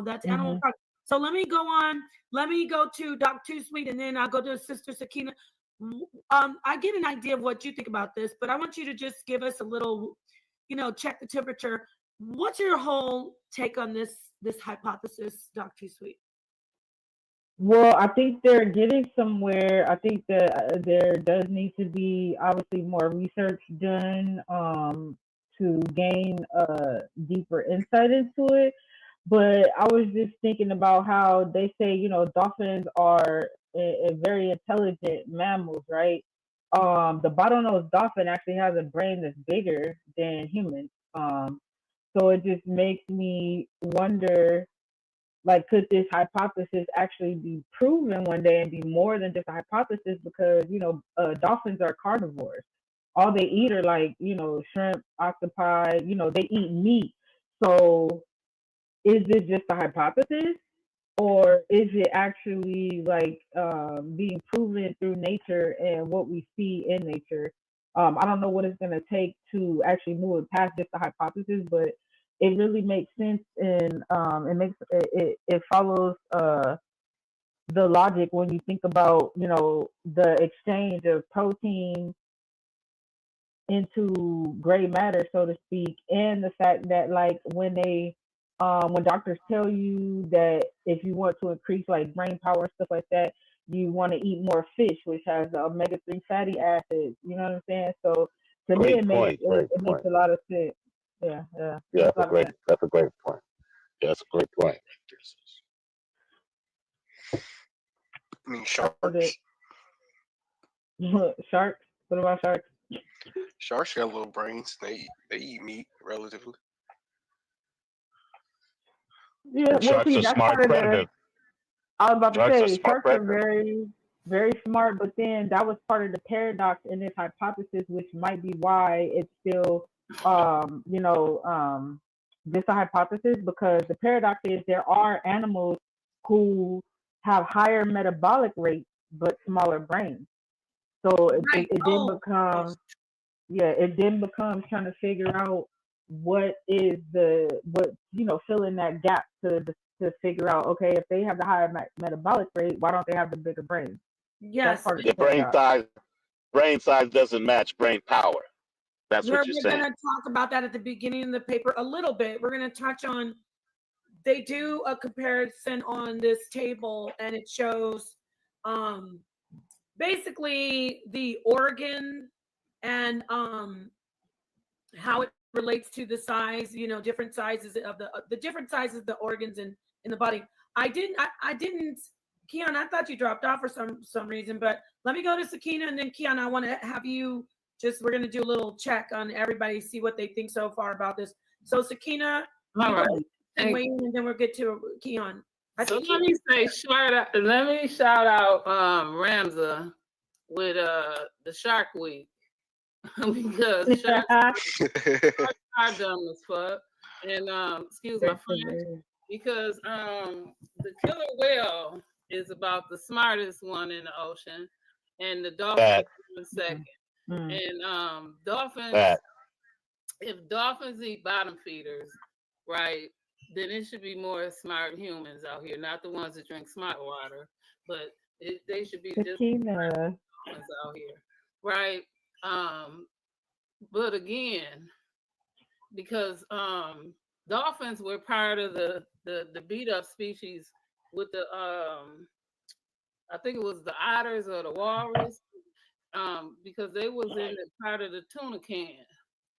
that's animal product. So let me go to Doc Too Sweet, and then I'll go to Sister Sakina. I get an idea of what you think about this, but I want you to just give us a little, check the temperature. What's your whole take on this hypothesis, Doc Too Sweet? Well, I think they're getting somewhere. I think that there does need to be obviously more research done to gain deeper insight into it. But I was just thinking about how they say, dolphins are very intelligent mammals, right? The bottlenose dolphin actually has a brain that's bigger than humans. So it just makes me wonder, like, could this hypothesis actually be proven one day and be more than just a hypothesis? Because dolphins are carnivores. All they eat are like shrimp, octopi. They eat meat. So is this just a hypothesis, or is it actually like being proven through nature and what we see in nature? I don't know what it's going to take to actually move it past just a hypothesis, but it really makes sense, and it follows the logic when you think about the exchange of protein into gray matter, so to speak, and the fact that like when doctors tell you that if you want to increase like brain power and stuff like that, you want to eat more fish, which has omega-3 fatty acids. You know what I'm saying? So to me, it makes a lot of sense. Yeah. Yeah, that's a great point. Yeah, that's a great point. I mean, sharks. Sharks? What about sharks? Sharks got little brains. They eat meat relatively. Yeah, well, see, that's part of the. I was about to say sharks are very, very smart, but then that was part of the paradox in this hypothesis, which might be why it's still, this a hypothesis, because the paradox is there are animals who have higher metabolic rates but smaller brains. So it then becomes trying to figure out what fill in that gap to figure out, okay, if they have the higher metabolic rate, why don't they have the bigger brain? Yes, brain size doesn't match brain power. That's what you're saying. We're going to talk about that at the beginning of the paper a little bit. We're going to touch on. They do a comparison on this table, and it shows basically the organ and how it relates to the size, different sizes of the different sizes of the organs in the body. I didn't, Keon, I thought you dropped off for some reason, but let me go to Sakina, and then Keon, I want to have you we're going to do a little check on everybody, see what they think so far about this. So Sakina, all right, and then we'll get to Keon. So let me shout out Ramza with the Shark Week because sharks are dumb as fuck. And excuse my French, because the killer whale is about the smartest one in the ocean, and the dolphins That are second. Mm. And dolphins, that if dolphins eat bottom feeders, right, then it should be more smart humans out here, not the ones that drink smart water, but they should be just Sakina. dolphins out here, right? Um, but again, because dolphins were part of the beat up species with the I think it was the otters or the walrus, because they was in the part of the tuna can,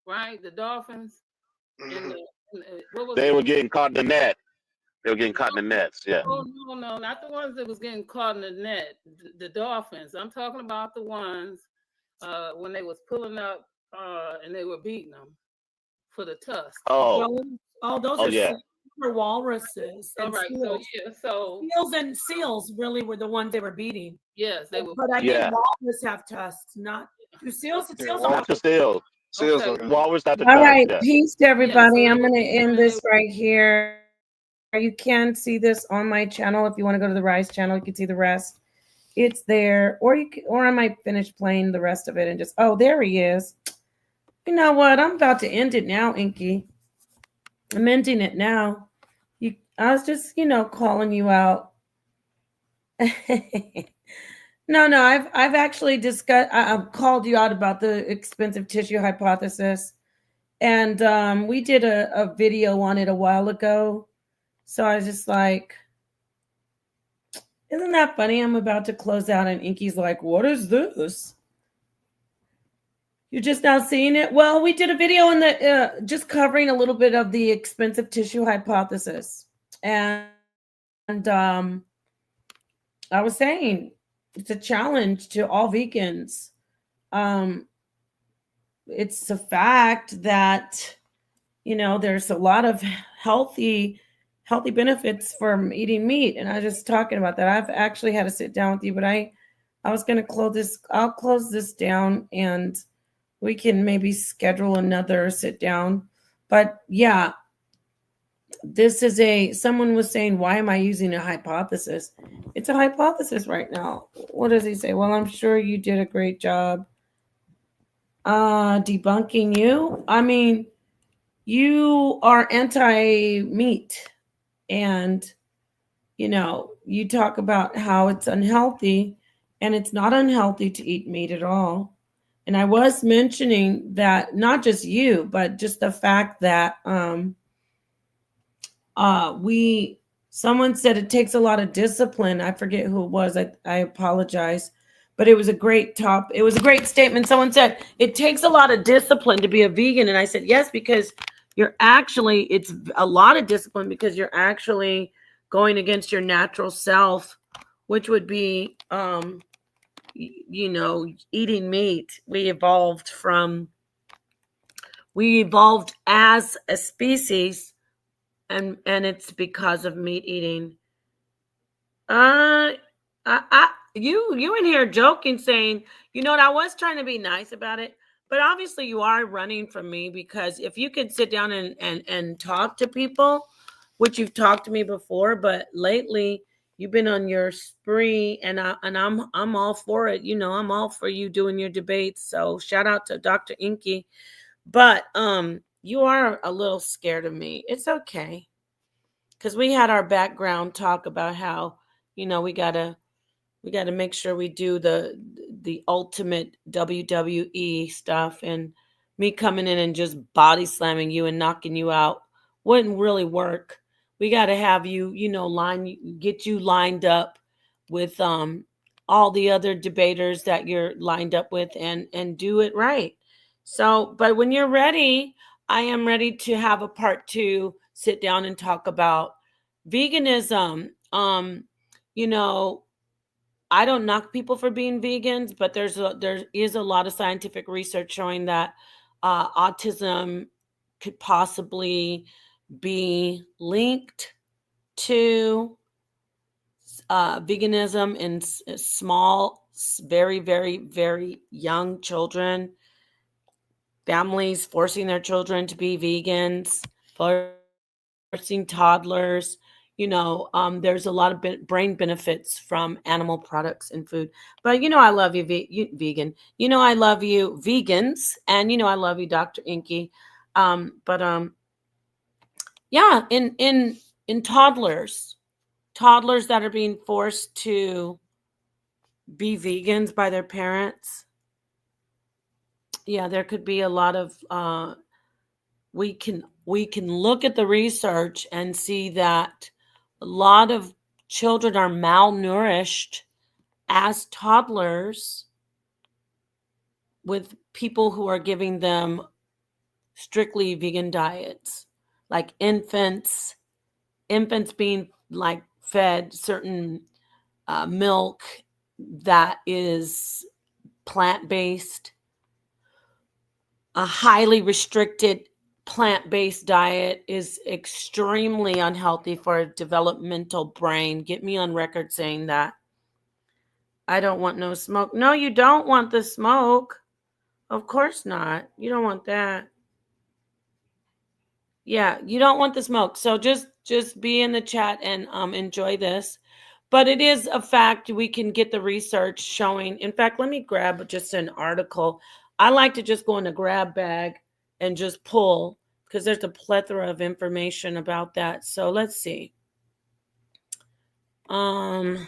right? The dolphins and what was they it? were getting caught in the net. They were getting caught in the nets. Yeah. Oh no, not the ones that was getting caught in the net. The dolphins. I'm talking about the ones when they was pulling up and they were beating them for the tusk. Oh. Those Oh are yeah. super walruses All and right, so seals. yeah, so Seals and seals really were the ones they were beating. yes, they were. But I Yeah. think walrus have tusks, not do seals. Yeah, Seals walrus- don't have. Still, Seals Okay. don't have. walrus not the All tusk. right, Yeah. peace to Yeah, everybody. so I'm they going were to end they this right here. You can see this on my channel. If you want to go to the R.I.S.E channel, you can see the rest. It's there, or you can, or I might finish playing the rest of it and just. Oh, there he is. You know what? I'm about to end it now, Enqi. I'm ending it now. I was just, calling you out. No. I've actually discussed. I've called you out about the expensive tissue hypothesis, and we did a video on it a while ago. So I was just like, isn't that funny? I'm about to close out, and Enqi's like, "What is this?" You're just now seeing it. Well, we did a video in the just covering a little bit of the expensive tissue hypothesis, and I was saying it's a challenge to all vegans. Um, it's a fact that there's a lot of healthy benefits from eating meat, and I was just talking about that. I've actually had to sit down with you, but I was going to close this. I'll close this down, and we can maybe schedule another sit down. But yeah, this is someone was saying, why am I using a hypothesis? It's a hypothesis right now. What does he say? Well, I'm sure you did a great job debunking you. I mean, you are anti-meat, and you talk about how it's unhealthy, and it's not unhealthy to eat meat at all. And I was mentioning that not just you, but just the fact that someone said it takes a lot of discipline. I forget who it was. I apologize. But it was a great statement. Someone said it takes a lot of discipline to be a vegan. And I said, yes, because it's a lot of discipline because you're actually going against your natural self, which would be, eating meat. We evolved as a species, and it's because of meat eating. You in here joking, saying, what, I was trying to be nice about it, but obviously you are running from me, because if you could sit down and talk to people, which you've talked to me before, but lately you've been on your spree, and I'm all for it. I'm all for you doing your debates. So shout out to Dr. Enqi. But you are a little scared of me. It's okay, because we had our background talk about how we gotta make sure we do the ultimate WWE stuff, and me coming in and just body slamming you and knocking you out wouldn't really work. We got to have you, get you lined up with all the other debaters that you're lined up with, and do it right. So, but when you're ready, I am ready to have a part 2, sit down and talk about veganism. You know, I don't knock people for being vegans, but there is a lot of scientific research showing that autism could possibly be linked to veganism in small, very, very, very young children, families forcing their children to be vegans, forcing toddlers. there's a lot of brain benefits from animal products and food. But I love you, vegan. I love you, vegans, and I love you, Dr. Enqi. But yeah, in toddlers that are being forced to be vegans by their parents, yeah, there could be a lot of we can look at the research and see that a lot of children are malnourished as toddlers with people who are giving them strictly vegan diets, like infants being like fed certain milk that is plant-based. A highly restricted plant-based diet is extremely unhealthy for a developmental brain. Get me on record saying that. I don't want no smoke. No, you don't want the smoke. Of course not. You don't want that. Yeah, you don't want the smoke. So just be in the chat and enjoy this. But it is a fact. We can get the research showing. In fact, let me grab just an article. I like to just go in a grab bag and just pull, because there's a plethora of information about that. So let's see. Malnourished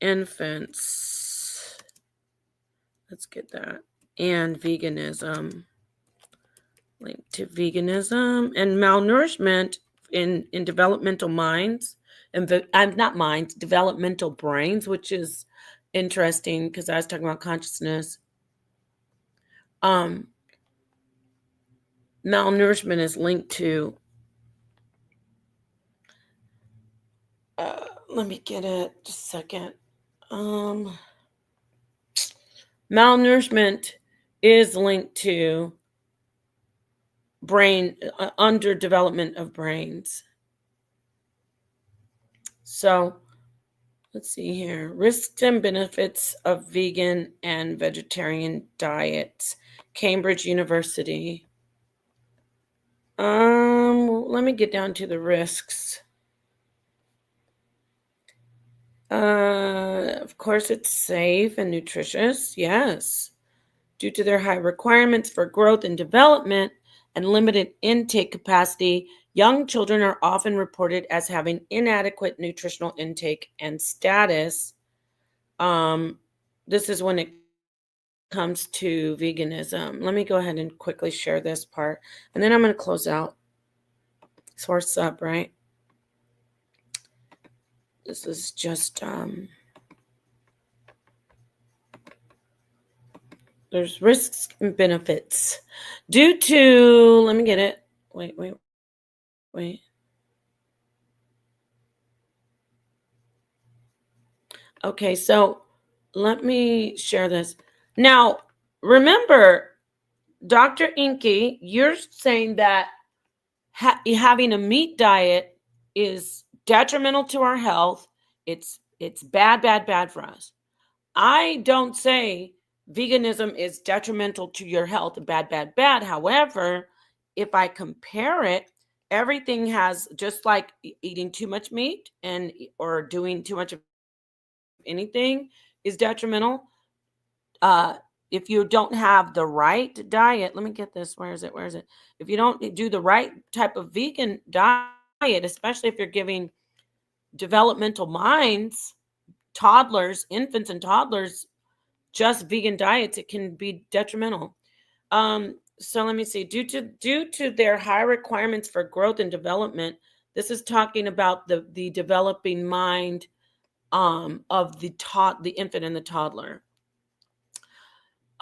infants. Let's get that. And veganism. Link to veganism and malnourishment in developmental minds, and not minds, developmental brains, which is interesting because I was talking about consciousness. Malnourishment is linked to let me get it just a second. Malnourishment is linked to brain underdevelopment of brains. So let's see here. Risks and benefits of vegan and vegetarian diets. Cambridge University. Let me get down to the risks. Of course, it's safe and nutritious. Yes. Due to their high requirements for growth and development and limited intake capacity, young children are often reported as having inadequate nutritional intake and status. This is when it comes to veganism. Let me go ahead and quickly share this part, and then I'm going to close out. Source up, right? This is just there's risks and benefits due to, let me get it. Wait. Okay, so let me share this. Now, remember, Dr. Enqi, you're saying that having a meat diet is detrimental to our health. It's bad for us. I don't say veganism is detrimental to your health, bad. However, if I compare it, everything has, just like eating too much meat or doing too much of anything is detrimental. If you don't have the right diet, let me get this. Where is it? If you don't do the right type of vegan diet, especially if you're giving developmental minds, toddlers, infants and toddlers, just vegan diets, it can be detrimental. So let me see. Due to their high requirements for growth and development, this is talking about the developing mind of the infant and the toddler.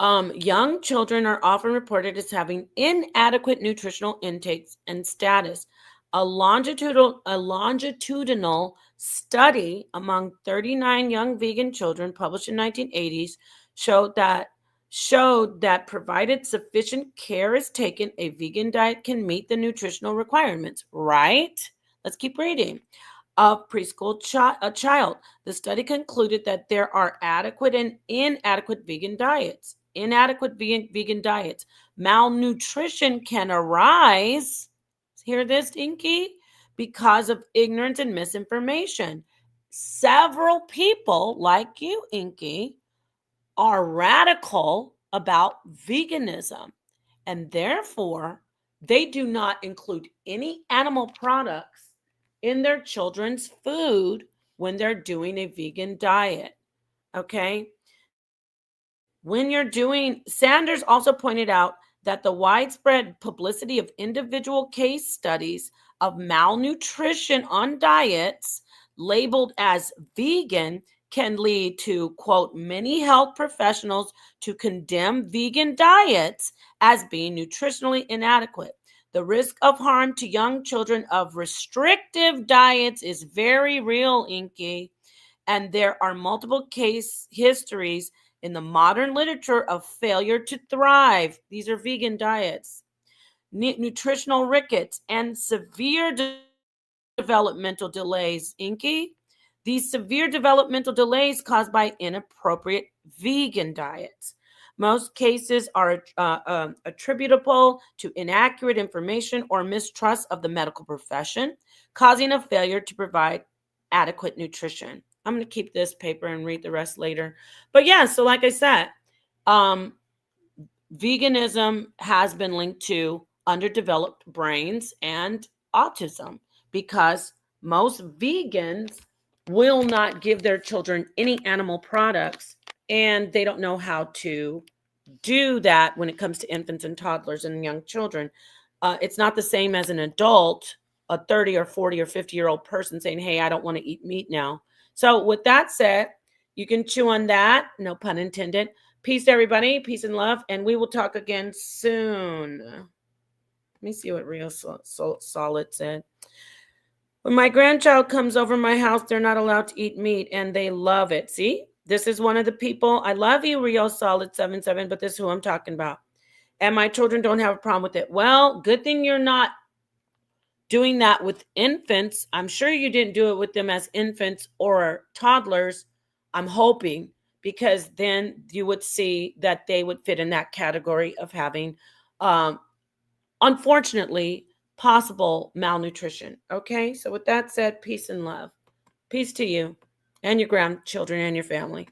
Young children are often reported as having inadequate nutritional intakes and status. A longitudinal study among 39 young vegan children published in 1980s showed that provided sufficient care is taken, a vegan diet can meet the nutritional requirements, right? Let's keep reading. Of preschool child. The study concluded that there are adequate and inadequate vegan diets. Inadequate vegan diets. Malnutrition can arise. Hear this, Enqi? Because of ignorance and misinformation. Several people like you, Enqi, are radical about veganism, and therefore they do not include any animal products in their children's food when they're doing a vegan diet. Okay? When you're doing, Sanders also pointed out that the widespread publicity of individual case studies of malnutrition on diets labeled as vegan can lead to, quote, many health professionals to condemn vegan diets as being nutritionally inadequate. The risk of harm to young children of restrictive diets is very real, Enqi, and there are multiple case histories in the modern literature of failure to thrive. These are vegan diets, nutritional rickets, and severe developmental delays. Enqi, these severe developmental delays caused by inappropriate vegan diets. Most cases are attributable to inaccurate information or mistrust of the medical profession, causing a failure to provide adequate nutrition. I'm going to keep this paper and read the rest later. But yeah, so like I said, veganism has been linked to underdeveloped brains and autism because most vegans will not give their children any animal products, and they don't know how to do that when it comes to infants and toddlers and young children. It's not the same as an adult, a 30 or 40 or 50-year-old person saying, hey, I don't want to eat meat now. So with that said, you can chew on that, no pun intended. Peace, everybody. Peace and love. And we will talk again soon. Let me see what Real Solid said. When my grandchild comes over my house, they're not allowed to eat meat, and they love it. See, this is one of the people. I love you, Real Solid 77, but this is who I'm talking about. And my children don't have a problem with it. Well, good thing you're not doing that with infants. I'm sure you didn't do it with them as infants or toddlers. I'm hoping, because then you would see that they would fit in that category of having, unfortunately, possible malnutrition. Okay, so with that said, peace and love. Peace to you and your grandchildren and your family.